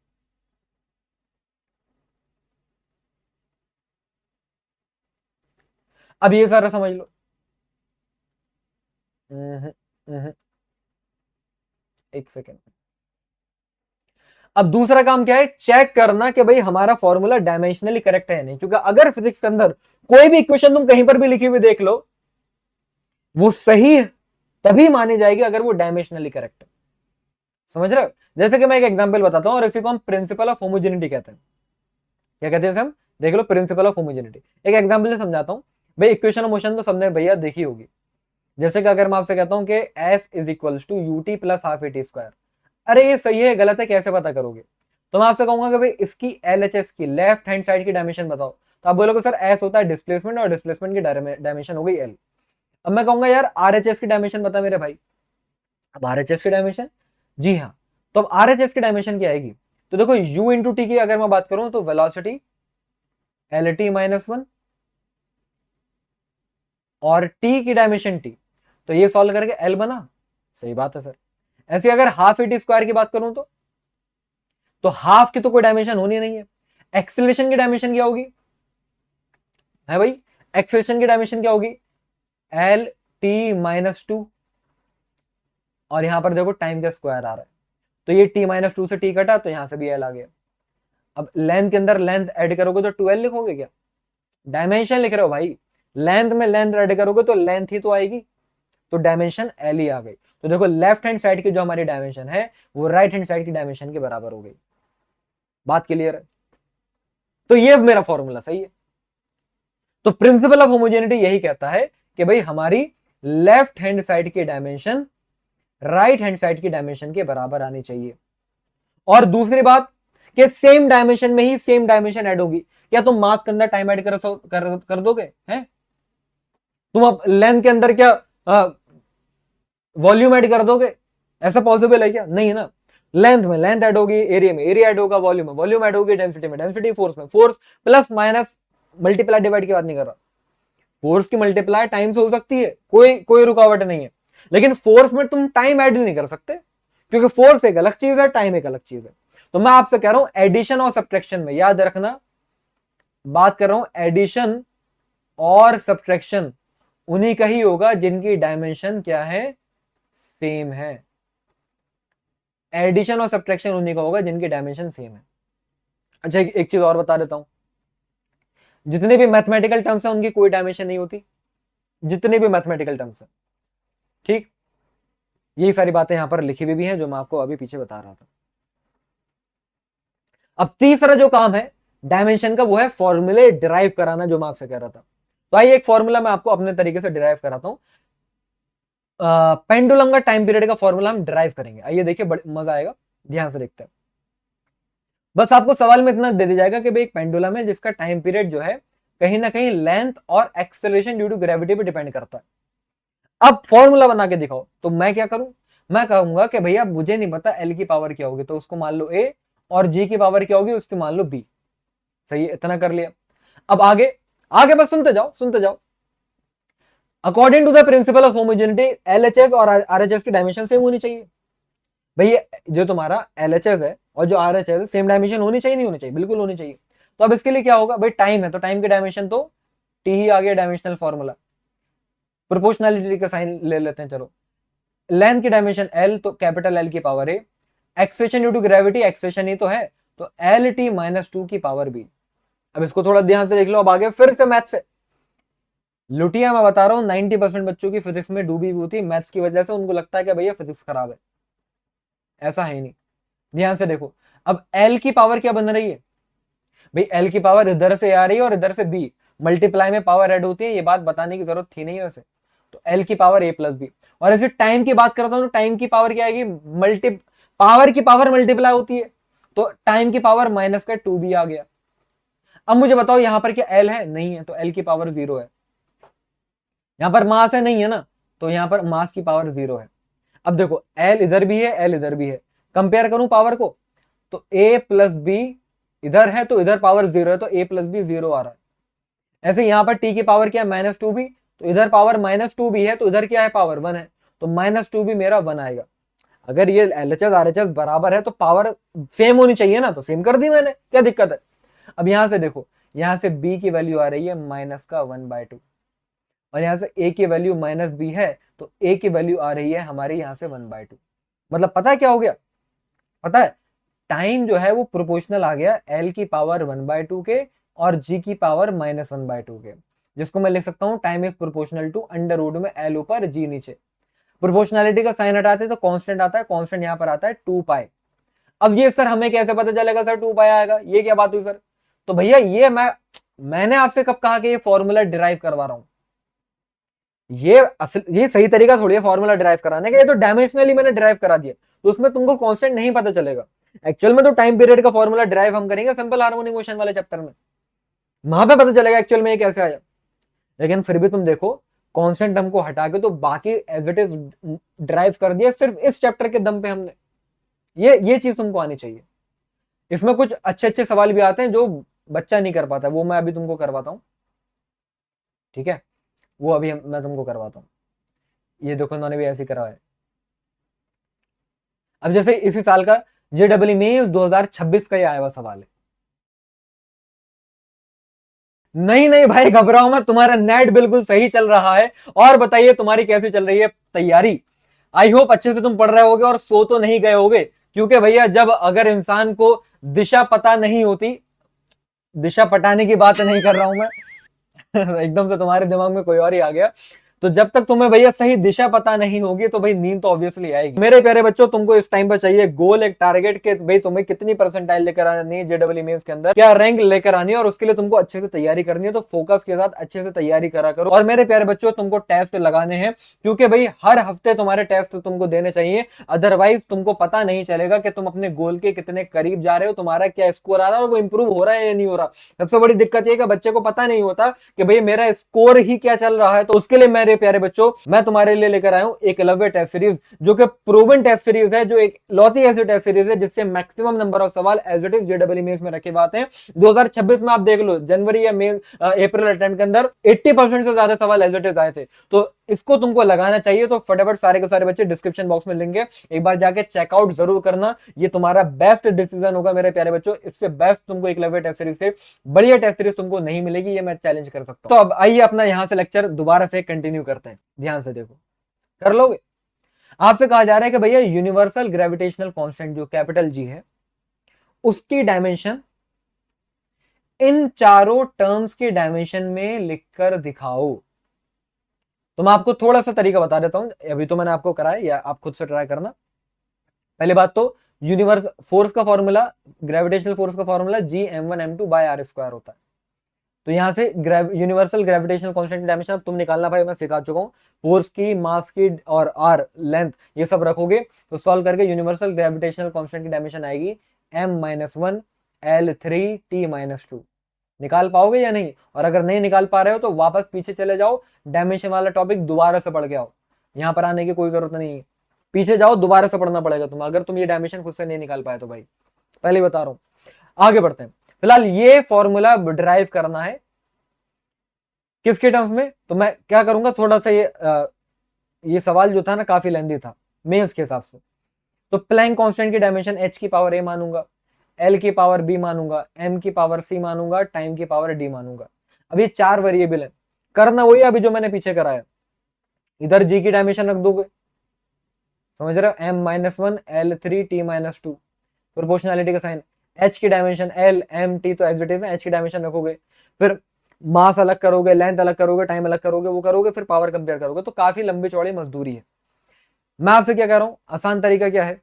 अब ये सारा समझ लो। एक सेकेंड। अब दूसरा काम क्या है, चेक करना कि भाई हमारा फॉर्मूला डायमेंशनली करेक्ट है नहीं, क्योंकि अगर फिजिक्स के अंदर कोई भी इक्वेशन तुम कहीं पर भी लिखी हुई देख लो, वो सही तभी मानी जाएगी अगर वो डायमेंशनली करेक्ट है। समझ रहे हो? जैसे कि मैं एक एग्जांपल बताता हूं, और इसी को हम प्रिंसिपल ऑफ होमोजेनिटी कहते हैं। क्या कहते हैं हम, देख लो, प्रिंसिपल ऑफ होमोजेनिटी। एक एग्जांपल से समझाता हूं भाई। इक्वेशन ऑफ मोशन तो सबने भैया देखी होगी। जैसे कि अगर मैं आपसे कहता हूं कि S is equals to UT plus half AT square, अरे ये सही है गलत है कैसे पता करोगे? तो मैं आपसे कहूंगा कि भाई इसकी LHS की लेफ्ट हैंड साइड की डायमेंशन बताओ, तो आप बोलोगे सर S होता है डिस्प्लेसमेंट, और डिस्प्लेसमेंट की डायमेंशन हो गई L। अब मैं कहूंगा यार RHS की डायमेंशन बता मेरे भाई। अब RHS की डायमेंशन, जी हाँ, तो अब RHS की डायमेंशन क्या आएगी? तो देखो U इंटू टी की अगर मैं बात करूं तो वेलोसिटी LT-1 और T की डायमेंशन T, तो ये सॉल्व करके L बना, सही बात है सर। ऐसे अगर हाफ AT स्क्वायर की बात करूं तो हाफ की तो कोई डायमेंशन होनी नहीं है। एक्सेलरेशन की डायमेंशन क्या होगी है भाई? एक्सेलरेशन की डायमेंशन क्या होगी? LT-2, और यहां पर देखो टाइम का स्क्वायर आ रहा है, तो ये T-2 से T कटा तो यहां से भी L आ गया। अब लेंथ के अंदर लेंथ ऐड करोगे तो 12 लिखोगे क्या? डायमेंशन लिख रहे हो भाई, लेंथ में लेंथ ऐड करोगे तो लेंथ ही तो आएगी, तो डायमेंशन L ही आ गई। तो देखो लेफ्ट हैंड साइड की जो हमारी डायमेंशन है वो राइट हैंड साइड की डायमेंशन के बराबर हो गई। बात क्लियर है? तो ये मेरा फॉर्मूला सही है। तो प्रिंसिपल ऑफ होमोजेनिटी यही कहता है कि भाई हमारी लेफ्ट हैंड साइड की डायमेंशन राइट हैंड साइड की डायमेंशन के बराबर आनी चाहिए। और दूसरी बात कि सेम डायमेंशन में ही सेम डायमेंशन ऐड होगी। क्या तुम मास के अंदर टाइम ऐड कर दोगे हैं? तुम अब लेंथ के अंदर क्या वॉल्यूम ऐड कर दोगे? ऐसा पॉसिबल है क्या? नहीं है ना। लेंथ में लेंथ ऐड होगी, एरिया में एरिया ऐड होगा, वॉल्यूम में वॉल्यूम ऐड होगी, डेंसिटी में डेंसिटी, फोर्स में force, plus minus multiply divide की बात नहीं कर रहा। फोर्स की मल्टीप्लाई टाइम से हो सकती है, कोई रुकावट नहीं है, लेकिन फोर्स में तुम टाइम ऐड नहीं कर सकते, क्योंकि फोर्स एक अलग चीज है, टाइम एक अलग चीज है। तो मैं आपसे कह रहा हूं एडिशन और सब्ट्रैक्शन में याद रखना, बात कर रहा हूं एडिशन और सब्ट्रैक्शन उन्हीं का ही होगा जिनकी डायमेंशन क्या है, सेम है। एडिशन और सब्ट्रैक्शन उन्हीं का होगा जिनकी डायमेंशन सेम है। अच्छा एक चीज और बता देता हूं, जितने भी मैथमेटिकल टर्म्स हैं उनकी कोई डायमेंशन नहीं होती, जितने भी मैथमेटिकल टर्म्स हैं, ठीक। यही सारी बातें यहां पर लिखी हुई भी हैं जो मैं आपको अभी पीछे बता रहा था। अब तीसरा जो काम है डायमेंशन का वो है फॉर्मूले डिराइव कराना, जो मैं आपसे कह रहा था। तो आइए एक फॉर्मूला मैं आपको अपने तरीके से डिराइव कराता हूं। पेंडुलम का टाइम पीरियड का फॉर्मूला हम डिराइव करेंगे। आइए देखिए, मजा आएगा, ध्यान से देखते हैं। बस आपको सवाल में इतना दे दिया जाएगा कि भाई एक पेंडुलम है जिसका टाइम पीरियड जो है कहीं ना कहीं लेंथ और एक्सेलरेशन ड्यू टू ग्रेविटी पे डिपेंड करता है। अब फॉर्मूला बना के दिखाओ। तो मैं क्या करूं, मैं कहूंगा कि भैया मुझे नहीं पता एल की पावर क्या होगी, तो उसको मान लो ए, और जी की पावर क्या होगी उसकी मान लो बी। सही है, इतना कर लिया। अब आगे आगे बस सुनते जाओ सुनते जाओ। According to the principle of homogeneity LHS और आरएचएस की डायमेंशन सेम होनी चाहिए। भैया जो तुम्हारा एलएचएस है और जो आरएचएस है सेम डायमेंशन होनी चाहिए, नहीं होनी चाहिए? बिल्कुल होनी चाहिए। तो अब इसके लिए क्या होगा, भाई टाइम है तो टाइम की डायमेंशन तो टी ही आ गया, डायमेंशनल फॉर्मूला। प्रोपोर्शनैलिटी का साइन ले लेते हैं, चलो। लेंथ की डायमेंशन एल, तो कैपिटल एल की power A. Acceleration due to gravity acceleration ही तो है, तो एल टी माइनस 2 की पावर बी। अब इसको थोड़ा ध्यान से देख लो। अब आगे फिर से मैथ से लुटिया, मैं बता रहा हूं 90% बच्चों की फिजिक्स में डूबी हुई होती है मैथ्स की वजह से। उनको लगता है कि भैया फिजिक्स खराब है, ऐसा है ही नहीं। ध्यान से देखो, अब एल की पावर क्या बन रही है भाई, एल की पावर इधर से आ रही है और इधर से बी, मल्टीप्लाई में पावर ऐड होती है, ये बात बताने की जरूरत थी नहीं वैसे। तो एल की पावर ए प्लस बी। और ऐसे टाइम की बात करता हूं तो टाइम की पावर क्या आएगी, पावर की पावर मल्टीप्लाई होती है, तो टाइम की पावर माइनस का 2b आ गया। अब मुझे बताओ यहां पर क्या एल है, नहीं है, तो एल की पावर 0 है। यहां पर मास है, नहीं है ना, तो यहां पर मास की पावर 0 है। अब देखो एल इधर भी है, एल इधर भी है, कंपेयर करूं पावर को, तो a प्लस बी इधर है तो इधर पावर 0 है, तो a प्लस बी 0 आ रहा है। ऐसे यहां पर t की पावर क्या है, -2b, तो इधर पावर -2b है, तो इधर क्या है, पावर 1 है, तो -2b मेरा 1 आएगा। अगर ये एलएचएस आरएचएस बराबर है तो पावर सेम होनी चाहिए ना, तो सेम कर दी मैंने, क्या दिक्कत है। अब यहां से देखो, यहां से b की वैल्यू आ रही है माइनस का 1/2, और यहां से a की वैल्यू -b है, तो a की वैल्यू आ रही है हमारे यहां से 1/2। मतलब पता है क्या हो गया, पता है, टाइम जो है वो प्रोपोर्शनल आ गया l की पावर 1/2 के और g की पावर -1/2 के, जिसको मैं लिख सकता हूं time is proportional to under root में l ऊपर g नीचे। प्रोपोर्शनैलिटी का साइन हटाते तो कांस्टेंट आता है, कांस्टेंट यहां पर आता है 2 पाई। अब ये सर हमें कैसे पता चलेगा सर 2 पाई आएगा, ये क्या बात हुई सर। तो भैया ये मैंने आपसे कब कहा कि ये फॉर्मूला डिराइव करवा रहा हूं, ये सही तरीका थोड़ी है फॉर्मूला डिराइव कराने का, ये तो डायमेंशनली मैंने डिराइव करा दिया, तो उसमें तुमको कांस्टेंट नहीं पता चलेगा। एक्चुअल में तो टाइम पीरियड का फॉर्मूला डिराइव हम करेंगे सिंपल हार्मोनिक मोशन वाले चैप्टर में, वहां पे पता चलेगा एक्चुअल में ये कैसे आया। लेकिन फिर भी तुम देखो कांस्टेंट टर्म को हटा के तो बाकी एज इट इज ड्राइव कर दिया सिर्फ इस चैप्टर के दम पे हमने। ये चीज तुमको आनी चाहिए। इसमें कुछ अच्छे अच्छे सवाल भी आते हैं जो बच्चा नहीं कर पाता, वो मैं अभी तुमको करवाता हूं, ठीक है, वो अभी मैं तुमको करवाता हूं। ये देखो इन्होंने भी ऐसे करा है। अब जैसे इसी साल का जेडब्ल्यू में 2026 का ये आया हुआ सवाल है। नहीं नहीं भाई घबराओ मत, तुम्हारा नेट बिल्कुल सही चल रहा है। और बताइए तुम्हारी कैसी चल रही है तैयारी। आई होप अच्छे से तुम पढ़ रहे होगे और सो तो नहीं गए होगे, क्योंकि भैया जब अगर इंसान को दिशा पता नहीं होती, दिशा पटाने की बात नहीं कर रहा हूं मैं एकदम से तुम्हारे दिमाग में कोई और ही आ गया। तो जब तक तुम्हें भैया सही दिशा पता नहीं होगी तो भाई नींद तो ऑब्वियसली आएगी। मेरे प्यारे बच्चों, तुमको इस टाइम पर चाहिए गोल, एक टारगेट के भाई तुम्हें कितनी परसेंटाइल लेकर आनी है जेडब्ल्यू मेंस के अंदर, क्या रैंक लेकर आनी है, और उसके लिए तुमको अच्छे से तैयारी करनी है। तो फोकस के साथ अच्छे से तैयारी करा करो। और मेरे प्यारे बच्चों, तुमको टेस्ट लगाने हैं, क्योंकि भाई हर हफ्ते तुम्हारे टेस्ट तुमको देने चाहिए, अदरवाइज तुमको पता नहीं चलेगा कि तुम अपने गोल के कितने करीब जा रहे हो, तुम्हारा क्या स्कोर आ रहा है और वो इंप्रूव हो रहा है या नहीं हो रहा। सबसे बड़ी दिक्कत ये कि बच्चे को पता नहीं होता कि भाई मेरा स्कोर ही क्या चल रहा है। तो उसके लिए मेरे प्यारे बच्चों, मैं तुम्हारे लिए लेकर आया हूं एकलव्य टेस्ट सीरीज, जो कि प्रूवन टेस्ट सीरीज है, जो एक लौती ऐसी टेस्ट सीरीज है जिससे मैक्सिमम नंबर ऑफ सवाल एज इट इज जेडब्ल्यू मेंस में रखे बात है। 2026 में आप देख लो, जनवरी या अप्रैल अटेम्प्ट के अंदर 80% से ज्यादा सवाल एज इट इज आए थे। तो इसको तुमको लगाना चाहिए। तो फटाफट सारे के सारे बच्चे डिस्क्रिप्शन बॉक्स में लिंक है, एक बार जाके चेकआउट जरूर करना। ये तुम्हारा बेस्ट डिसीजन होगा मेरे प्यारे बच्चों। इससे बेस्ट तुमको एकलव्य टेस्ट सीरीज से बढ़िया टेस्ट सीरीज तुमको नहीं मिलेगी, ये मैं चैलेंज कर सकता हूं। तो अब आइए अपना यहां से लेक्चर दोबारा से कंटिन्यू करते हैं। ध्यान से देखो, कर लोगे। आपसे कहा जा रहा है कि भैया यूनिवर्सल ग्रेविटेशनल कांस्टेंट जो कैपिटल जी है, उसकी डायमेंशन इन चारों टर्म्स की डायमेंशन में लिखकर दिखाओ। तो मैं आपको थोड़ा सा तरीका बता देता हूं, अभी तो मैंने आपको कराया, या आप खुद से ट्राई करना। पहली बात तो यूनिवर्स फोर्स का फॉर्मूला, ग्रेविटेशनल फोर्स का फॉर्मूला G m1m2/r² होता है। तो यहां से यूनिवर्सल ग्रेविटेशनल कांस्टेंट की डायमेंशन अब तुम निकालना भाई, मैं सिखा चुका हूं। फोर्स की, मास की और आर लेंथ, ये सब रखोगे तो सॉल्व करके यूनिवर्सल ग्रेविटेशनल कांस्टेंट की डायमेंशन आएगी m-1l3t-2। निकाल पाओगे या नहीं? और अगर नहीं निकाल पा रहे हो तो वापस पीछे चले जाओ, डायमेंशन वाला टॉपिक दोबारा से पढ़ के आओ। यहां पर आने की कोई जरूरत नहीं है, पीछे जाओ, दोबारा से पढ़ना पड़ेगा तुम्हें, अगर तुम ये डायमेंशन खुद से नहीं निकाल पाए तो भाई। पहले बता रहा हूं, आगे बढ़ते हैं। फिलहाल ये फॉर्मूला डिराइव करना है किसके टर्म्स में, तो मैं क्या करूंगा, थोड़ा सा ये सवाल जो था ना काफी लेंदी था मेंस के हिसाब से। तो प्लैंक कांस्टेंट की डायमेंशन h की पावर a मानूंगा, l की पावर b मानूंगा, m की पावर c मानूंगा, टाइम की पावर d मानूंगा। अब ये 4 वेरिएबल है, करना वही अभी जो मैंने पीछे कराया। इधर g की डायमेंशन रख दोगे, समझ रहे हो, m-1l3t-2, प्रोपोर्शनैलिटी का साइन। h की डायमेंशन l m t, तो एज इट इज h की डायमेंशन रखोगे, फिर मास अलग करोगे, लेंथ अलग करोगे, टाइम अलग करोगे, वो करोगे, फिर पावर कंपेयर करोगे। तो काफी लंबी चौड़ी मजदूरी है। मैं आपसे क्या कह रहा हूं, आसान तरीका क्या है,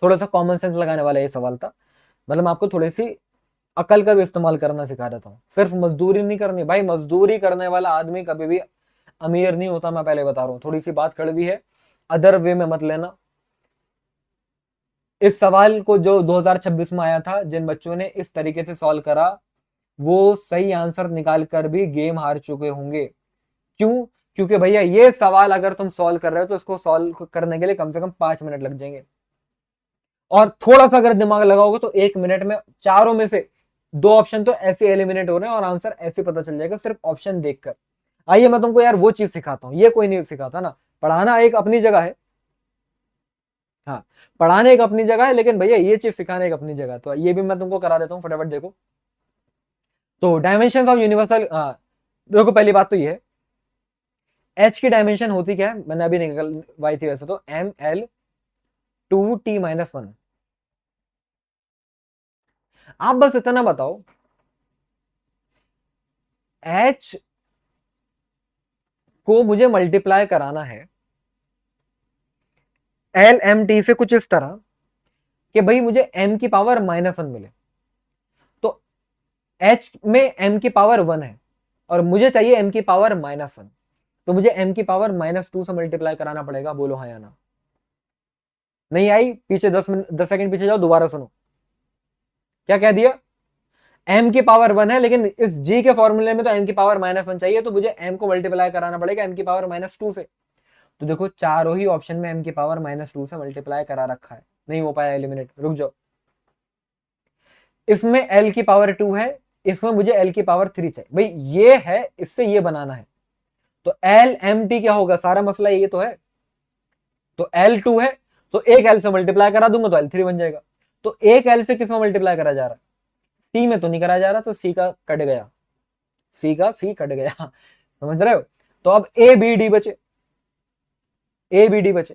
थोड़ा सा कॉमन सेंस लगाने वाला ये सवाल था। मतलब आपको थोड़ी सी अकल का भी इस्तेमाल करना सिखा देता हूँ, सिर्फ मजदूरी नहीं करनी भाई। मजदूरी करने वाला आदमी कभी भी अमीर नहीं होता, मैं पहले बता रहा हूँ। थोड़ी सी बात कड़वी है, अदर वे में मत लेना। इस सवाल को जो 2026 में आया था, जिन बच्चों ने इस तरीके से सॉल्व करा, वो सही आंसर निकाल कर भी गेम हार चुके होंगे। क्यों? क्योंकि भैया ये सवाल अगर तुम सॉल्व कर रहे हो तो इसको सॉल्व करने के लिए कम से कम 5 मिनट लग जाएंगे, और थोड़ा सा अगर दिमाग लगाओगे तो 1 मिनट में चारों में से 2 ऑप्शन तो ऐसे एलिमिनेट हो रहे हैं और आंसर ऐसे पता चल जाएगा सिर्फ ऑप्शन देखकर। आइए मैं तुमको यार वो चीज सिखाता हूं, ये कोई नहीं सिखाता ना। पढ़ाना एक अपनी जगह है, हाँ, पढ़ाने एक अपनी जगह है, लेकिन भैया ये चीज सिखाने एक अपनी जगह है। तो ये भी मैं तुमको करा देता हूँ, फटाफट देखो। तो डायमेंशन ऑफ यूनिवर्सल, देखो पहली बात तो ये है, एच की डायमेंशन होती क्या है, मैंने अभी निकलवाई थी वैसे तो, m-l2t-1। आप बस इतना बताओ, h को मुझे मल्टीप्लाई कराना है LMT से कुछ इस तरह कि भाई मुझे m की पावर -1 मिले। तो h में m की पावर 1 है और मुझे चाहिए m की पावर -1, तो मुझे m की पावर -2 से मल्टीप्लाई कराना पड़ेगा। बोलो हाँ या ना? नहीं आई? पीछे 10 सेकंड पीछे जाओ, दोबारा सुनो। क्या कह दिया? m की पावर 1 है, लेकिन इस g के फॉर्मूले में तो m की पावर -1 चाहिए, तो मुझे m को मल्टीप्लाई कराना पड़ेगा m की पावर -2 से। तो देखो चारों ही ऑप्शन में m की पावर -2 से मल्टीप्लाई करा रखा है, नहीं हो पाया एलिमिनेट। रुक जाओ, इसमें l की पावर 2 है, इसमें मुझे l की पावर 3 चाहिए। भाई ये है, इससे ये बनाना है, तो LMT क्या होगा, सारा मसला ये तो है। तो L2 है, तो एक L से मल्टीप्लाई करा दूंगा तो L3 बन जाएगा। तो एक L से किसमें मल्टीप्लाई करा जा रहा है? C में तो नहीं करा जा रहा, तो C का कट गया, C कट गया समझ रहे हो? तो अब ABD बचे, ABD बचे।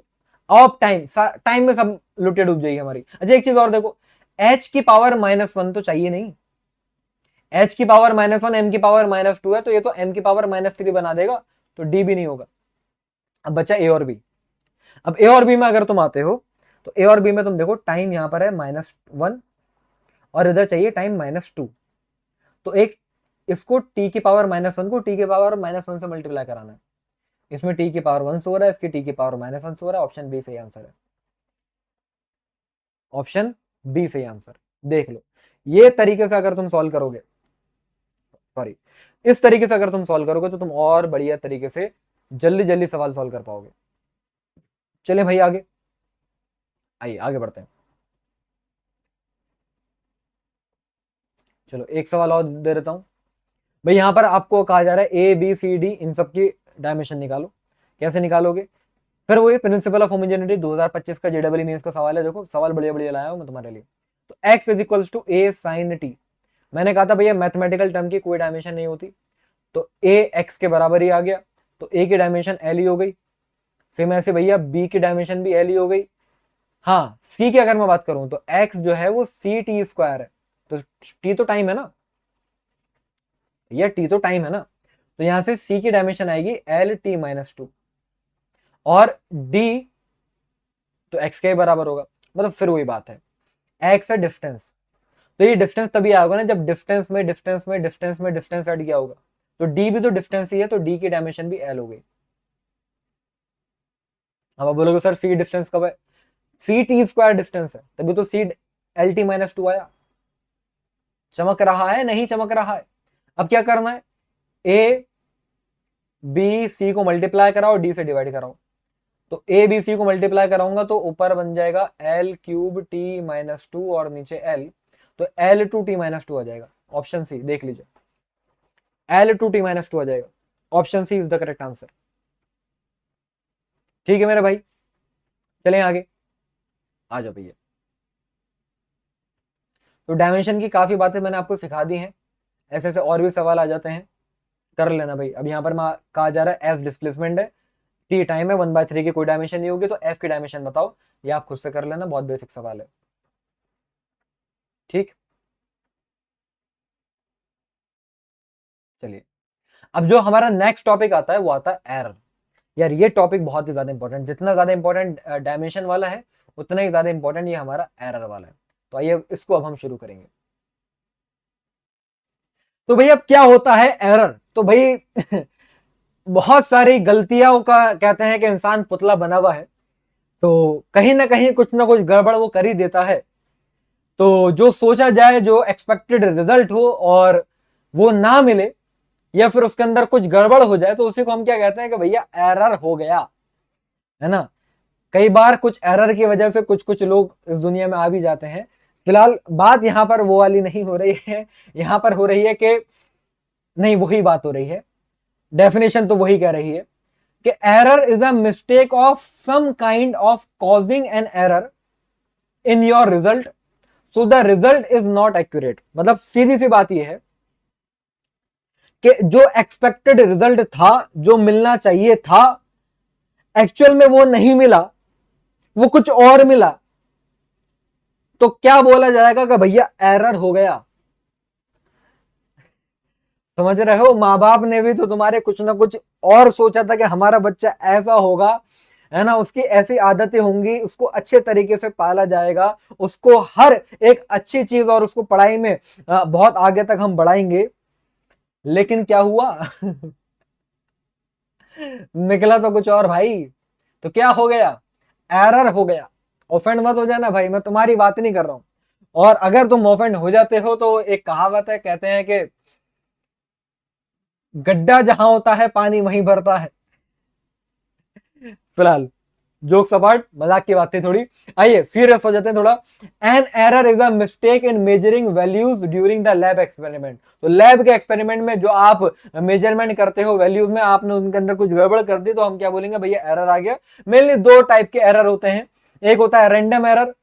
अब टाइम में सब लुटे डूब जाएगी हमारी। अच्छा एक चीज और देखो, H की पावर -1 तो चाहिए नहीं, H की पावर -1 M की पावर -2 है, तो ये तो M की पावर -3 बना देगा। तो डी भी नहीं होगा। अब बचा ए और बी। अब ए और बी में अगर तुम आते हो तो ए और बी में तुम देखो टाइम यहां पर है -1 और इधर चाहिए टाइम -2। तो एक इसको टी की पावर -1 को टी की पावर -1 से मल्टीप्लाई कराना है। इसमें टी की पावर 1 से हो रहा है, इसकी टी की पावर -1 से हो रहा है। ऑप्शन बी सही आंसर है। ऑप्शन बी सही आंसर। देख लो, ये तरीके से अगर तुम सॉल्व करोगे, सॉरी इस तरीके से अगर तुम सॉल्व करोगे तो तुम और बढ़िया तरीके से जल्दी जल्दी सवाल सॉल्व कर पाओगे। चलें भाई आगे, आइए आगे बढ़ते हैं। चलो एक सवाल और दे देता हूं भाई। यहां पर आपको कहा जा रहा है ए बी सी डी इन सब की डायमेंशन निकालो। कैसे निकालोगे? फिर वो ये प्रिंसिपल ऑफ होमोजेनिटी 2025 का जेडबल मेंस का सवाल है। देखो सवाल बढ़िया बढ़िया लाया हूं मैं तुम्हारे लिए। तो x is equals to A sine T. मैंने कहा था भैया मैथमेटिकल टर्म की कोई डायमेंशन नहीं होती, तो a x के बराबर ही आ गया, तो a की डायमेंशन l ही हो गई। सेम ऐसे भैया b की डायमेंशन भी l ही हो गई। हाँ c की अगर मैं बात करूं तो x जो है वो सी टी स्क्वायर है, तो t तो टाइम है ना भैया, t तो टाइम है ना। तो यहां से c की डायमेंशन आएगी एल टी -2 और d तो x के बराबर होगा। मतलब फिर वही बात है, x है डिस्टेंस, तो ये डिस्टेंस तभी आएगा ना जब डिस्टेंस में डिस्टेंस में डिस्टेंस में डिस्टेंस ऐड किया होगा। तो d भी तो डिस्टेंस ही है, तो d की डायमेंशन भी l हो गई। अब आप बोलोगे सर c डिस्टेंस कब है? सी टी स्क्वायर डिस्टेंस है, तभी तो सी एल टी -2 आया। चमक रहा है नहीं चमक रहा है? अब क्या करना है, ए बी सी को मल्टीप्लाई कराओ, डी से डिवाइड कराओ। तो ए बी सी को मल्टीप्लाई कराऊंगा तो ऊपर बन जाएगा एल क्यूब टी -2 और नीचे एल, तो एल टू टी -2 आ जाएगा। ऑप्शन सी देख लीजिए, एल टू टी -2 आ जाएगा। Option C is the correct answer. ठीक है मेरे भाई, चलें आगे, आ जाओ भैया। तो डायमेंशन की काफी बातें मैंने आपको सिखा दी हैं, ऐसे ऐसे और भी सवाल आ जाते हैं, कर लेना भाई। अब यहाँ पर कहा जा रहा है एफ डिस्प्लेसमेंट है, टी टाइम है, 1/3 की कोई डायमेंशन नहीं होगी, तो एफ की डायमेंशन बताओ। ये आप खुद से कर लेना, बहुत बेसिक सवाल है। ठीक, चलिए अब जो हमारा नेक्स्ट टॉपिक आता है वो आता है एरर। यार ये टॉपिक बहुत ही ज्यादा इंपॉर्टेंट, जितना ज्यादा इंपॉर्टेंट डायमेंशन वाला है उतना ही ज्यादा इंपॉर्टेंट ये हमारा एरर वाला है। तो आइए इसको अब हम शुरू करेंगे। तो भाई अब क्या होता है एरर? तो भाई बहुत सारी गलतियों का कहते हैं कि इंसान पुतला बना हुआ है, तो कहीं ना कुछ गड़बड़ वो कर ही देता है। तो जो सोचा जाए, जो एक्सपेक्टेड रिजल्ट हो और वो ना मिले या फिर उसके अंदर कुछ गड़बड़ हो जाए, तो उसी को हम क्या कहते हैं कि भैया एरर हो गया, है ना। कई बार कुछ एरर की वजह से कुछ कुछ लोग इस दुनिया में आ भी जाते हैं। फिलहाल बात यहां पर वो वाली नहीं हो रही है, यहां पर हो रही है कि नहीं, वही बात हो रही है, डेफिनेशन तो वही कह रही है कि error is a mistake of some kind of causing an error in your result, so the result is not accurate. मतलब सीधी सी बात यह है कि जो एक्सपेक्टेड रिजल्ट था, जो मिलना चाहिए था, एक्चुअल में वो नहीं मिला, वो कुछ और मिला, तो क्या बोला जाएगा कि भैया एरर हो गया। समझ रहे हो, माँ बाप ने भी तो तुम्हारे कुछ ना कुछ और सोचा था कि हमारा बच्चा ऐसा होगा, है ना, उसकी ऐसी आदतें होंगी, उसको अच्छे तरीके से पाला जाएगा, उसको हर एक अच्छी चीज और उसको पढ़ाई में बहुत आगे तक हम बढ़ाएंगे। लेकिन क्या हुआ निकला तो कुछ और भाई। तो क्या हो गया, एरर हो गया। ऑफेंड मत हो जाना भाई, मैं तुम्हारी बात नहीं कर रहा हूं, और अगर तुम ऑफेंड हो जाते हो तो एक कहावत है, कहते हैं कि गड्ढा जहां होता है पानी वहीं भरता है। फिलहाल जोक्स अपार्ट, मजाक की बात थी थोड़ी, आइए सीरियस हो जाते हैं थोड़ा। An error is a mistake in measuring values during the lab experiment. तो लैब के एक्सपेरिमेंट में जो आप मेजरमेंट करते हो वैल्यूज में, आपने उनके अंदर कुछ गड़बड़ कर दी, तो हम क्या बोलेंगे, भैया एरर आ गया। मेनली दो टाइप के एरर होते हैं, एक होता है रैंडम एरर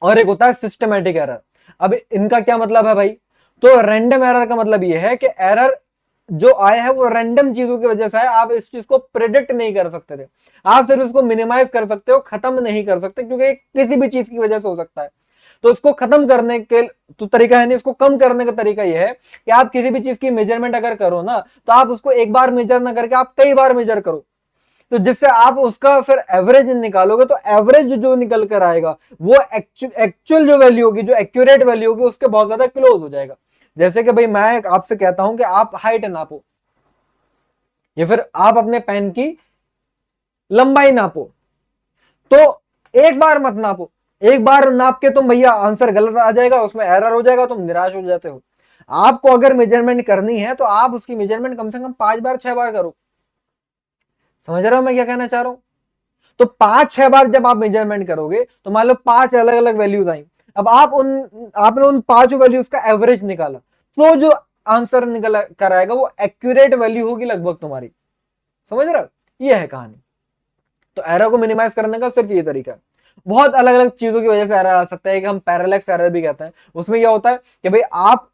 और एक होता है सिस्टमैटिक एरर। अब इनका क्या मतलब है भाई? तो रैंडम एरर का मतलब यह है कि एरर जो आया है वो रैंडम चीजों की वजह से है, आप इस चीज को प्रेडिक्ट नहीं कर सकते थे, आप सिर्फ इसको मिनिमाइज कर सकते हो, खत्म नहीं कर सकते, क्योंकि किसी भी चीज की वजह से हो सकता है। तो इसको खत्म करने के तो तरीका है नहीं, इसको कम करने का तरीका यह है कि आप किसी भी चीज की मेजरमेंट अगर करो ना, तो आप उसको एक बार मेजर ना करके आप कई बार मेजर करो, तो जिससे आप उसका फिर एवरेज निकालोगे, तो एवरेज जो निकल कर आएगा वो एक्चुअल जो वैल्यू होगी, जो एक्यूरेट वैल्यू होगी, उसके बहुत ज्यादा क्लोज हो जाएगा। जैसे कि भाई मैं आपसे कहता हूं कि आप हाइट नापो, या फिर आप अपने पेन की लंबाई नापो, तो एक बार मत नापो, एक बार नाप के तुम भैया आंसर गलत आ जाएगा, उसमें एरर हो जाएगा, तुम निराश हो जाते हो। आपको अगर मेजरमेंट करनी है तो आप उसकी मेजरमेंट कम से कम 5 बार 6 बार करो। समझ रहे हो मैं क्या कहना चाह रहा हूं? तो 5-6 बार जब आप मेजरमेंट करोगे तो मान लो 5 अलग अलग वैल्यूज आई, अब आपने उन 5 वैल्यूज का एवरेज निकाला, तो जो आंसर निकल कर आएगा वो एक्यूरेट वैल्यू होगी लगभग तुम्हारी। समझ रहे हो? ये है कहानी। तो एरर को मिनिमाइज करने का सिर्फ ये तरीका है। बहुत अलग अलग चीजों की वजह से एरर आ सकता है, कि हम पैरेलैक्स एरर भी कहते हैं। उसमें क्या होता है कि भाई आप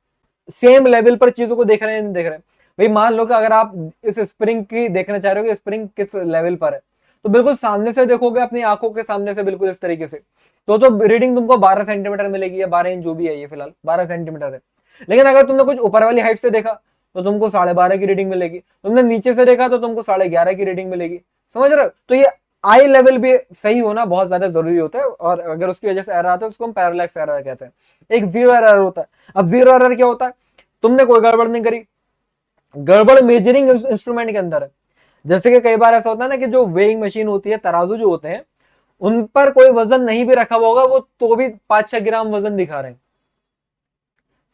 सेम लेवल पर चीजों को देख रहे हैं, नहीं देख रहे हैं। भाई मान लो कि अगर आप इस स्प्रिंग की देखना चाह रहे हो कि स्प्रिंग किस लेवल पर है, तो बिल्कुल सामने से देखोगे, अपनी आंखों के सामने से बिल्कुल इस तरीके से, तो रीडिंग तुमको 12 सेंटीमीटर मिलेगी, या 12 इंच जो भी है, ये फिलहाल 12 सेंटीमीटर है। लेकिन अगर तुमने कुछ ऊपर वाली हाइट से देखा तो तुमको 12.5 की रीडिंग मिलेगी, तुमने नीचे से देखा तो तुमको 11.5 की रीडिंग मिलेगी। समझ रहे हो? तो ये आई लेवल भी सही होना बहुत ज्यादा जरूरी होता है, और अगर उसकी वजह से एरर आता है उसको हम पैरेलैक्स एरर कहते हैं। एक जीरो एरर होता है। अब जीरो एरर क्या होता है? तुमने कोई गड़बड़ नहीं करी, गड़बड़ मेजरिंग इंस्ट्रूमेंट के अंदर है। जैसे कि कई बार ऐसा होता है ना कि जो वेइंग मशीन होती है, तराजू जो होते हैं, उन पर कोई वजन नहीं भी रखा हुआ होगा, वो तो भी 5-6 ग्राम वजन दिखा रहे हैं।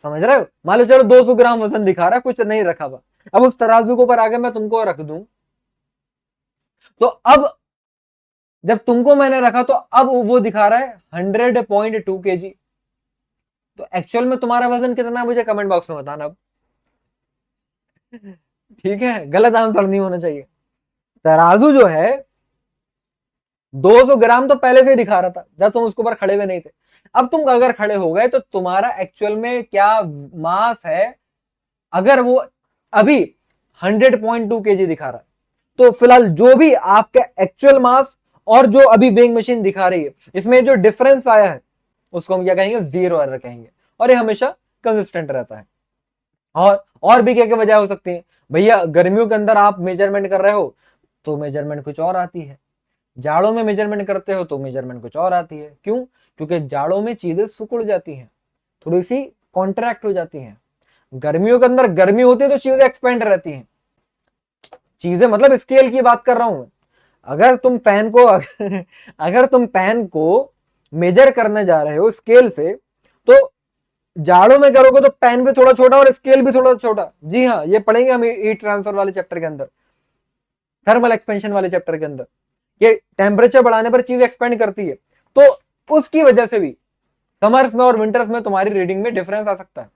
समझ रहे हो? मान लो चलो 200 ग्राम वजन दिखा रहा है, कुछ नहीं रखा हुआ। अब उस तराजू के ऊपर आके मैं तुमको रख दूं, तो अब जब तुमको मैंने रखा तो अब वो दिखा रहा है 100.2 kg। तो एक्चुअल में तुम्हारा वजन कितना है मुझे कमेंट बॉक्स में बताना अब। ठीक है, गलत आंसर नहीं होना चाहिए। तराजू जो है 200 ग्राम तो पहले से ही दिखा रहा था जब तुम उसके ऊपर खड़े हुए नहीं थे। अब तुम अगर खड़े हो गए तो तुम्हारा एक्चुअल में क्या मास है, अगर वो अभी 100.2 kg दिखा रहा है, तो फिलहाल जो भी आपका एक्चुअल मास और जो अभी वेइंग मशीन दिखा रही है, इसमें जो डिफरेंस आया है उसको हम क्या कहेंगे? जीरो एरर कहेंगे। और ये हमेशा कंसिस्टेंट रहता है। और भी क्या क्या वजह हो सकती है? भैया गर्मियों के अंदर आप मेजरमेंट कर रहे हो तो मेजरमेंट कुछ और आती है, जाड़ों में मेजरमेंट करते हो तो मेजरमेंट कुछ और आती है। क्यों? क्योंकि जाड़ों में चीजें सिकुड़ जाती हैं, थोड़ी सी कॉन्ट्रैक्ट हो जाती हैं। गर्मियों के अंदर गर्मी होती है तो चीजें एक्सपेंड रहती हैं। चीजें मतलब स्केल की बात कर रहा हूं मैं। अगर तुम पेन को अगर तुम पेन को मेजर करने जा रहे हो स्केल से, तो जाड़ों में करोगे तो पेन भी थोड़ा छोटा और स्केल भी थोड़ा छोटा। जी हाँ, ये पढ़ेंगे हम हीट ट्रांसफर वाले चैप्टर के अंदर, थर्मल एक्सपेंशन वाले चैप्टर के अंदर। ये टेम्परेचर बढ़ाने पर चीज एक्सपेंड करती है, तो उसकी वजह से भी समर्स में और विंटर्स में तुम्हारी रीडिंग में डिफरेंस आ सकता है।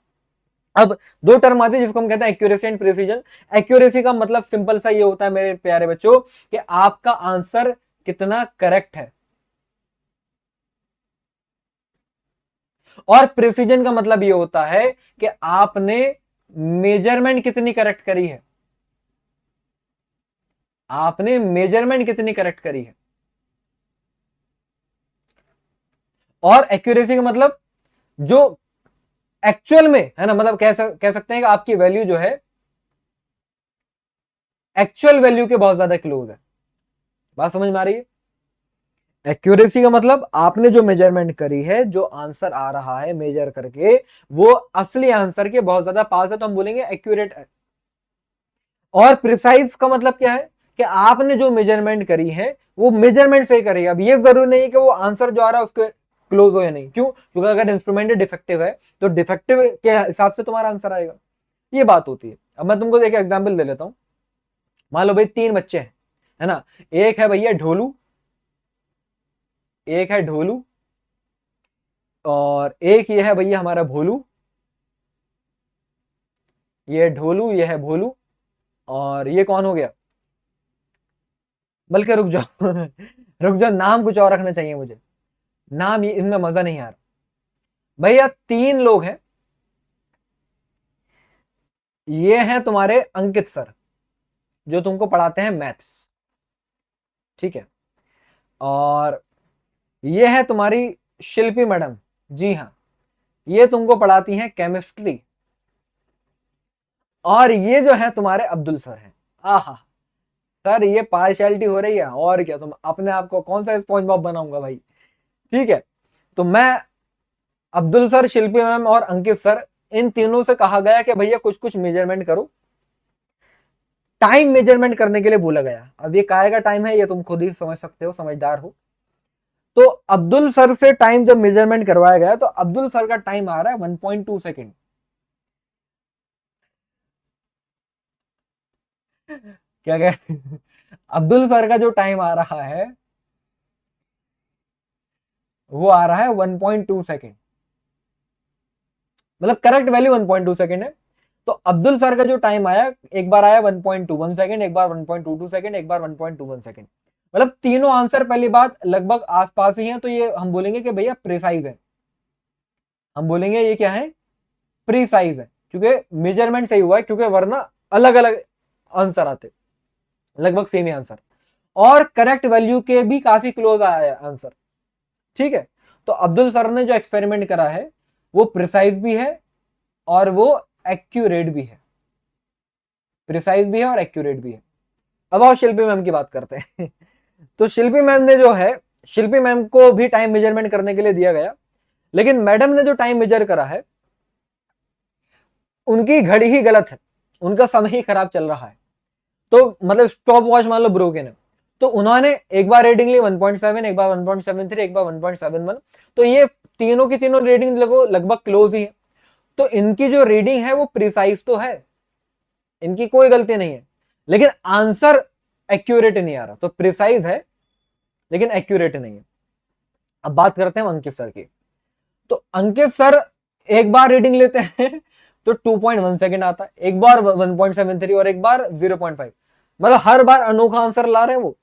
अब दो टर्म आती है जिसको हम कहते हैं एक्यूरेसी एंड प्रिसीजन। एक्यूरेसी का मतलब सिंपल सा ये होता है मेरे प्यारे बच्चों, कि आपका आंसर कितना करेक्ट है, और प्रिसीजन का मतलब ये होता है कि आपने मेजरमेंट कितनी करेक्ट करी है, आपने मेजरमेंट कितनी करेक्ट करी है। और एक्यूरेसी का मतलब जो एक्चुअल में है ना, मतलब कह सकते हैं कि आपकी वैल्यू जो है एक्चुअल वैल्यू के बहुत ज्यादा क्लोज है। बात समझ में आ रही है? एक्यूरेसी का मतलब आपने जो मेजरमेंट करी है, जो आंसर आ रहा है मेजर करके, वो असली आंसर के बहुत ज्यादा पास है, तो हम बोलेंगे एक्यूरेट है। और प्रिसाइज का मतलब क्या है? कि आपने जो मेजरमेंट करी है वो मेजरमेंट सही करी है। अब ये जरूरी नहीं कि वो आंसर जो आ रहा है उसके क्लोज हो या नहीं। क्यों? क्योंकि अगर इंस्ट्रूमेंट डिफेक्टिव है तो डिफेक्टिव के हिसाब से तुम्हारा आंसर आएगा। ये बात होती है। अब मैं तुमको एक एग्जाम्पल दे लेता हूं। मान लो भाई 3 बच्चे हैं, है ना। एक है भैया ढोलू, एक है ढोलू, और एक ये है भैया हमारा भोलू। ये ढोलू, ये है भोलू, और ये कौन हो गया? बल्कि रुक जाओ रुक जाओ, नाम कुछ और रखना चाहिए मुझे, नाम ये इनमें मजा नहीं आ रहा। भैया 3 लोग हैं। ये हैं तुम्हारे अंकित सर, जो तुमको पढ़ाते हैं मैथ्स, ठीक है। और ये है तुम्हारी शिल्पी मैडम, जी हाँ, ये तुमको पढ़ाती हैं केमिस्ट्री, और ये जो है तुम्हारे अब्दुल सर हैं। आहा सर, ये पार्शियलिटी हो रही है और क्या, तुम अपने आप को कौन सा स्पॉन्ज बॉब बनाऊंगा भाई। ठीक है, तो मैं अब्दुल सर, शिल्पी मैम और अंकित सर, इन तीनों से कहा गया कि भैया कुछ कुछ मेजरमेंट करो। टाइम मेजरमेंट करने के लिए बोला गया। अब ये काहे का टाइम है, ये तुम खुद ही समझ सकते हो, समझदार हो। तो अब्दुल सर से टाइम जब मेजरमेंट करवाया गया तो अब्दुल सर का टाइम आ रहा है 1.2 सेकेंड। क्या क्या अब्दुल सर का जो टाइम आ रहा है वो आ रहा है 1.2 सेकेंड, मतलब करेक्ट वैल्यू 1.2 सेकेंड है। तो अब्दुल सर का जो टाइम आया, एक बार आया 1.21 सेकेंड, एक बार 1.22 सेकेंड, एक बार 1.21 सेकेंड, मतलब तीनों आंसर पहली बात लगभग आसपास ही हैं। तो ये हम बोलेंगे कि भैया प्रिसाइज है, हम बोलेंगे ये क्या है, प्रिसाइज है, क्योंकि मेजरमेंट सही हुआ है, क्योंकि वरना अलग अलग आंसर आते, लगभग सेम ही आंसर, और करेक्ट वैल्यू के भी काफी क्लोज आया है आंसर। ठीक है, तो अब्दुल सर ने जो एक्सपेरिमेंट करा है वो प्रिसाइज भी है और वो एक्यूरेट भी है, प्रिसाइज भी है और एक्यूरेट भी है। अब आओ शिल्पी मैम की बात करते हैं तो शिल्पी मैम ने जो है, शिल्पी मैम को भी टाइम मेजरमेंट करने के लिए दिया गया, लेकिन मैडम ने जो टाइम मेजर करा है उनकी घड़ी ही गलत है, उनका समय ही खराब चल रहा है। तो मतलब स्टॉप वॉच मान लो ब्रोकन है, तो उन्होंने एक बार रीडिंग ली 1.7, एक बार 1.73, एक बार 1.71, तो ये तीनों की तीनों रीडिंग लगभग क्लोज ही है। तो इनकी जो रीडिंग है वो प्रिसाइज तो है, इनकी कोई गलती नहीं है, लेकिन आंसर एक्यूरेट नहीं आ रहा। तो प्रिसाइज है लेकिन एक्यूरेट नहीं है। अब बात करते हैं अंकित सर की। तो अंकित सर एक बार रीडिंग लेते हैं तो 2.1 सेकेंड आता है, एक बार 1.73 और एक बार 0.5, मतलब हर बार अनोखा आंसर ला रहे हैं वो,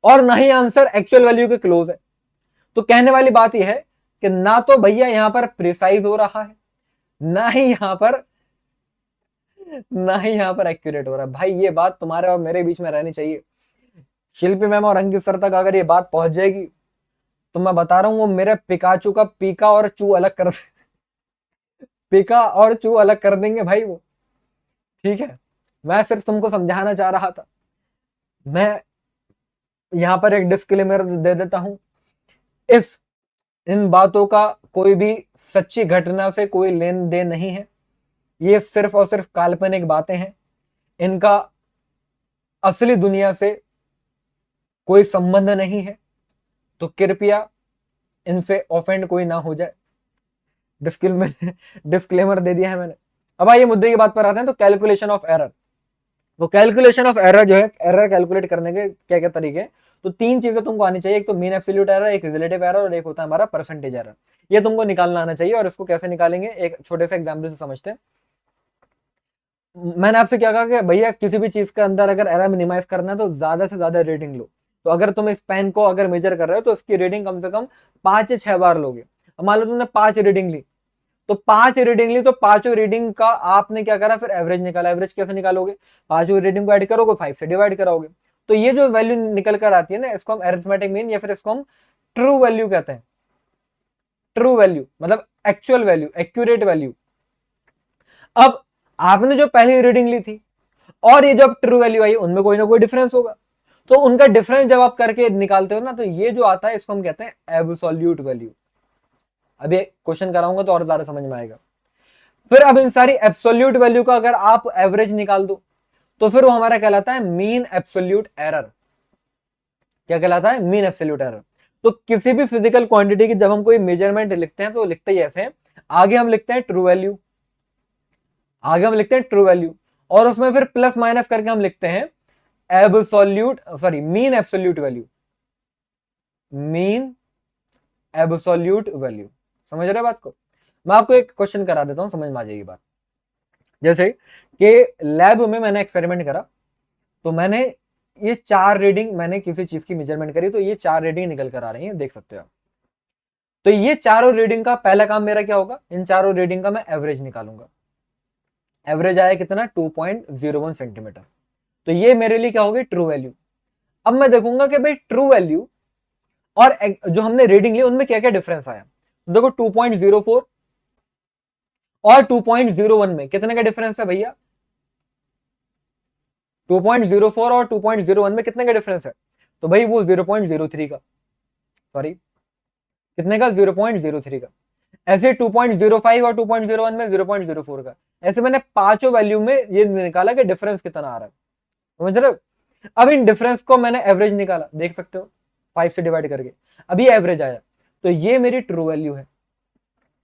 और ना ही आंसर एक्चुअल वैल्यू के क्लोज है। तो कहने वाली बात यह है कि ना तो भैया यहां पर प्रिसाइज हो रहा है, ना ही यहां पर एक्यूरेट हो रहा है। भाई ये बात तुम्हारे और मेरे बीच में रहनी चाहिए। शिल्पी मैम और अंकित सर तक अगर ये बात पहुंच जाएगी तो मैं बता रहा हूं वो मेरे पिकाचू का पीका और चू अलग कर पीका और चू अलग कर देंगे भाई वो। ठीक है, मैं सिर्फ तुमको समझाना चाह रहा था। मैं यहां पर एक डिस्क्लेमर दे देता हूं, इस इन बातों का कोई भी सच्ची घटना से कोई लेन देन नहीं है, ये सिर्फ और सिर्फ काल्पनिक बातें हैं, इनका असली दुनिया से कोई संबंध नहीं है। तो कृपया इनसे ऑफेंड कोई ना हो जाए। डिस्क्लेमर डिस्क्लेमर दे दिया है मैंने। अब आइए मुद्दे की बात पर आते हैं। तो कैलकुलेशन ऑफ एरर, तो कैलकुलेशन ऑफ एरर जो है, एरर कैलकुलेट करने के क्या क्या तरीके हैं। तो तीन चीजें तुमको आनी चाहिए, एक तो मीन एब्सोल्यूट एरर, एक रिलेटिव एरर और एक होता है हमारा परसेंटेज एरर। ये तुमको निकालना आना चाहिए, और इसको कैसे निकालेंगे एक छोटे से एग्जाम्पल से समझते हैं। मैंने आपसे क्या कहा कि भैया किसी भी चीज के अंदर अगर एरर मिनिमाइज करना है तो ज्यादा से ज्यादा रीडिंग लो। तो अगर तुम इस पेन को अगर मेजर कर रहे हो तो इसकी रीडिंग कम से कम 5 से 6 बार लोगे। अब मान लो तुमने 5 रीडिंग ली, तो 5 रीडिंग ली, तो पांचों रीडिंग का आपने क्या करा, फिर एवरेज निकाला। एवरेज कैसे निकालोगे, पांचों रीडिंग को ऐड करोगे, 5 से डिवाइड कराओगे। तो ये जो वैल्यू निकल कर आती है ना, इसको हम अरिथमेटिक मीन या फिर इसको हम ट्रू वैल्यू कहते हैं। ट्रू वैल्यू मतलब एक्चुअल वैल्यू, एक्यूरेट वैल्यू। अब आपने जो पहली रीडिंग ली थी और ये जब ट्रू वैल्यू आई, उनमें कोई ना कोई डिफरेंस होगा। तो उनका डिफरेंस जब आप करके निकालते हो ना, तो ये जो आता है इसको हम कहते हैं एब्सोल्यूट वैल्यू। अब ये क्वेश्चन कराऊंगा तो और ज्यादा समझ में आएगा। फिर अब इन सारी एब्सोल्यूट वैल्यू का अगर आप एवरेज निकाल दो तो फिर वो हमारा कहलाता है मीन एब्सोल्यूट एरर। क्या कहलाता है, मीन एब्सोल्यूट एरर। तो किसी भी फिजिकल क्वांटिटी की जब हम कोई मेजरमेंट लिखते हैं तो लिखते ही ऐसे हैं, आगे हम लिखते हैं ट्रू वैल्यू, आगे हम लिखते हैं ट्रू वैल्यू, और उसमें फिर प्लस माइनस करके हम लिखते हैं absolute, sorry mean absolute value, mean absolute value. समझ रहे बात को। मैं आपको एक क्वेश्चन करा देता हूं, समझ में आ जाएगी बात। जैसे कि लैब में मैंने एक्सपेरिमेंट करा, तो मैंने ये 4 रीडिंग मैंने किसी चीज की मेजरमेंट करी, तो ये 4 रीडिंग निकल कर आ रही है, देख सकते हो आप। तो ये चारों रीडिंग का पहला काम मेरा क्या होगा, इन चारों रीडिंग का मैं एवरेज निकालूंगा। एवरेज आया कितना, 2.01 सेंटीमीटर। तो ये मेरे लिए क्या होगी, ट्रू वैल्यू। अब मैं देखूंगा कि भाई ट्रू वैल्यू और जो हमने रीडिंग ली उनमें क्या क्या डिफरेंस आया। देखो 2.04 और 2.01 में कितने का डिफरेंस है भैया, 2.04 और 2.01 में कितने का डिफरेंस है, तो भाई वो 0.03 का, सॉरी कितने का, 0.03 का। ऐसे 2.05 और 2.01 में 0.04 का। ऐसे मैंने पांचों वैल्यू में ये निकाला कि डिफरेंस कितना आ रहा है, समझ रहे हो। अब इन डिफरेंस को मैंने एवरेज निकाला, देख सकते हो 5 से डिवाइड करके, अभी एवरेज आया, तो ये मेरी ट्रू वैल्यू है,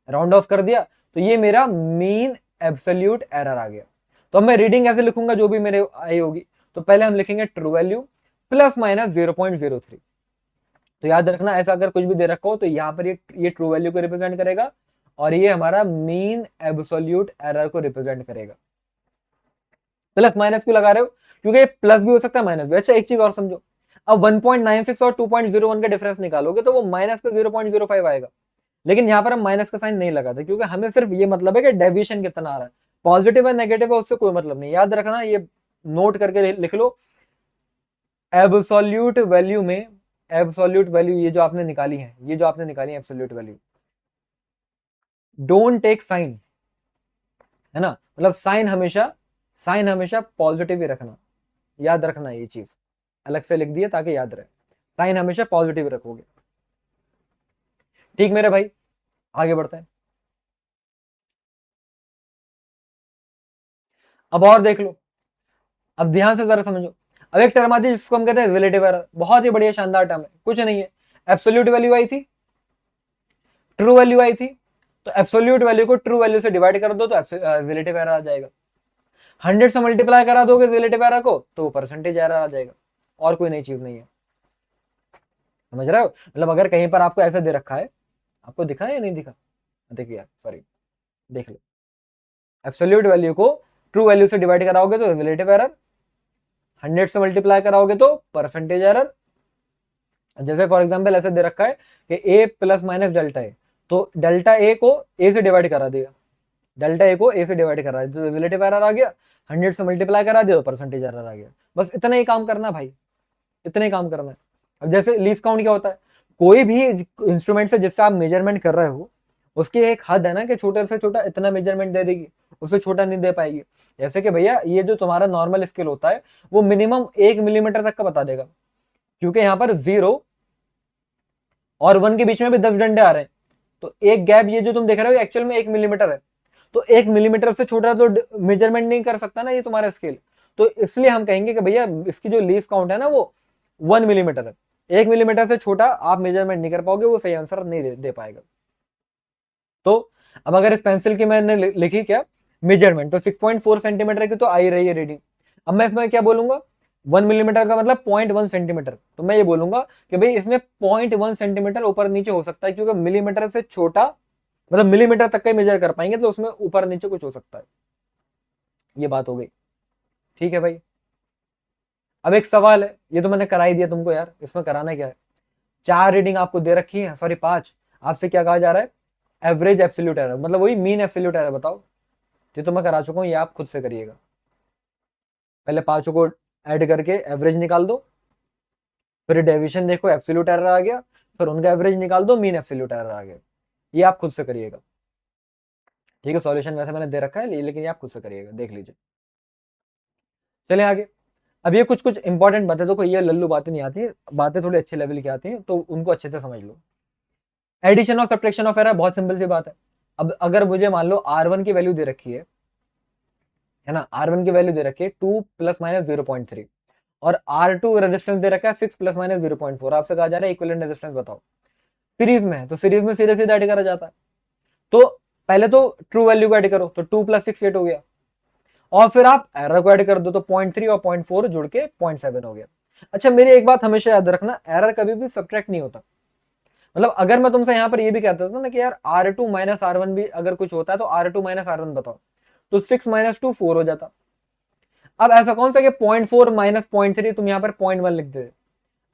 राउंड ऑफ कर दिया तो ये मेरा मीन एब्सोल्यूट एरर आ गया। तो अब मैं रीडिंग ऐसे लिखूंगा जो भी मेरे आई होगी, तो पहले हम लिखेंगे ट्रू वैल्यू प्लस माइनस 0.03। तो याद रखना ऐसा अगर कुछ भी दे रखा हो तो यहाँ पर ये ट्रू वैल्यू को रिप्रेजेंट करेगा और ये हमारा मीन एब्सोल्यूट एरर को रिप्रेजेंट करेगा। प्लस माइनस क्यों लगा रहे हो, क्योंकि ये प्लस भी हो सकता है माइनस भी। अच्छा एक चीज और समझो, अब 1.96 और 2.01 का डिफरेंस निकालोगे तो वो माइनस का 0.05 आएगा, लेकिन यहाँ पर हम माइनस का साइन नहीं लगाते क्योंकि हमें सिर्फ ये मतलब है कि डेविएशन कितना आ रहा है, पॉजिटिव है नेगेटिव है उससे कोई मतलब नहीं। याद रखना, ये नोट करके लिख लो, एब्सोल्यूट वैल्यू में, एब्सोल्यूट वैल्यू ये जो आपने निकाली है, ये जो आपने निकाली है absolute value, don't take sign, है ना, मतलब साइन हमेशा पॉजिटिव ही रखना, याद रखना ये चीज, अलग से लिख दिया ताकि याद रहे, साइन हमेशा पॉजिटिव रखोगे। ठीक मेरे भाई, आगे बढ़ते हैं। अब और देख लो, अब ध्यान से जरा समझो। अब एक टर्म आती है जिसको हम कहते हैं रिलेटिव एरर, बहुत ही बढ़िया शानदार टर्म है, कुछ नहीं है, एब्सोल्यूट वैल्यू आई थी, ट्रू वैल्यू आई थी, तो एब्सोल्यूट वैल्यू को ट्रू वैल्यू से डिवाइड कर दो तो रिलेटिव एरर आ जाएगा। 100 से मल्टीप्लाई करा दोगे रिलेटिव एरर को तो परसेंटेज एरर आ जाएगा, और कोई नई चीज नहीं है, समझ रहे हो। मतलब अगर कहीं पर आपको ऐसा दे रखा है, आपको दिखा है या नहीं दिखा, देखिए यार सॉरी, देख लो, एब्सोल्यूट वैल्यू को ट्रू वैल्यू से डिवाइड कराओगे तो रिलेटिव एरर, 100 से मल्टीप्लाई कराओगे तो परसेंटेज एरर। जैसे फॉर एग्जांपल ऐसे दे रखा है कि a plus minus delta A, तो डेल्टा ए को a से डिवाइड करा दिया, डेल्टा ए को a से डिवाइड करा दिया तो रिलेटिव एरर आ गया, 100 से मल्टीप्लाई करा दिया तो परसेंटेज एरर आ गया। बस इतना ही काम करना भाई, इतना ही काम करना है। अब जैसे लीस्ट काउंट क्या होता है, कोई भी इंस्ट्रूमेंट से जिससे आप मेजरमेंट कर रहे हो उसकी एक हद है ना कि छोटे से छोटा इतना मेजरमेंट दे देगी, उससे छोटा नहीं दे पाएगी। जैसे कि भैया ये जो तुम्हारा नॉर्मल स्केल होता है वो मिनिमम 1 मिलीमीटर तक का बता देगा, क्योंकि यहाँ पर 0 और 1 के बीच में भी 10 डंडे आ रहे हैं, तो एक गैप ये जो तुम देख रहे हो एक्चुअल में 1 मिलीमीटर है, तो 1 मिलीमीटर से छोटा तो मेजरमेंट नहीं कर सकता ना ये तुम्हारा स्केल। तो इसलिए हम कहेंगे कि भैया इसकी जो लीस्ट काउंट है ना वो 1 मिलीमीटर है, 1 मिलीमीटर से छोटा आप मेजरमेंट नहीं कर पाओगे, वो सही आंसर नहीं दे पाएगा। तो अब अगर इस पेंसिल की मैंने लिखी क्या मेजरमेंट, तो 6.4 सेंटीमीटर की तो आ ही रही है रीडिंग। अब मैं इसमें क्या बोलूंगा, 1 मिलीमीटर का मतलब 0.1 सेंटीमीटर, तो मैं ये बोलूंगा कि भाई इसमें 0.1 सेंटीमीटर ऊपर नीचे हो सकता है, क्योंकि मिलीमीटर से छोटा मतलब मिलीमीटर तक का ही मेजर कर पाएंगे, तो उसमें ऊपर नीचे कुछ हो सकता है। ये बात हो गई, ठीक है भाई। अब एक सवाल है, ये तो मैंने करा ही दिया तुमको यार, इसमें कराना क्या है, 4 रीडिंग आपको दे रखी है, सॉरी 5, आपसे क्या कहा जा रहा है, एवरेज एब्सोल्यूट एरर, मतलब वही मीन एब्सोल्यूट एरर बताओ। ये तो मैं करा चुका हूं, ये आप खुद से करिएगा, पहले 5 को ऐड करके एवरेज निकाल दो, फिर डेविएशन देखो एब्सोल्यूट एरर आ गया, फिर उनका एवरेज निकाल दो, मीन एब्सोल्यूट एरर आ गया। ये आप खुद से करिएगा, ठीक है। सॉल्यूशन वैसे मैंने दे रखा है लेकिन ये आप खुद से करिएगा, देख लीजिए। चले आगे। अब ये कुछ कुछ इंपॉर्टेंट बातें, देखो ये लल्लू बातें नहीं आती, बातें थोड़ी अच्छे लेवल की आती हैं, तो उनको अच्छे से समझ लो। एडिशन और सब्ट्रैक्शन ऑफ एरर बहुत सिंपल सी बात है। अब अगर मुझे मान लो R1 की वैल्यू दे रखी है ना, R1 की वैल्यू दे रखी है 2 प्लस माइनस 0.3 और R2 रेजिस्टेंस दे रखा है 6 प्लस माइनस 0.4, आपसे कहा जा रहा है इक्विवेलेंट रेजिस्टेंस बताओ। सीरीज में है तो सीरीज में सीधे सीधे ऐड करा जाता है, तो पहले तो ट्रू वैल्यू को ऐड करो, तो 2 प्लस 6 8 हो गया, और फिर आप एरर को ऐड कर दो तो 0.3 और 0.4 जुड़ के 0.7 हो गया। अच्छा मेरी एक बात हमेशा याद रखना, एरर कभी भी सब्ट्रैक्ट नहीं होता। मतलब अगर मैं तुमसे यहाँ पर ये भी कहता था ना कि यार R2 माइनस R1 भी अगर कुछ होता है तो R2 माइनस R1 बताओ, तो 6 माइनस 2 4 हो जाता। अब ऐसा कौन सा कि 0.4 माइनस 0.3 तुम यहाँ पर 0.1 लिख दे,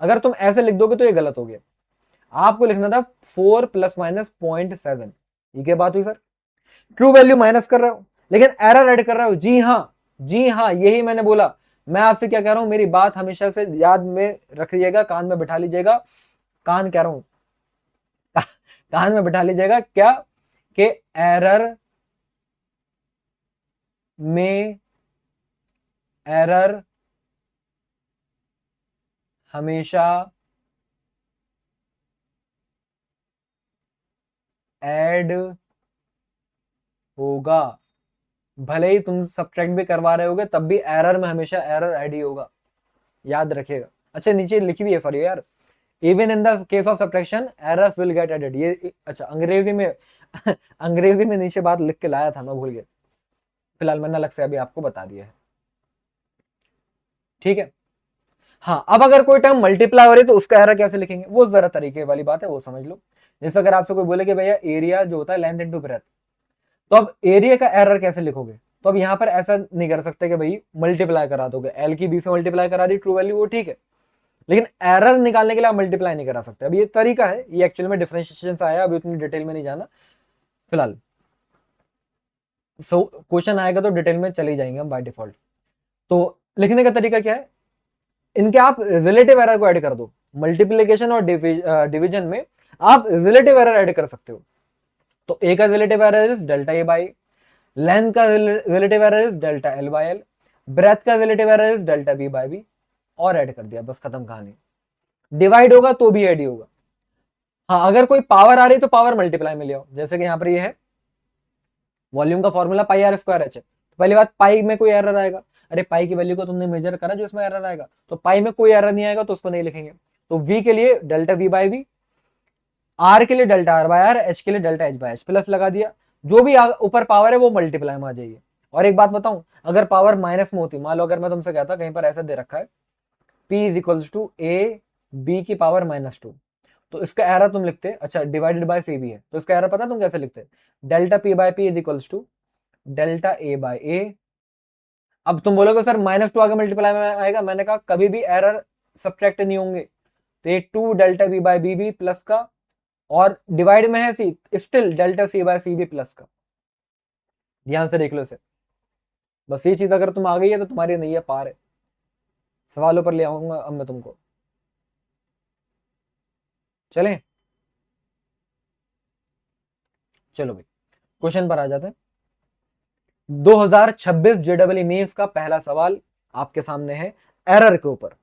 अगर तुम ऐसे लिख दोगे तो ये गलत हो गया, आपको लिखना था 4 प्लस माइनस 0.7। ये क्या बात हुई सर, ट्रू वैल्यू माइनस कर रहे हो लेकिन एरर ऐड कर रहे हो। जी हाँ यही मैंने बोला। मैं आपसे क्या कह रहा हूं, मेरी बात हमेशा से याद में रखिएगा, कान में बिठा लीजिएगा, कान कह रहा हूं, कान में बिठा लीजिएगा क्या, कि एरर में एरर हमेशा ऐड होगा, भले ही तुम सब्ट्रैक्ट भी करवा रहे होगे तब भी एरर में हमेशा एरर ऐड ही होगा, याद रखिएगा। अच्छा नीचे लिखी हुई है, सॉरी यार, even in the case of subtraction errors will get added, ये अच्छा अंग्रेजी में अंग्रेजी में नीचे बात लिख के लाया था, मैं भूल गया, फिलहाल मैंने अलग से अभी आपको बता दिया है, ठीक है। हाँ, अब अगर कोई टर्म मल्टीप्लाई हो रही है तो उसका एरर कैसे लिखेंगे, वो जरा तरीके वाली बात है, वो समझ लो। जैसे अगर आपसे कोई बोले कि भैया एरिया जो होता है लेंथ इनटू ब्रेथ, तो अब एरिया का एरर कैसे लिखोगे, तो अब यहां पर ऐसा नहीं कर सकते कि भाई मल्टीप्लाई करा दोगे, एल की बी से मल्टीप्लाई करा दी ट्रू वैल्यू, वो ठीक है, लेकिन एरर निकालने के लिए आप मल्टीप्लाई नहीं करा सकते। अब ये तरीका है, ये एक्चुअल में डिफरेंशिएशन से आया, अभी उतनी डिटेल में नहीं जाना फिलहाल, सो क्वेश्चन आएगा तो डिटेल में चले जाएंगे हम बाय डिफॉल्ट। तो लिखने का तरीका क्या है, इनके आप रिलेटिव एरर को ऐड कर दो, मल्टीप्लीकेशन और डिवीजन में आप रिलेटिव एरर ऐड कर सकते हो। तो ए का relative error is delta A by, length का relative error is delta L by L, breadth का relative error is delta B by B, और ऐड कर दिया, बस खत्म कहानी। डिवाइड होगा तो भी ऐड ही होगा। हाँ, अगर कोई पावर आ रही तो पावर मल्टीप्लाई में ले आओ, जैसे कि यहां पर ये है वॉल्यूम का formula pi R square H है, पहली बात पाई में कोई एरर आएगा, अरे पाई की वैल्यू को तुमने मेजर करा जो इसमें एरर आएगा, तो पाई में कोई एरर नहीं आएगा तो उसको नहीं लिखेंगे। तो v के लिए delta v by V, r के लिए delta r by r, h के लिए delta h by h, plus लगा दिया, जो भी ऊपर पावर है वो मल्टीप्लाई में आ जाएगी। और एक बात बताऊं, अगर पावर माइनस में होती, मान लो अगर मैं तुमसे कहता कहीं पर ऐसा दे रखा है p is equals to A B की पावर -2, तो इसका एरर तुम लिखते, अच्छा डिवाइडेड बाय सी भी है, तो इसका एरर पता तुम कैसे लिखते, delta p by p is equals to delta a by a। अब तुम बोलोगे सर -2 आगे मल्टीप्लाई में आएगा, मैंने कहा कभी भी एरर सब्ट्रैक्ट नहीं होंगे, तो ये 2 डेल्टा b बाय b भी प्लस का, और डिवाइड में है C, still delta c by c भी प्लस का, ध्यान से देख लो इसे, बस ये चीज अगर तुम आ गई है तो तुम्हारी नैया पार है। सवालों पर ले आऊंगा अब मैं तुमको, चलें, चलो भाई क्वेश्चन पर आ जाते हैं। 2026 जेडबल मेंस का पहला सवाल आपके सामने है एरर के ऊपर।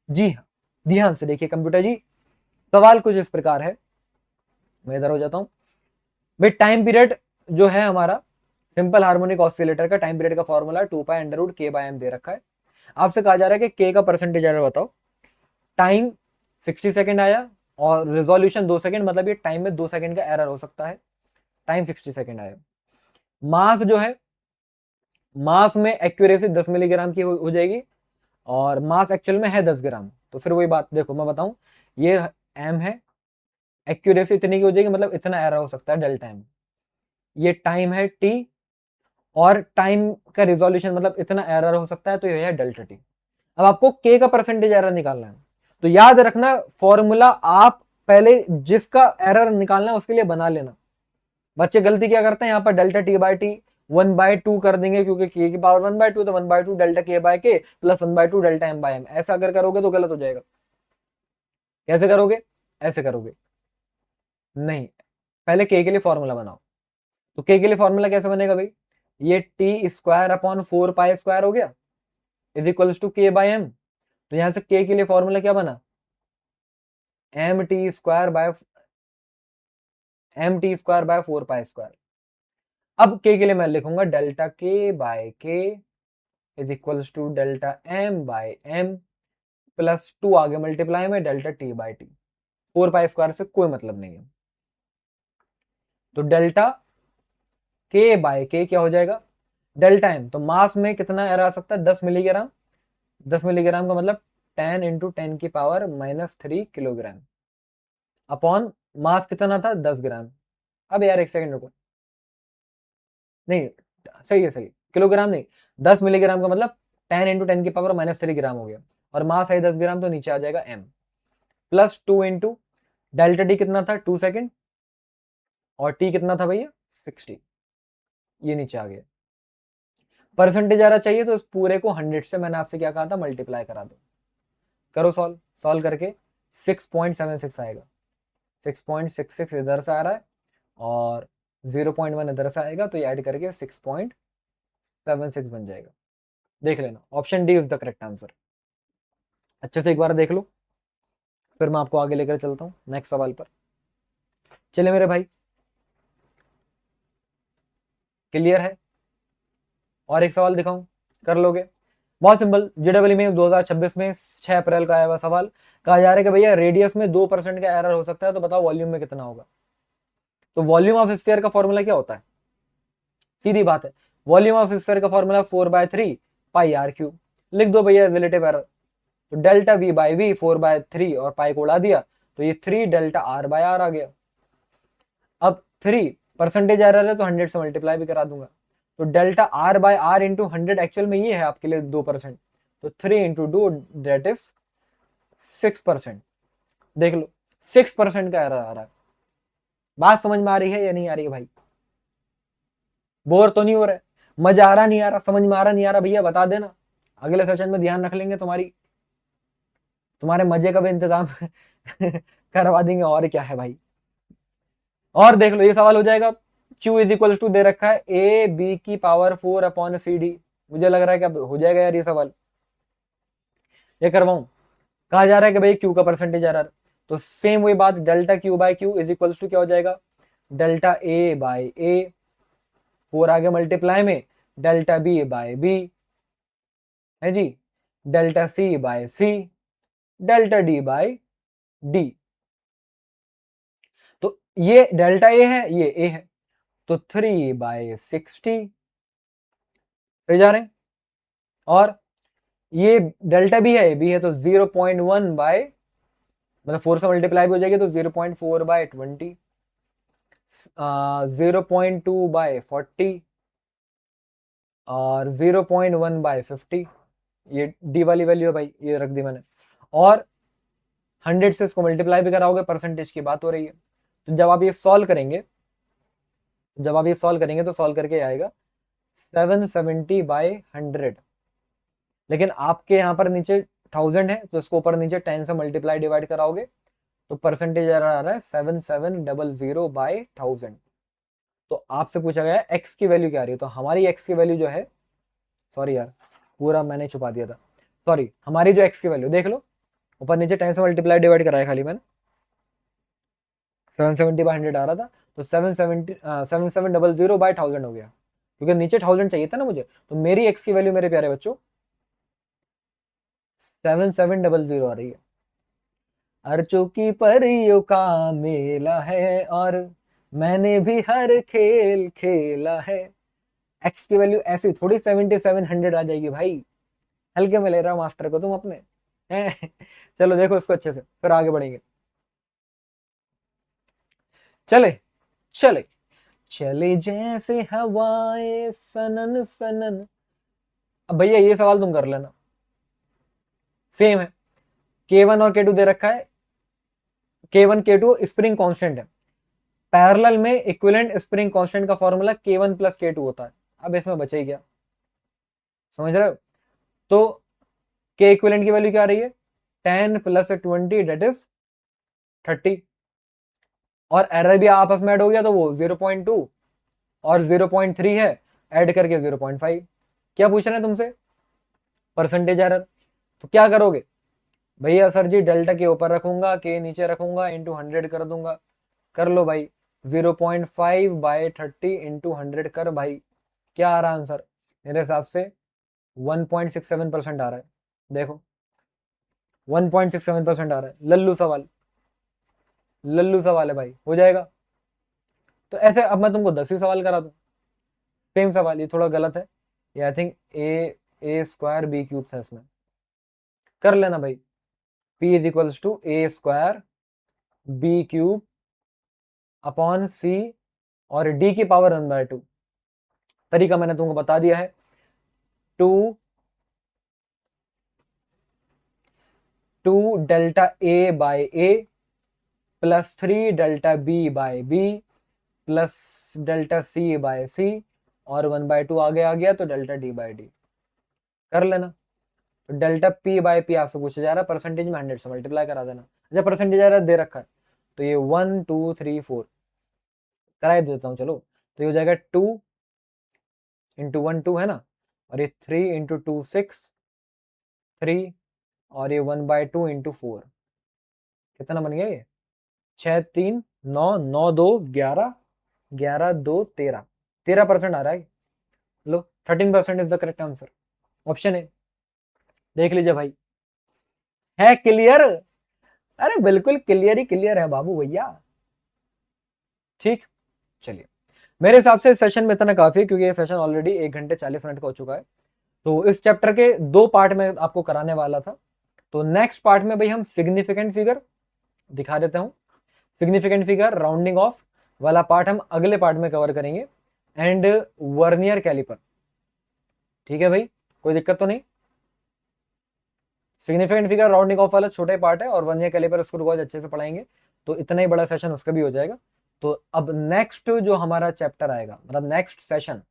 जी हाँ, ध्यान से देखिए कंप्यूटर जी, सवाल कुछ इस प्रकार है, मैं इधर हो जाता हूं भाई। टाइम पीरियड जो है हमारा सिंपल हार्मोनिक ऑसिलेटर का टाइम पीरियड का फॉर्मूला 2π√k/m दे रखा है। आपसे कहा जा रहा है कि k का परसेंटेज एरर बताओ। टाइम 60 सेकंड आया और रिजोल्यूशन 2 सेकंड, मतलब ये टाइम में 2 सेकंड का एरर हो सकता है, टाइम 60 सेकंड आया। मास जो है, मास में एक्यूरेसी 10 मिलीग्राम की हो जाएगी, और मास एक्चुअल में है 10 ग्राम, तो फिर वही बात देखो मैं बताऊं, ये m है, एक्यूरेसी इतनी की हो जाएगी, मतलब इतना एरर हो सकता है डेल्टा m। ये टाइम है t, और टाइम का रिजोल्यूशन मतलब इतना एरर हो सकता है, तो ये है डेल्टा t। अब आपको k का परसेंटेज एरर निकालना है, तो याद रखना फॉर्मूला आप पहले जिसका एरर निकालना है उसके लिए बना लेना। बच्चे गलती क्या करते हैं, यहाँ पर डेल्टा t बाई टी 1/2 कर देंगे, क्योंकि k की पावर 1/2, तो 1/2 delta k by k plus 1/2 delta m by m, ऐसा अगर करोगे तो गलत हो जाएगा। कैसे करोगे, ऐसे करोगे नहीं, पहले k के लिए फॉर्मूला बनाओ। तो k के लिए फॉर्मूला कैसे बनेगा भाई, ये t स्क्वायर अपॉन 4π स्क्वायर हो गया is equals to k by m। तो यहां से k के लिए फॉर्मूला क्या बना, mt स्क्वायर बाय 4π स्क्वायर। अब k के लिए मैं लिखूंगा delta k by k is equals to delta m by m plus 2 आगे मल्टीप्लाई में delta t by T, 4π square से कोई मतलब नहीं है। तो डेल्टा k बाय k क्या हो जाएगा, डेल्टा m, तो मास में कितना एरर आ सकता है, 10 मिलीग्राम, 10 मिलीग्राम का मतलब 10 इंटू 10 की पावर -3 किलोग्राम, अपॉन मास कितना था 10 ग्राम। अब यार एक सेकंड रुको, नहीं सही है, सही किलोग्राम नहीं, 10 मिलीग्राम का मतलब 10 इंटू 10 की पावर -3 ग्राम हो गया, और मास है 10 ग्राम, तो नीचे आ जाएगा m, plus 2 into delta T कितना था 2 सेकंड, और टी कितना था भैया 60, ये नीचे आ गया। परसेंटेज आ रहा चाहिए तो इस पूरे को 100 से मैंने आपसे क्या कहा था मल्टीप्लाई करा दो। करो सॉल्व, सॉल्व करके 6.76 आएगा। 6.66 इधर से आ रहा है और 0.1 इधर से आएगा, तो ये ऐड करके 6.76 बन जाएगा। देख लेना, option D is the correct answer. अच्छे से एक बार देख लो, फिर मैं आपको आगे लेकर चलता हूं नेक्स्ट सवाल पर। चले मेरे भाई, क्लियर है? और एक सवाल दिखाऊं, कर लोगे? बहुत सिंपल, जेडब्ल्यू में 2026 में 6 अप्रैल का आया हुआ सवाल। कहा जा रहा है कि भैया रेडियस में 2% का एरर हो सकता है, तो बताओ वॉल्यूम में कितना होगा। तो वॉल्यूम ऑफ स्फीयर का फॉर्मूला क्या होता है? सीधी बात है, वॉल्यूम ऑफ स्फीयर का फॉर्मूला 4/3 पाई आर क्यूब। लिख दो भैया रिलेटिव एरर, तो डेल्टा वी बाई वी 4/3 और पाई को उड़ा दिया, तो ये 3 डेल्टा आर बाय आर आ गया। अब 3 परसेंटेज एरर है तो 100 से मल्टीप्लाई भी करा दूंगा, तो delta R by R into 100 actual में ये है आपके लिए 2%, तो 3 इंटू 2 डेट इज 6%। देख लो 6% का एरर आ रहा है। बात समझ में आ रही है या नहीं आ रही है भाई? बोर तो नहीं हो रहा है? मजा आ रहा नहीं आ रहा? समझ में आ रहा नहीं आ रहा? भैया बता देना, अगले सेशन में ध्यान रख लेंगे, तुम्हारे मजे का भी इंतजाम करवा देंगे। और क्या है भाई, और देख लो ये सवाल हो जाएगा। Q इज इक्वल टू दे रखा है ए बी की पावर 4 अपॉन सी डी। मुझे लग रहा है कि अब हो जाएगा यार ये सवाल, ये करवाऊं? कहा जा रहा है कि भाई Q का परसेंटेज एरर, तो सेम वही बात, delta Q by Q is equal to क्या हो जाएगा, डेल्टा A बाई A, 4 आगे मल्टीप्लाई में, डेल्टा B बाई B है जी, delta C by C, delta D by D। तो ये डेल्टा A है, ये A है, तो 3/60 फिर जा रहे हैं। और ये डेल्टा B है, B है, तो 0.1 बाय, मतलब 4 से मल्टीप्लाई भी हो जाएगी, तो 0.4/20, 0.2/40 और 0.1/50। ये डी वाली वैल्यू है भाई, ये रख दी मैंने। और 100 से इसको मल्टीप्लाई भी कराओगे, परसेंटेज की बात हो रही है। तो जब आप ये सॉल्व करेंगे तो सॉल्व करके आएगा 770/100। लेकिन आपके यहाँ पर नीचे 1000 है, तो इसको ऊपर नीचे 10 से मल्टीप्लाई डिवाइड कराओगे, तो परसेंटेज एरर आ रहा है 7700/1000। तो आपसे पूछा गया है एक्स की वैल्यू क्या आ रही है, तो हमारी एक्स की वैल्यू जो है, सॉरी यार पूरा मैंने छुपा दिया था, सॉरी, हमारी जो एक्स की वैल्यू देख लो, ऊपर नीचे 10 से मल्टीप्लाई डिवाइड कराया खाली मैंने, 770/100 आ रहा था, तो 7700/1000 हो गया, क्योंकि नीचे 1000 चाहिए था ना मुझे। तो मेरी एक्स की वैल्यू मेरे प्यारे बच्चों 7700 आ रही है। अर्चों की परियों का मेला है और मैंने भी हर खेल खेला है। एक्स की वैल्यू ऐसी थोड़ी 7700 आ जाएगी भाई, हल्के में ले रहा मास्टर को तुम अपने हैं? चलो देखो इसको अच्छे से, फिर आगे बढ़ेंगे। चले चले चले जैसे हवाएं सनन सनन। अब भैया ये सवाल तुम कर लेना, सेम है, K1 और K2 दे रखा है, K1 K2 स्प्रिंग कांस्टेंट है। पैरेलल में इक्विवेलेंट स्प्रिंग कांस्टेंट का फॉर्मूला K1 प्लस K2 होता है। अब इसमें बचे ही क्या, समझ रहे हो? तो K इक्विवेलेंट की वैल्यू क्या आ रही है, 10 + 20 डेट इज 30, और एरर भी आपस में ऐड हो गया, तो वो 0.2 और 0.3 है, ऐड करके 0.5। क्या पूछ रहे हैं तुमसे, परसेंटेज एरर। तो क्या करोगे भैया, सर जी डेल्टा के ऊपर रखूंगा, के नीचे रखूंगा, इंटू 100 कर दूंगा। कर लो भाई, 0.5/30 इंटू 100 कर भाई, क्या आ रहा है आंसर? मेरे हिसाब से 1.67% आ रहा है। देखो 1.67% आ रहा है। लल्लू सवाल है भाई, हो जाएगा। तो ऐसे अब मैं तुमको 10 ही सवाल करा दूं, सेम सवाल, ये थोड़ा गलत है, ये आई थिंक a² b³ था इसमें। कर लेना भाई, p is equals to a² b³ upon c और d की पावर 1/2। तरीका मैंने तुमको बता दिया है, 2 delta a by a plus 3 delta b by b plus delta c by c और 1/2 आगे आ गया, तो डेल्टा d बाय d। कर लेना, तो डेल्टा पी बाय पी आपसे पूछा जा रहा है, परसेंटेज में 100 से मल्टीप्लाई करा देना। अच्छा परसेंटेज आ रहा है, दे रखा है, तो ये 1 2 3 4 करा देता हूँ चलो। तो ये हो जाएगा 2 इंटू 1 2 है ना, और ये 3 इंटू 2 6 3, और ये 1/2 इंटू 4 कितना बन गया ये 6 3 9 9 2 11 11 2 13 13% आ रहा है। लो 13% is the correct answer, option है। देख लीजिए भाई, है क्लियर? अरे बिल्कुल क्लियर ही क्लियर है बाबू भैया। ठीक, चलिए मेरे हिसाब से सेशन में इतना काफी है, क्योंकि ये सेशन ऑलरेडी 1 घंटे 40 मिनट का हो चुका है। तो इस चैप्टर के 2 पार्ट में आपको कराने वाला था। तो नेक्स्ट पार्ट में भाई हम सिग्निफिकेंट फिगर दिखा देता हूं, सिग्निफिकेंट फिगर राउंडिंग ऑफ वाला पार्ट हम अगले पार्ट में कवर करेंगे, एंड वर्नियर कैलिपर। ठीक है भाई, कोई दिक्कत तो नहीं? सिग्निफिकेंट फिगर राउंडिंग ऑफ वाला छोटे पार्ट है, और वर्नियर कैलिपर उसको रोज अच्छे से पढ़ाएंगे, तो इतना ही बड़ा सेशन उसका भी हो जाएगा। तो अब नेक्स्ट जो हमारा चैप्टर आएगा, मतलब नेक्स्ट सेशन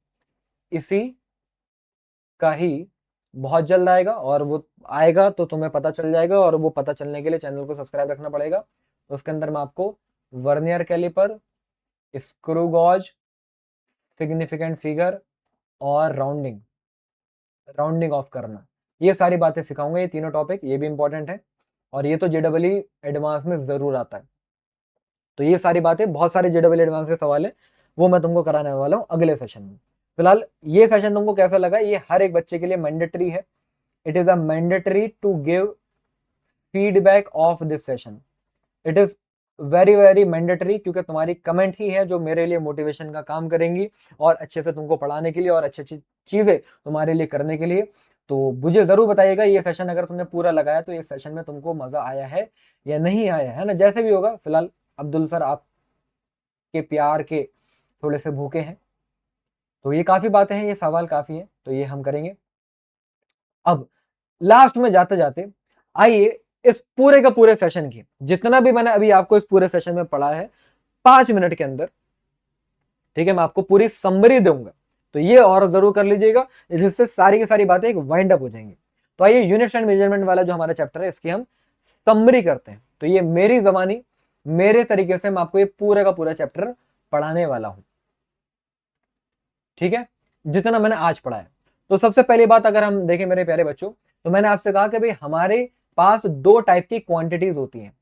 इसी का ही बहुत जल्द आएगा, और वो आएगा तो तुम्हें पता चल जाएगा, और वो पता चलने के लिए चैनल को सब्सक्राइब रखना पड़ेगा। तो उसके अंदर मैं आपको vernier caliper, screw gauge, significant figure और राउंडिंग ऑफ करना, ये सारी बातें सिखाऊंगा। ये तीनों टॉपिक ये भी इंपॉर्टेंट है, और ये तो जेडब्ल्यू एडवांस में जरूर आता है। तो ये सारी बातें, बहुत सारे जेडब्ल्यू एडवांस के सवाल है, वो मैं तुमको कराने वाला हूँ अगले सेशन में। फिलहाल ये सेशन तुमको कैसा लगा? ये हर एक बच्चे के लिए मैंडेटरी है। It is a mandatory to give feedback of this session. It is very very mandatory, क्योंकि तुम्हारी कमेंट ही है जो मेरे लिए मोटिवेशन का काम करेंगी, और अच्छे से तुमको पढ़ाने के लिए, और अच्छी अच्छी चीजें तुम्हारे लिए करने के लिए। तो मुझे जरूर बताइएगा ये सेशन अगर तुमने पूरा लगाया तो ये सेशन में तुमको मजा आया है या नहीं आया है ना, जैसे भी होगा। फिलहाल अब्दुल सर आपके प्यार के थोड़े से भूखे हैं, तो ये काफी बातें हैं, ये सवाल काफी हैं, तो ये हम करेंगे। अब लास्ट में जाते जाते आइए इस पूरे का पूरे सेशन की, जितना भी मैंने अभी आपको इस पूरे सेशन में पढ़ा है, 5 मिनट के अंदर, ठीक है, मैं आपको पूरी समरी दूंगा। तो ये और जरूर कर लीजिएगा, जिससे सारी की सारी बातें एक वाइंड अप हो जाएंगी। तो आइए यूनिट्स एंड मेजरमेंट वाला जो हमारा चैप्टर है, इसकी हम समरी करते हैं। तो ये मेरी जबानी, मेरे तरीके से मैं आपको ये पूरा का पूरा चैप्टर पढ़ाने वाला हूं, ठीक है, जितना मैंने आज पढ़ा है। तो सबसे पहली बात अगर हम देखें मेरे प्यारे बच्चों, तो मैंने आपसे कहा कि भाई हमारे पास 2 टाइप की क्वांटिटीज होती हैं।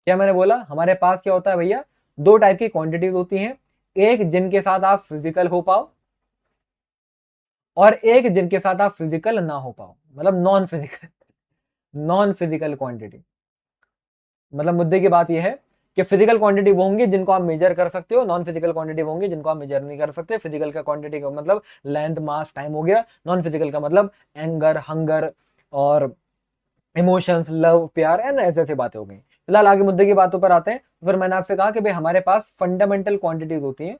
क्या मैंने बोला? हमारे पास क्या होता है भैया? 2 टाइप की क्वांटिटीज होती हैं, एक जिनके साथ आप फिजिकल हो पाओ, और एक जिनके साथ आप फिजिकल ना हो पाओ, मतलब नॉन फिजिकल क्वांटिटी। मतलब मुद्दे की बात यह है कि फिजिकल क्वांटिटी वो होंगी जिनको आप मेजर कर सकते हो, नॉन फिजिकल क्वांटिटी वो होंगी जिनको आप मेजर नहीं कर सकते। फिजिकल का क्वांटिटी का मतलब लेंथ, मास, टाइम हो गया, नॉन फिजिकल का मतलब एंगर, हंगर और इमोशंस, लव, प्यार, है ना, ऐसे ऐसे बातें हो गई। फिलहाल आगे मुद्दे की बातों पर आते हैं। फिर मैंने आपसे कहा कि भाई हमारे पास फंडामेंटल क्वांटिटीज होती हैं।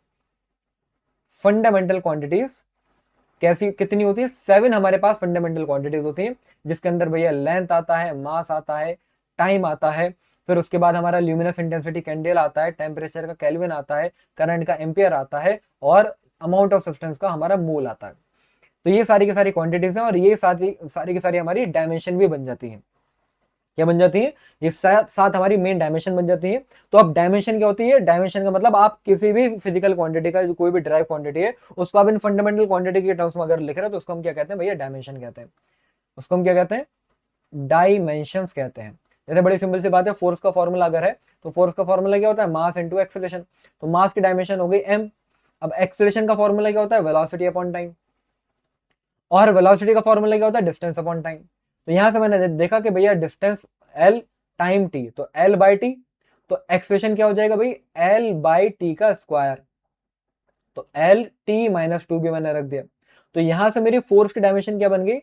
फंडामेंटल क्वांटिटीज कैसी, कितनी होती है? 7 हमारे पास फंडामेंटल क्वांटिटीज होती हैं, जिसके अंदर भैया लेंथ आता है, मास आता है, टाइम आता है, फिर उसके बाद हमारा ल्यूमिनस इंटेंसिटी कैंडल आता है, टेम्परेचर का केल्विन आता है, करंट का एम्पियर आता है, और अमाउंट ऑफ सब्सटेंस का हमारा मोल आता है। तो ये सारी की सारी क्वांटिटीज हैं, और ये सारी की सारी हमारी डायमेंशन भी बन जाती हैं। क्या बन जाती है? ये सात हमारी मेन डायमेंशन बन जाती है। तो अब डायमेंशन क्या होती है? डायमेंशन का मतलब आप किसी भी फिजिकल क्वांटिटी का जो कोई भी ड्राइव क्वांटिटी है, उसको आप इन फंडामेंटल क्वांटिटी के टर्म्स में अगर लिख रहे हैं, तो उसको हम क्या कहते हैं भैया? डायमेंशन कहते हैं। उसको हम क्या कहते हैं? डायमेंशंस कहते हैं। जैसे बड़ी सिंपल सी बात है, फोर्स का फॉर्मूला अगर है, तो फोर्स का फॉर्मूला क्या होता है? Mass into acceleration. तो मास की डायमेंशन हो गई m। अब एक्सेलरेशन का फॉर्मूला क्या होता है? Velocity upon time. और वेलोसिटी का फॉर्मूला क्या होता है? Distance upon time. तो यहां से मैंने देखा कि भैया डिस्टेंस l, टाइम t, तो l बाई टी, तो एक्सप्रेशन क्या हो जाएगा भाई? l बाई टी का स्क्वायर, तो l t माइनस 2 भी मैंने रख दिया। तो यहां से मेरी फोर्स की डायमेंशन क्या बन गई?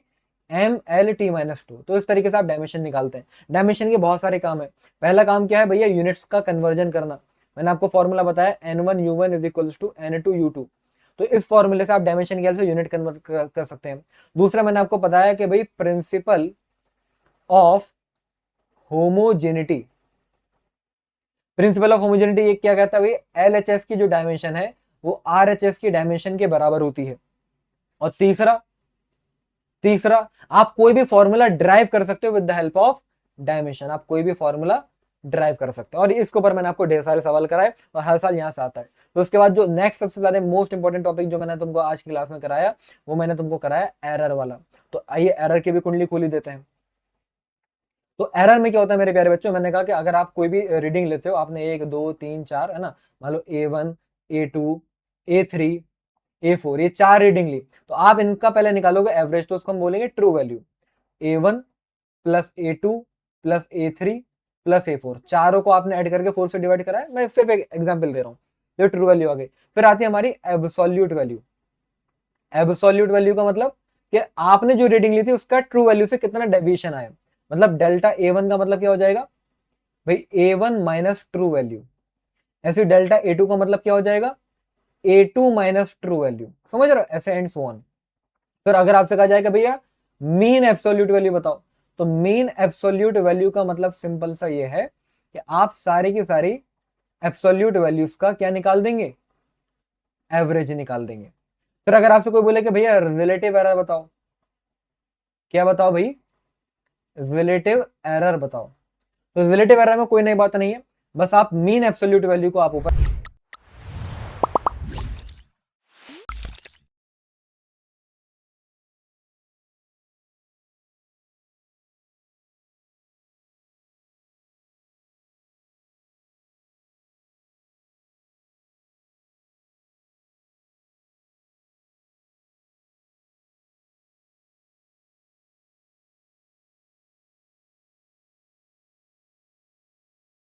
m l t minus 2। तो इस तरीके से आप डायमेंशन निकालते हैं। डायमेंशन के बहुत सारे काम है। पहला काम क्या है भैया? यूनिट्स का कन्वर्जन करना। मैंने आपको फॉर्मूला बताया n1 u1 is equal to n2 u2। तो इस फॉर्मूले से आप डायमेंशन की हेल्प से यूनिट कन्वर्ट कर सकते हैं। दूसरा मैंने आपको बताया कि भाई principal of homogeneity. Principal of homogeneity ये क्या कहता है भाई? एलएचएस की जो डायमेंशन है वो आरएचएस की डायमेंशन के बराबर होती है। और तीसरा तीसरा, आप कोई भी फॉर्मूला ड्राइव कर सकते हो with the help of dimension. आप कोई भी फॉर्मूला ड्राइव कर सकते हो, और इसके ऊपर मैंने आपको ढेर सारे सवाल कराए और हर साल यहाँ से आता है। तो उसके बाद जो नेक्स्ट सबसे ज्यादा मोस्ट इंपॉर्टेंट टॉपिक जो मैंने तुमको आज की क्लास में कराया, वो मैंने तुमको कराया एरर वाला। तो आइए एरर की भी कुंडली खोली देते हैं। तो एरर में क्या होता है मेरे प्यारे बच्चों, मैंने कहा कि अगर आप कोई भी रीडिंग लेते हो, आपने 1 2 3 4 है ना, मान लो A1 A2 A3 A4, ये 4 रीडिंग ली, तो आप इनका पहले निकालोगे एवरेज, तो उसको हम बोलेंगे true value. A1 plus A2 plus A3 plus A4, चारों को आपने ऐड करके 4 से डिवाइड करा है, मैं सिर्फ एक एग्जांपल दे रहा हूँ। ये ट्रू वैल्यू आ गई। फिर आती है हमारी एब्सोल्यूट वैल्यू। एब्सोल्यूट वैल्यू का मतलब कि आपने जो रीडिंग ली थी उसका ट्रू वैल्यू से कितना डेविएशन आया, मतलब डेल्टा A1 का मतलब क्या हो जाएगा भाई, A1 माइनस ट्रू वैल्यू। ऐसे डेल्टा A2 का मतलब क्या हो जाएगा, A2 माइनस ट्रू वैल्यू। समझ रहे हो, ऐसे एंड सो ऑन। फिर अगर आपसे कहा जाएगा भैया मीन एब्सोल्यूट वैल्यू बताओ, तो मीन एब्सोल्यूट वैल्यू का मतलब सिंपल सा ये है कि आप सारी की सारी एब्सोल्यूट वैल्यूज का क्या निकाल देंगे, एवरेज निकाल देंगे। फिर अगर आपसे कोई बोले कि भैया रिलेटिव एरर बताओ, क्या बताओ भाई, रिलेटिव एरर बताओ, तो रिलेटिव एरर में कोई नई बात नहीं है, बस आप मीन एब्सोल्यूट वैल्यू को आप ऊपर